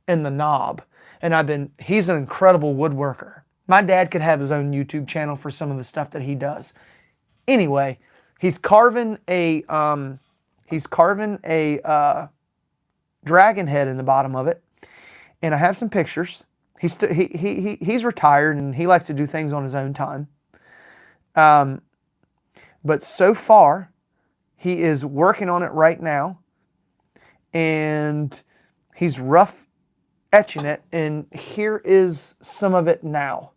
in the knob, and he's an incredible woodworker. My dad could have his own YouTube channel for some of the stuff that he does. Anyway, he's carving a dragon head in the bottom of it, and I have some pictures. He's retired and he likes to do things on his own time. But so far, he is working on it right now, and he's rough etching it, and here is some of it now.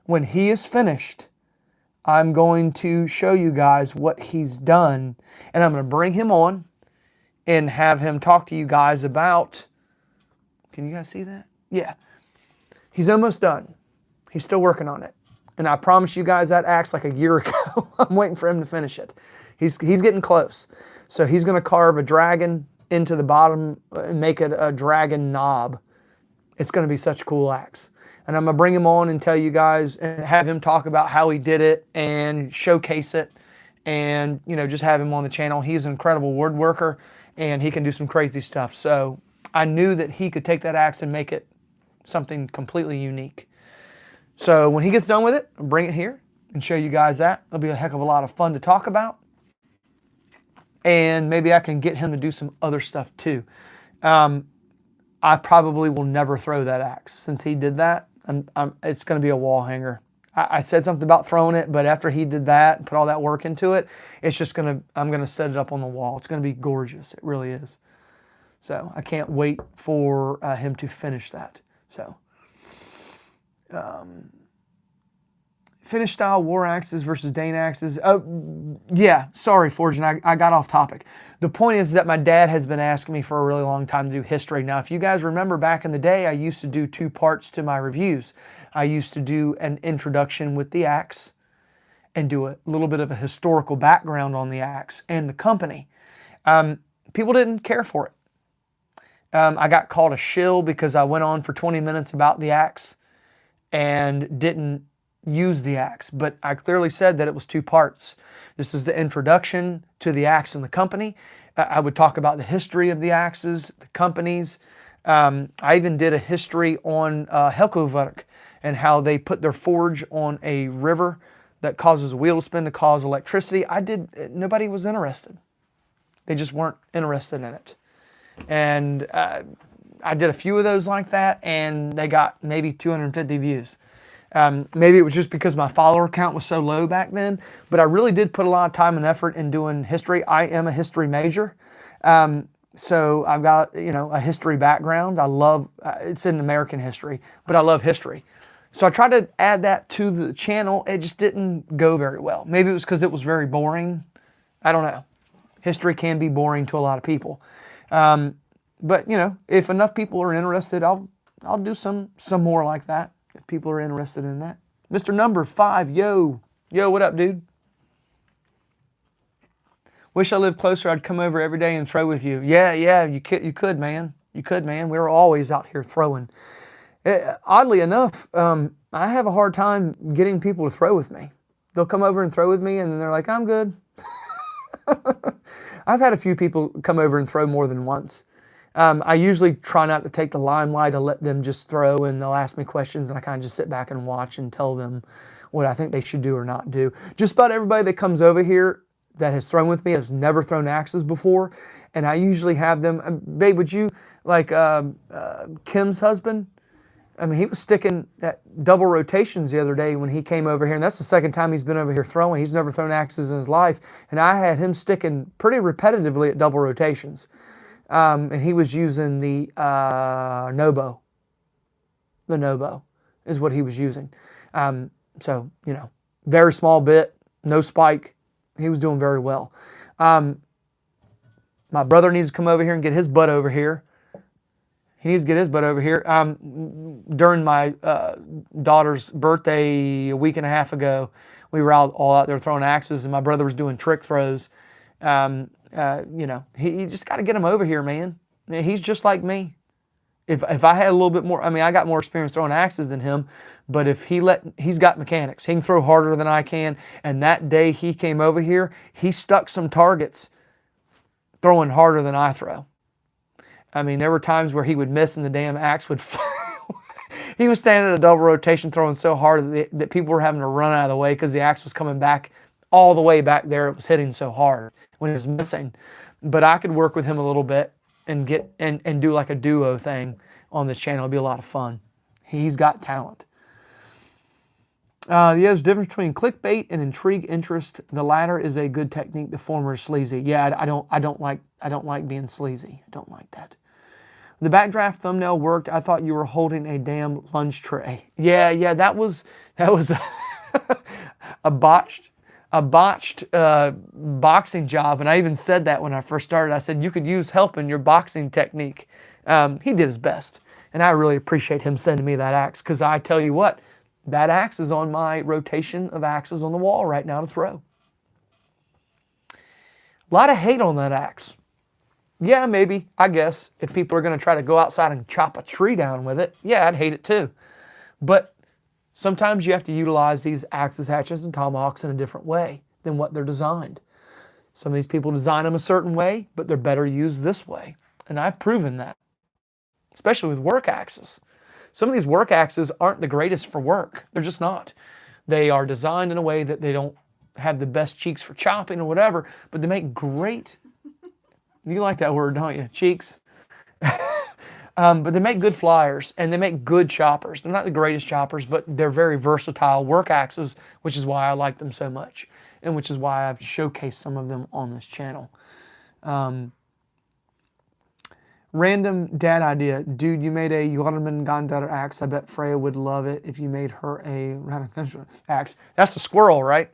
When he is finished, I'm going to show you guys what he's done, and I'm going to bring him on and have him talk to you guys about, can you guys see that? Yeah. He's almost done. He's still working on it. And I promised you guys that axe like a year ago. I'm waiting for him to finish it. He's getting close. So he's going to carve a dragon into the bottom and make it a dragon knob. It's going to be such a cool axe. And I'm going to bring him on and tell you guys and have him talk about how he did it and showcase it and, you know, just have him on the channel. He's an incredible woodworker and he can do some crazy stuff. So I knew that he could take that axe and make it something completely unique. So when he gets done with it, I'll bring it here and show you guys that. It'll be a heck of a lot of fun to talk about. And maybe I can get him to do some other stuff too. I probably will never throw that axe. Since he did that, it's going to be a wall hanger. I said something about throwing it, but after he did that and put all that work into it, it's just I'm going to set it up on the wall. It's going to be gorgeous. It really is. So I can't wait for him to finish that. So. Finish style war axes versus Dane axes. Oh, yeah, sorry, Fortune, I got off topic. The point is that my dad has been asking me for a really long time to do history. Now, if you guys remember back in the day, I used to do 2 parts to my reviews. I used to do an introduction with the axe and do a little bit of a historical background on the axe and the company. People didn't care for it. I got called a shill because I went on for 20 minutes about the axe and didn't use the axe, but I clearly said that it was 2 parts. This is the introduction to the axe and the company. I would talk about the history of the axes, the companies. I even did a history on Helkoverk and how they put their forge on a river that causes a wheel to spin to cause electricity. Nobody was interested. They just weren't interested in it. And I did a few of those like that, and they got maybe 250 views. Maybe it was just because my follower count was so low back then, but I really did put a lot of time and effort in doing history. I am a history major, so I've got, you know, a history background. I love, it's in American history, but I love history. So I tried to add that to the channel. It just didn't go very well. Maybe it was because it was very boring. I don't know. History can be boring to a lot of people. But, you know, if enough people are interested, I'll do some more like that. If people are interested in that. Mr. Number 5, yo. Yo, what up, dude? Wish I lived closer. I'd come over every day and throw with you. Yeah, you could, man. You could, man. We were always out here throwing. Oddly enough, I have a hard time getting people to throw with me. They'll come over and throw with me, and then they're like, I'm good. I've had a few people come over and throw more than once. I usually try not to take the limelight. I let them just throw, and they'll ask me questions, and I kind of just sit back and watch and tell them what I think they should do or not do. Just about everybody that comes over here that has thrown with me has never thrown axes before, and I usually have them, babe, would you, like Kim's husband? I mean, he was sticking at double rotations the other day when he came over here, and that's the second time he's been over here throwing. He's never thrown axes in his life, and I had him sticking pretty repetitively at double rotations. And he was using the Nobo. The Nobo is what he was using. So, you know, very small bit, no spike. He was doing very well. My brother needs to come over here and get his butt over here. He needs to get his butt over here. During my daughter's birthday a week and a half ago, we were all out there throwing axes, and my brother was doing trick throws. You know, he just got to get him over here, man. He's just like me. If I had a little bit more, I mean, I got more experience throwing axes than him, but if he's got mechanics. He can throw harder than I can. And that day he came over here, he stuck some targets throwing harder than I throw. I mean, there were times where he would miss and the damn axe would fly. He was standing at a double rotation throwing so hard that people were having to run out of the way because the axe was coming back all the way back there. It was hitting so hard when he was missing. But I could work with him a little bit and get and do like a duo thing on this channel. It'd be a lot of fun. He's got talent. There's a difference between clickbait and intrigue interest. The latter is a good technique. The former is sleazy. Yeah, I don't like being sleazy. I don't like that. The backdraft thumbnail worked. I thought you were holding a damn lunch tray. Yeah, that was a botched boxing job, and I even said that when I first started. I said you could use help in your boxing technique. He did his best, and I really appreciate him sending me that axe, because I tell you what, that axe is on my rotation of axes on the wall right now to throw. A lot of hate on that axe. Yeah, maybe, I guess, if people are going to try to go outside and chop a tree down with it, yeah, I'd hate it too. But sometimes you have to utilize these axes, hatchets, and tomahawks in a different way than what they're designed. Some of these people design them a certain way, but they're better used this way. And I've proven that, especially with work axes. Some of these work axes aren't the greatest for work. They're just not. They are designed in a way that they don't have the best cheeks for chopping or whatever, but they make great, you like that word, don't you? Cheeks. But they make good flyers and they make good choppers. They're not the greatest choppers, but they're very versatile work axes, which is why I like them so much, and which is why I've showcased some of them on this channel. Random dad idea. Dude, you made a Jormungandr axe. I bet Freyr would love it if you made her a axe. That's the squirrel, right?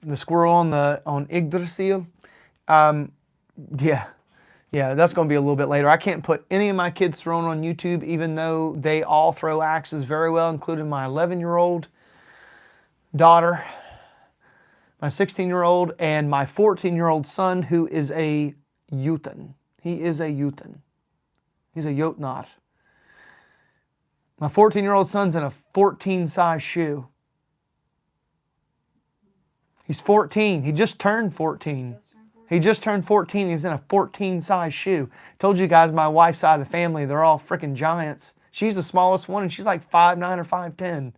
The squirrel on Yggdrasil. Yeah, that's going to be a little bit later. I can't put any of my kids throwing on YouTube, even though they all throw axes very well, including my 11-year-old daughter, my 16-year-old, and my 14-year-old son, who is a Jotun. He is a Jotun. He's a Jotnar. My 14-year-old son's in a 14 size shoe. He's 14. He just turned 14. He just turned 14. He's in a 14 size shoe. Told you guys my wife's side of the family, they're all freaking giants. She's the smallest one, and she's like 5'9" or 5'10".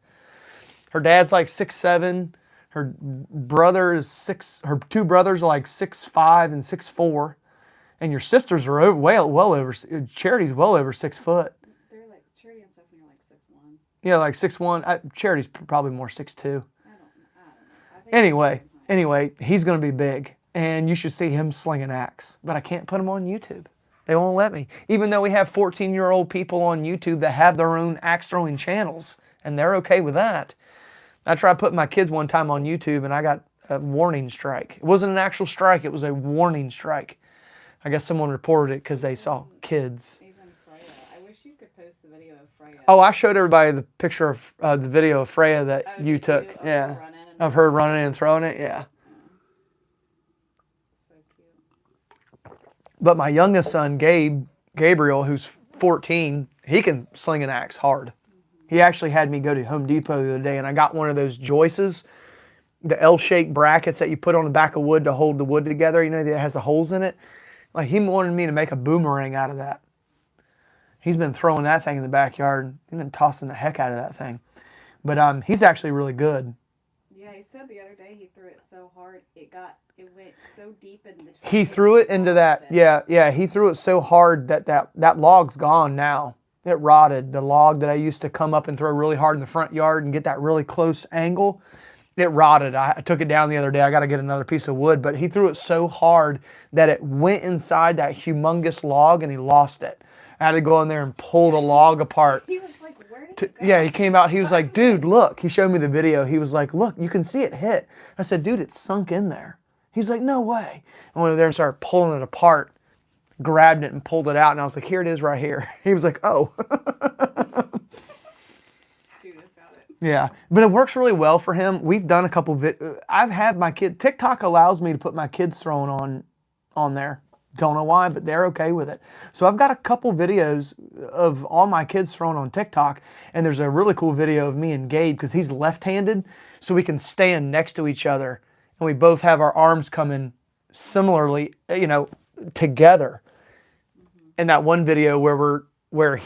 Her dad's like 6'7". Her brother is her two brothers are like 6'5" and 6'4". And your sisters are well over, Charity's well over 6 foot. They're like, Charity and Stephanie are like 6'1". Yeah, like 6'1". Charity's probably more 6'2". I don't know. I think Anyway, he's going to be big. And you should see him sling an axe. But I can't put him on YouTube. They won't let me. Even though we have 14-year-old people on YouTube that have their own axe throwing channels. And they're okay with that. I tried putting my kids one time on YouTube and I got a warning strike. It wasn't an actual strike. It was a warning strike. I guess someone reported it because they saw kids. even Freyr. I wish you could post the video of Freyr. Oh, I showed everybody the picture of the video of Freyr that you took. Yeah. Of her running and throwing it. Yeah. So cute. But my youngest son, Gabriel, who's 14, he can sling an axe hard. He actually had me go to Home Depot the other day and I got one of those joists, the L-shaped brackets that you put on the back of wood to hold the wood together, you know, that has the holes in it. Like, he wanted me to make a boomerang out of that. He's been throwing that thing in the backyard. He's been tossing the heck out of that thing. But he's actually really good. Yeah, he said the other day he threw it so hard it went so deep in the. He threw it into that. Yeah. He threw it so hard that log's gone now. It rotted. The log that I used to come up and throw really hard in the front yard and get that really close angle, it rotted. I took it down the other day. I got to get another piece of wood. But he threw it so hard that it went inside that humongous log and he lost it. I had to go in there and pull the log apart. He was like, where did it go? Yeah, he came out. He was like, dude, look. He showed me the video. He was like, look, you can see it hit. I said, dude, it's sunk in there. He's like, no way. I went over there and started pulling it apart, grabbed it and pulled it out. And I was like, here it is right here. He was like, oh. Yeah, but it works really well for him. We've done a couple I've had my kid, TikTok allows me to put my kids throwing on there. Don't know why, but they're okay with it. So I've got a couple videos of all my kids throwing on TikTok, and there's a really cool video of me and Gabe because he's left-handed, so we can stand next to each other, and we both have our arms coming similarly, you know, together. In that one video where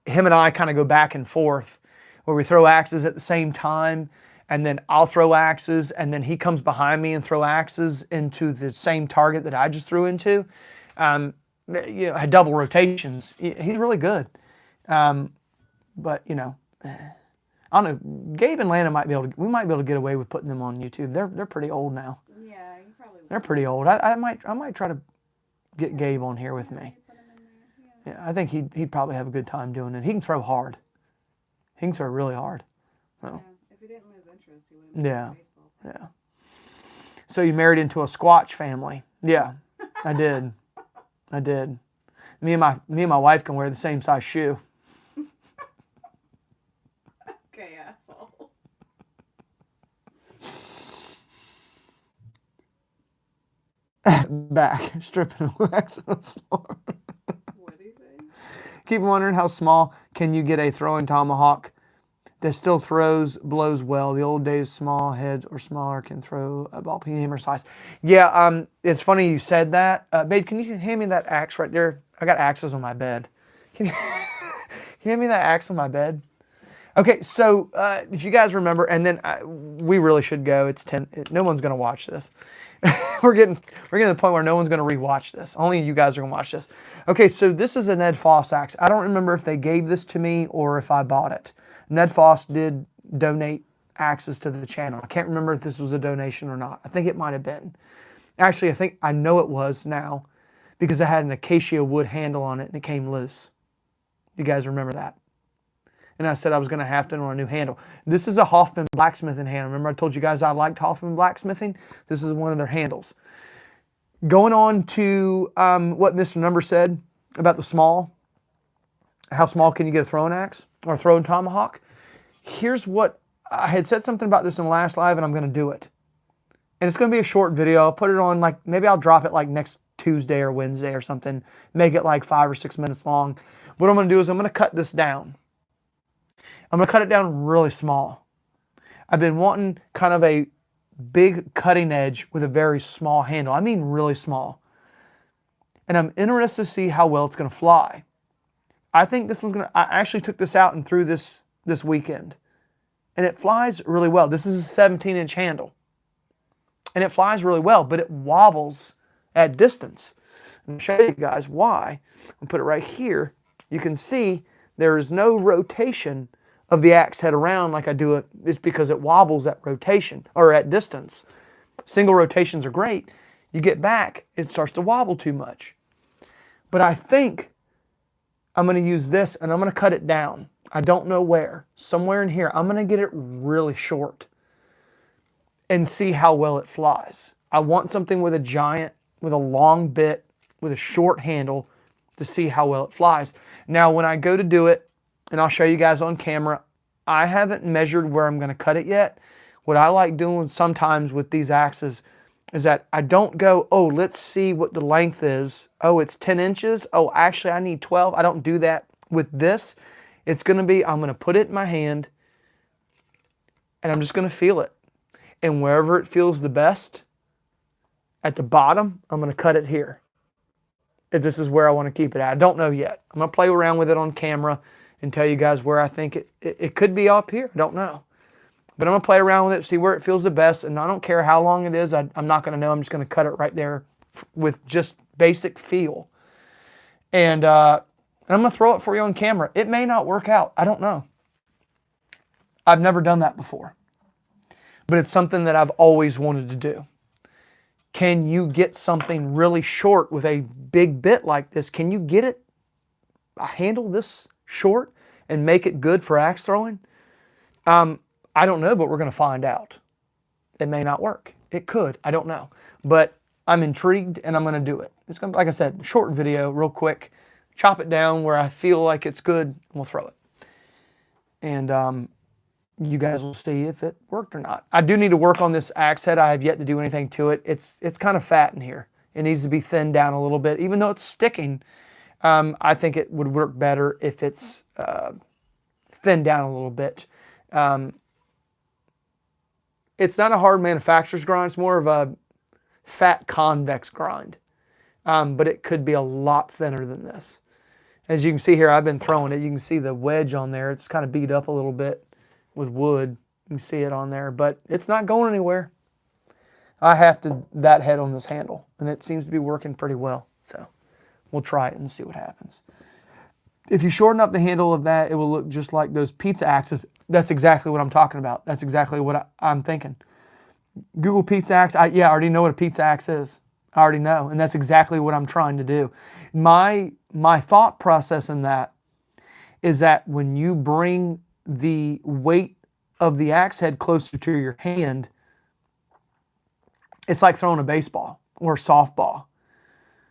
him and I kind of go back and forth where we throw axes at the same time, and then I'll throw axes, and then he comes behind me and throw axes into the same target that I just threw into. You know, had double rotations. He's really good. But you know, I don't know. Gabe and Lana might be able to. We might be able to get away with putting them on YouTube. They're pretty old now. Yeah, you probably will. They're pretty old. I might try to get Gabe on here with me. Put 'em in there. Yeah, I think he'd probably have a good time doing it. He can throw hard. He can throw really hard. So. Yeah. If he didn't lose interest, he would have Yeah. been baseball. Yeah. So you married into a Squatch family. Yeah, I did. I did. Me and my wife can wear the same size shoe. Okay, asshole. Back, stripping the wax on the floor. What did he say? Keep wondering how small can you get a throwing tomahawk that still blows well. The old days, small heads or smaller can throw a ball peen hammer size. Yeah, it's funny you said that. Babe, can you hand me that axe right there? I got axes on my bed. Can you hand me that axe on my bed? Okay, so if you guys remember, and then we really should go. It's 10. No one's gonna watch this. we're getting to the point where no one's gonna rewatch this. Only you guys are gonna watch this. Okay, so this is a Ned Foss axe. I don't remember if they gave this to me or if I bought it. Ned Foss did donate axes to the channel. I can't remember if this was a donation or not. I think it might have been. Actually, I know it was now because it had an acacia wood handle on it and it came loose. You guys remember that? And I said I was going to have to on a new handle. This is a Hoffman blacksmithing handle. Remember I told you guys I liked Hoffman blacksmithing? This is one of their handles. Going on to what Mr. Number said about the small. How small can you get a throwing axe or a throwing tomahawk? Here's what, I had said something about this in the last live and I'm going to do it. And it's going to be a short video. I'll put it on maybe I'll drop it like next Tuesday or Wednesday or something. Make it like 5 or 6 minutes long. What I'm going to do is I'm going to cut this down. I'm going to cut it down really small. I've been wanting kind of a big cutting edge with a very small handle. I mean really small. And I'm interested to see how well it's going to fly. I think this one's going to, I actually took this out and threw this weekend. And it flies really well. This is a 17-inch handle. And it flies really well, but it wobbles at distance. I'll show you guys why. I'll put it right here. You can see there is no rotation of the axe head around like I do it. It's because it wobbles at rotation or at distance. Single rotations are great. You get back, it starts to wobble too much. But I think I'm going to use this and I'm going to cut it down. I don't know where. Somewhere in here. I'm going to get it really short and see how well it flies. I want something with a long bit, with a short handle to see how well it flies. Now, when I go to do it, and I'll show you guys on camera, I haven't measured where I'm going to cut it yet. What I like doing sometimes with these axes is that I don't go, oh, let's see what the length is. Oh, it's 10 inches. Oh, actually, I need 12. I don't do that. With this, it's going to be, I'm going to put it in my hand, and I'm just going to feel it. And wherever it feels the best, at the bottom, I'm going to cut it here. If this is where I want to keep it at. I don't know yet. I'm going to play around with it on camera and tell you guys where I think it could be up here. I don't know. But I'm going to play around with it, see where it feels the best. And I don't care how long it is. I'm not going to know. I'm just going to cut it right there with just basic feel. And I'm going to throw it for you on camera. It may not work out. I don't know. I've never done that before. But it's something that I've always wanted to do. Can you get something really short with a big bit like this? Can you get it, handle this short and make it good for axe throwing? I don't know, but we're going to find out. It may not work. It could. I don't know. But I'm intrigued and I'm going to do it. It's going to, like I said, short video, real quick. Chop it down where I feel like it's good and we'll throw it. And you guys will see if it worked or not. I do need to work on this axe head. I have yet to do anything to it. It's kind of fat in here. It needs to be thinned down a little bit. Even though it's sticking, I think it would work better if it's thinned down a little bit. It's not a hard manufacturer's grind. It's more of a fat convex grind. But it could be a lot thinner than this. As you can see here, I've been throwing it. You can see the wedge on there. It's kind of beat up a little bit with wood. You can see it on there, but it's not going anywhere. I have that head on this handle, and it seems to be working pretty well. So we'll try it and see what happens. If you shorten up the handle of that, it will look just like those pizza axes. That's exactly what I'm talking about. That's exactly what I'm thinking. Google pizza axe. Yeah, I already know what a pizza axe is. I already know, and that's exactly what I'm trying to do. My thought process in that is that when you bring the weight of the axe head closer to your hand, it's like throwing a baseball or a softball.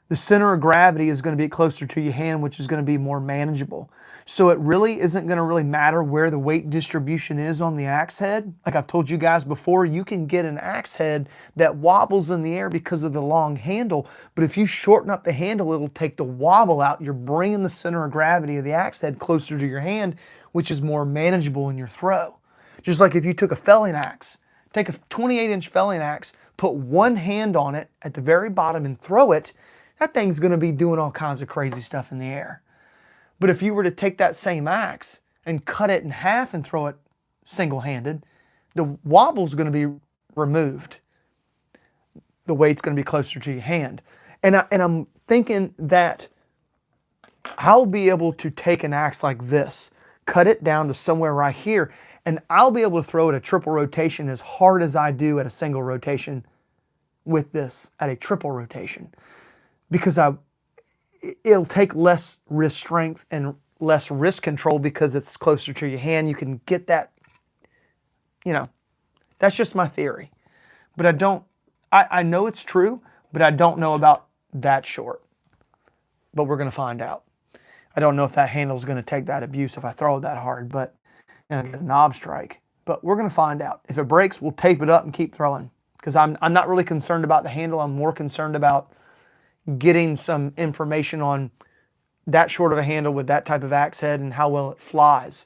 The center of gravity is going to be closer to your hand, which is going to be more manageable. So it really isn't going to really matter where the weight distribution is on the axe head. Like I've told you guys before, you can get an axe head that wobbles in the air because of the long handle. But if you shorten up the handle, it'll take the wobble out. You're bringing the center of gravity of the axe head closer to your hand, which is more manageable in your throw. Just like if you took a felling axe, take a 28-inch felling axe, put one hand on it at the very bottom and throw it, that thing's going to be doing all kinds of crazy stuff in the air. But if you were to take that same axe and cut it in half and throw it single-handed, the wobble's going to be removed. The weight's going to be closer to your hand. And I'm thinking that I'll be able to take an axe like this, cut it down to somewhere right here, and I'll be able to throw it a triple rotation as hard as I do at a single rotation with this at a triple rotation. Because it'll take less wrist strength and less wrist control because it's closer to your hand. You can get that, that's just my theory. But I know it's true, but I don't know about that short. But we're going to find out. I don't know if that handle's going to take that abuse if I throw it that hard, but and get a knob strike. But we're going to find out. If it breaks, we'll tape it up and keep throwing. Because I'm not really concerned about the handle. I'm more concerned about getting some information on that short of a handle with that type of axe head and how well it flies.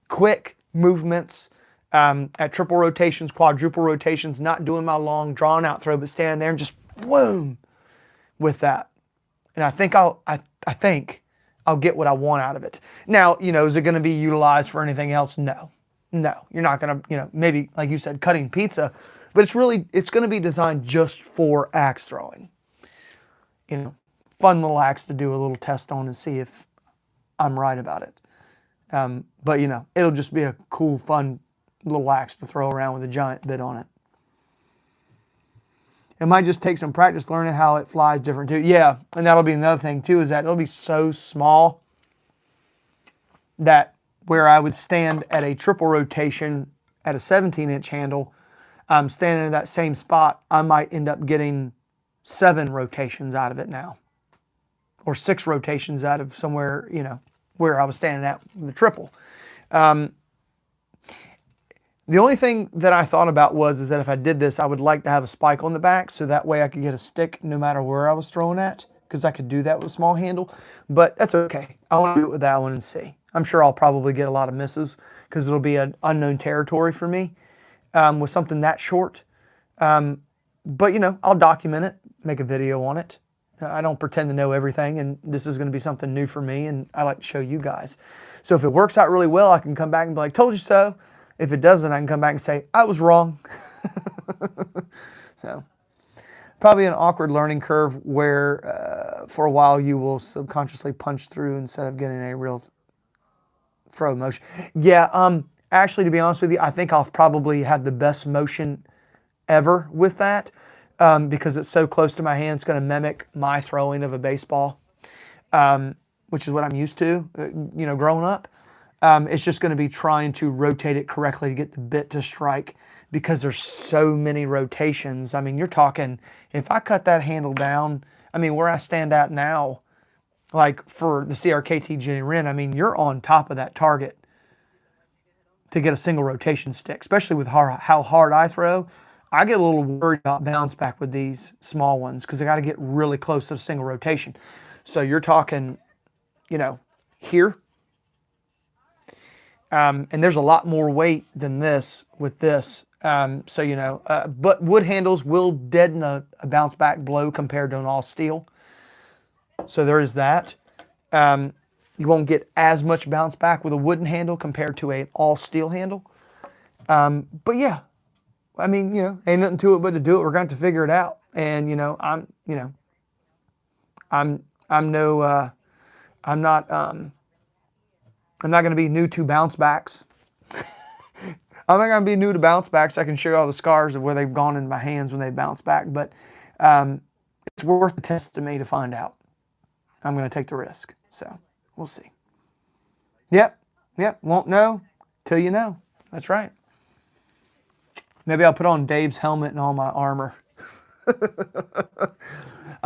Quick movements at triple rotations, quadruple rotations, not doing my long drawn out throw, but standing there and just boom with that. And I think I'll get what I want out of it. Now, is it going to be utilized for anything else? No, you're not going to, maybe like you said, cutting pizza, but it's going to be designed just for axe throwing. Fun little axe to do a little test on and see if I'm right about it. But it'll just be a cool, fun little axe to throw around with a giant bit on it. It might just take some practice learning how it flies different too. Yeah, and that'll be another thing too, is that it'll be so small that where I would stand at a triple rotation at a 17-inch handle, standing in that same spot, I might end up getting 7 rotations out of it now, or 6 rotations out of somewhere, where I was standing at the triple. The only thing that I thought about is that if I did this, I would like to have a spike on the back, so that way I could get a stick no matter where I was throwing at, because I could do that with a small handle, but that's okay. I want to do it with that one and see. I'm sure I'll probably get a lot of misses, because it'll be an unknown territory for me with something that short. But, I'll document it, make a video on it. I don't pretend to know everything, and this is going to be something new for me, and I like to show you guys. So if it works out really well, I can come back and be like, told you so. If it doesn't, I can come back and say, I was wrong. So probably an awkward learning curve where for a while you will subconsciously punch through instead of getting a real throw motion. Yeah, actually, to be honest with you, I think I'll probably have the best motion ever with that because it's so close to my hand. It's going to mimic my throwing of a baseball, which is what I'm used to, growing up. It's just going to be trying to rotate it correctly to get the bit to strike, because there's so many rotations. I mean, you're talking, if I cut that handle down, where I stand at now, like for the CRKT Jenny Wren, you're on top of that target to get a single rotation stick, especially with how hard I throw. I get a little worried about bounce back with these small ones because I got to get really close to the single rotation. So you're talking, here. And there's a lot more weight than this with this. But wood handles will deaden a bounce back blow compared to an all steel. So there is that. You won't get as much bounce back with a wooden handle compared to an all steel handle. But yeah, I mean, ain't nothing to it but to do it. We're going to figure it out. And, I'm not going to be new to bounce backs. I'm not going to be new to bounce backs. I can show you all the scars of where they've gone in my hands when they bounce back, but it's worth the test to me to find out. I'm going to take the risk. So we'll see. Yep. Won't know till you know. That's right. Maybe I'll put on Dave's helmet and all my armor.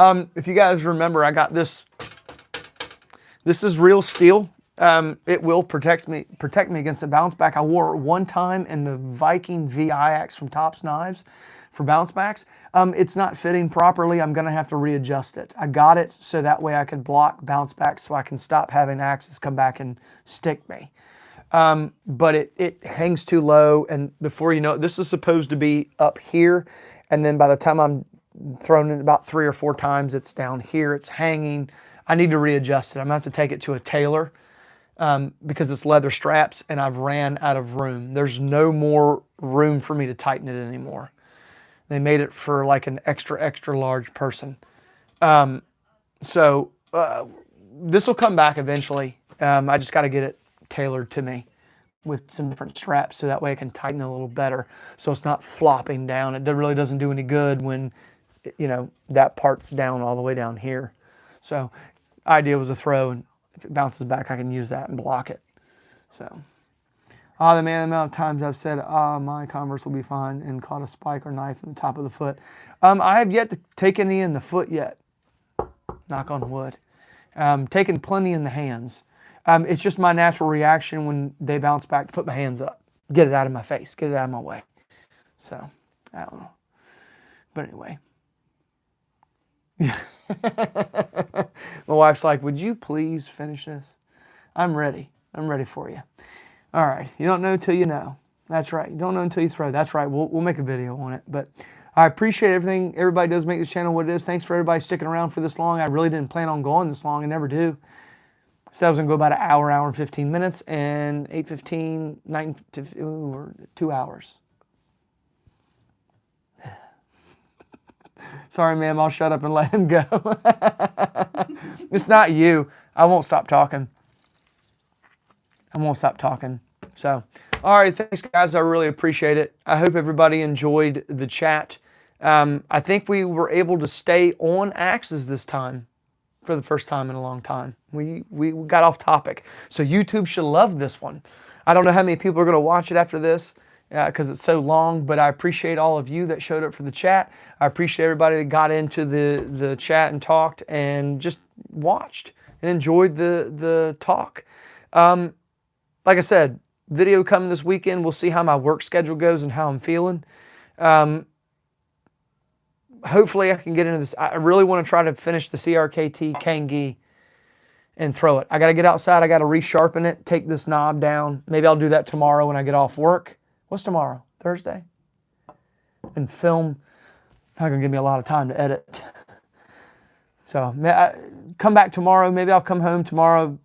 If you guys remember, I got this. This is real steel. It will protect me against the bounce back. I wore it one time in the Viking VI Axe from Tops Knives for bounce backs. It's not fitting properly. I'm going to have to readjust it. I got it so that way I could block bounce backs so I can stop having axes come back and stick me. But it hangs too low, and before you know it, this is supposed to be up here, and then by the time I'm thrown it about 3 or 4 times, it's down here, it's hanging. I need to readjust it. I'm going to have to take it to a tailor because it's leather straps, and I've ran out of room. There's no more room for me to tighten it anymore. They made it for like an extra large person. So this will come back eventually. I just got to get it tailored to me with some different straps so that way I can tighten it a little better so it's not flopping down. It really doesn't do any good when that part's down all the way down here. So idea was a throw, and if it bounces back I can use that and block it. So the amount of times I've said my Converse will be fine and caught a spike or knife in the top of the foot. I have yet to take any in the foot yet, knock on wood. Taken plenty in the hands. It's just my natural reaction when they bounce back to put my hands up. Get it out of my face. Get it out of my way. So, I don't know. But anyway. Yeah. My wife's like, would you please finish this? I'm ready. I'm ready for you. All right. You don't know till you know. That's right. You don't know until you throw. That's right. We'll make a video on it. But I appreciate everything everybody does make this channel what it is. Thanks for everybody sticking around for this long. I really didn't plan on going this long. I never do. So I was going to go about an hour and 15 minutes, and 8:15, 9 to or 2 hours. Sorry, ma'am, I'll shut up and let him go. It's not you. I won't stop talking. So, all right, thanks, guys. I really appreciate it. I hope everybody enjoyed the chat. I think we were able to stay on axes this time. For the first time in a long time. We got off topic. So YouTube should love this one. I don't know how many people are going to watch it after this because it's so long, but I appreciate all of you that showed up for the chat. I appreciate everybody that got into the chat and talked and just watched and enjoyed the talk. Like I said, video coming this weekend. We'll see how my work schedule goes and how I'm feeling. Hopefully I can get into this. I really want to try to finish the CRKT Kangee and throw it. I got to get outside. I got to resharpen it, take this knob down. Maybe I'll do that tomorrow when I get off work. What's tomorrow? Thursday? And film. Not going to give me a lot of time to edit. So come back tomorrow. Maybe I'll come home tomorrow,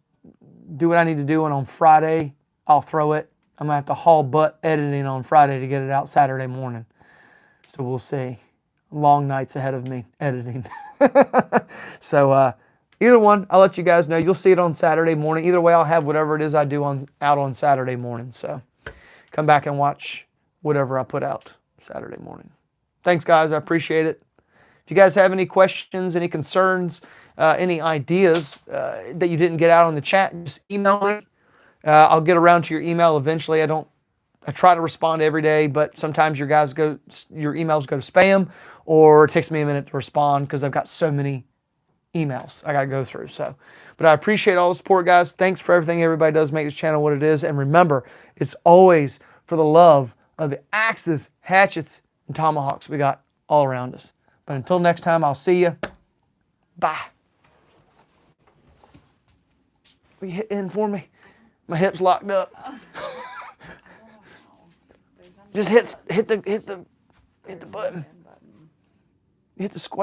do what I need to do, and on Friday I'll throw it. I'm going to have to haul butt editing on Friday to get it out Saturday morning. So we'll see. Long nights ahead of me editing. So either one, I'll let you guys know. You'll see it on Saturday morning. Either way, I'll have whatever it is I do out on Saturday morning. So come back and watch whatever I put out Saturday morning. Thanks, guys. I appreciate it. If you guys have any questions, any concerns, any ideas that you didn't get out on the chat, just email me. I'll get around to your email eventually. I try to respond every day, but sometimes your emails go to spam, or it takes me a minute to respond because I've got so many emails I got to go through. So, but I appreciate all the support, guys. Thanks for everything everybody does make this channel what it is. And remember, it's always for the love of the axes, hatchets, and tomahawks we got all around us. But until next time, I'll see you. Bye. Will you hit in for me? My hip's locked up. Just hit the button. Hit the square.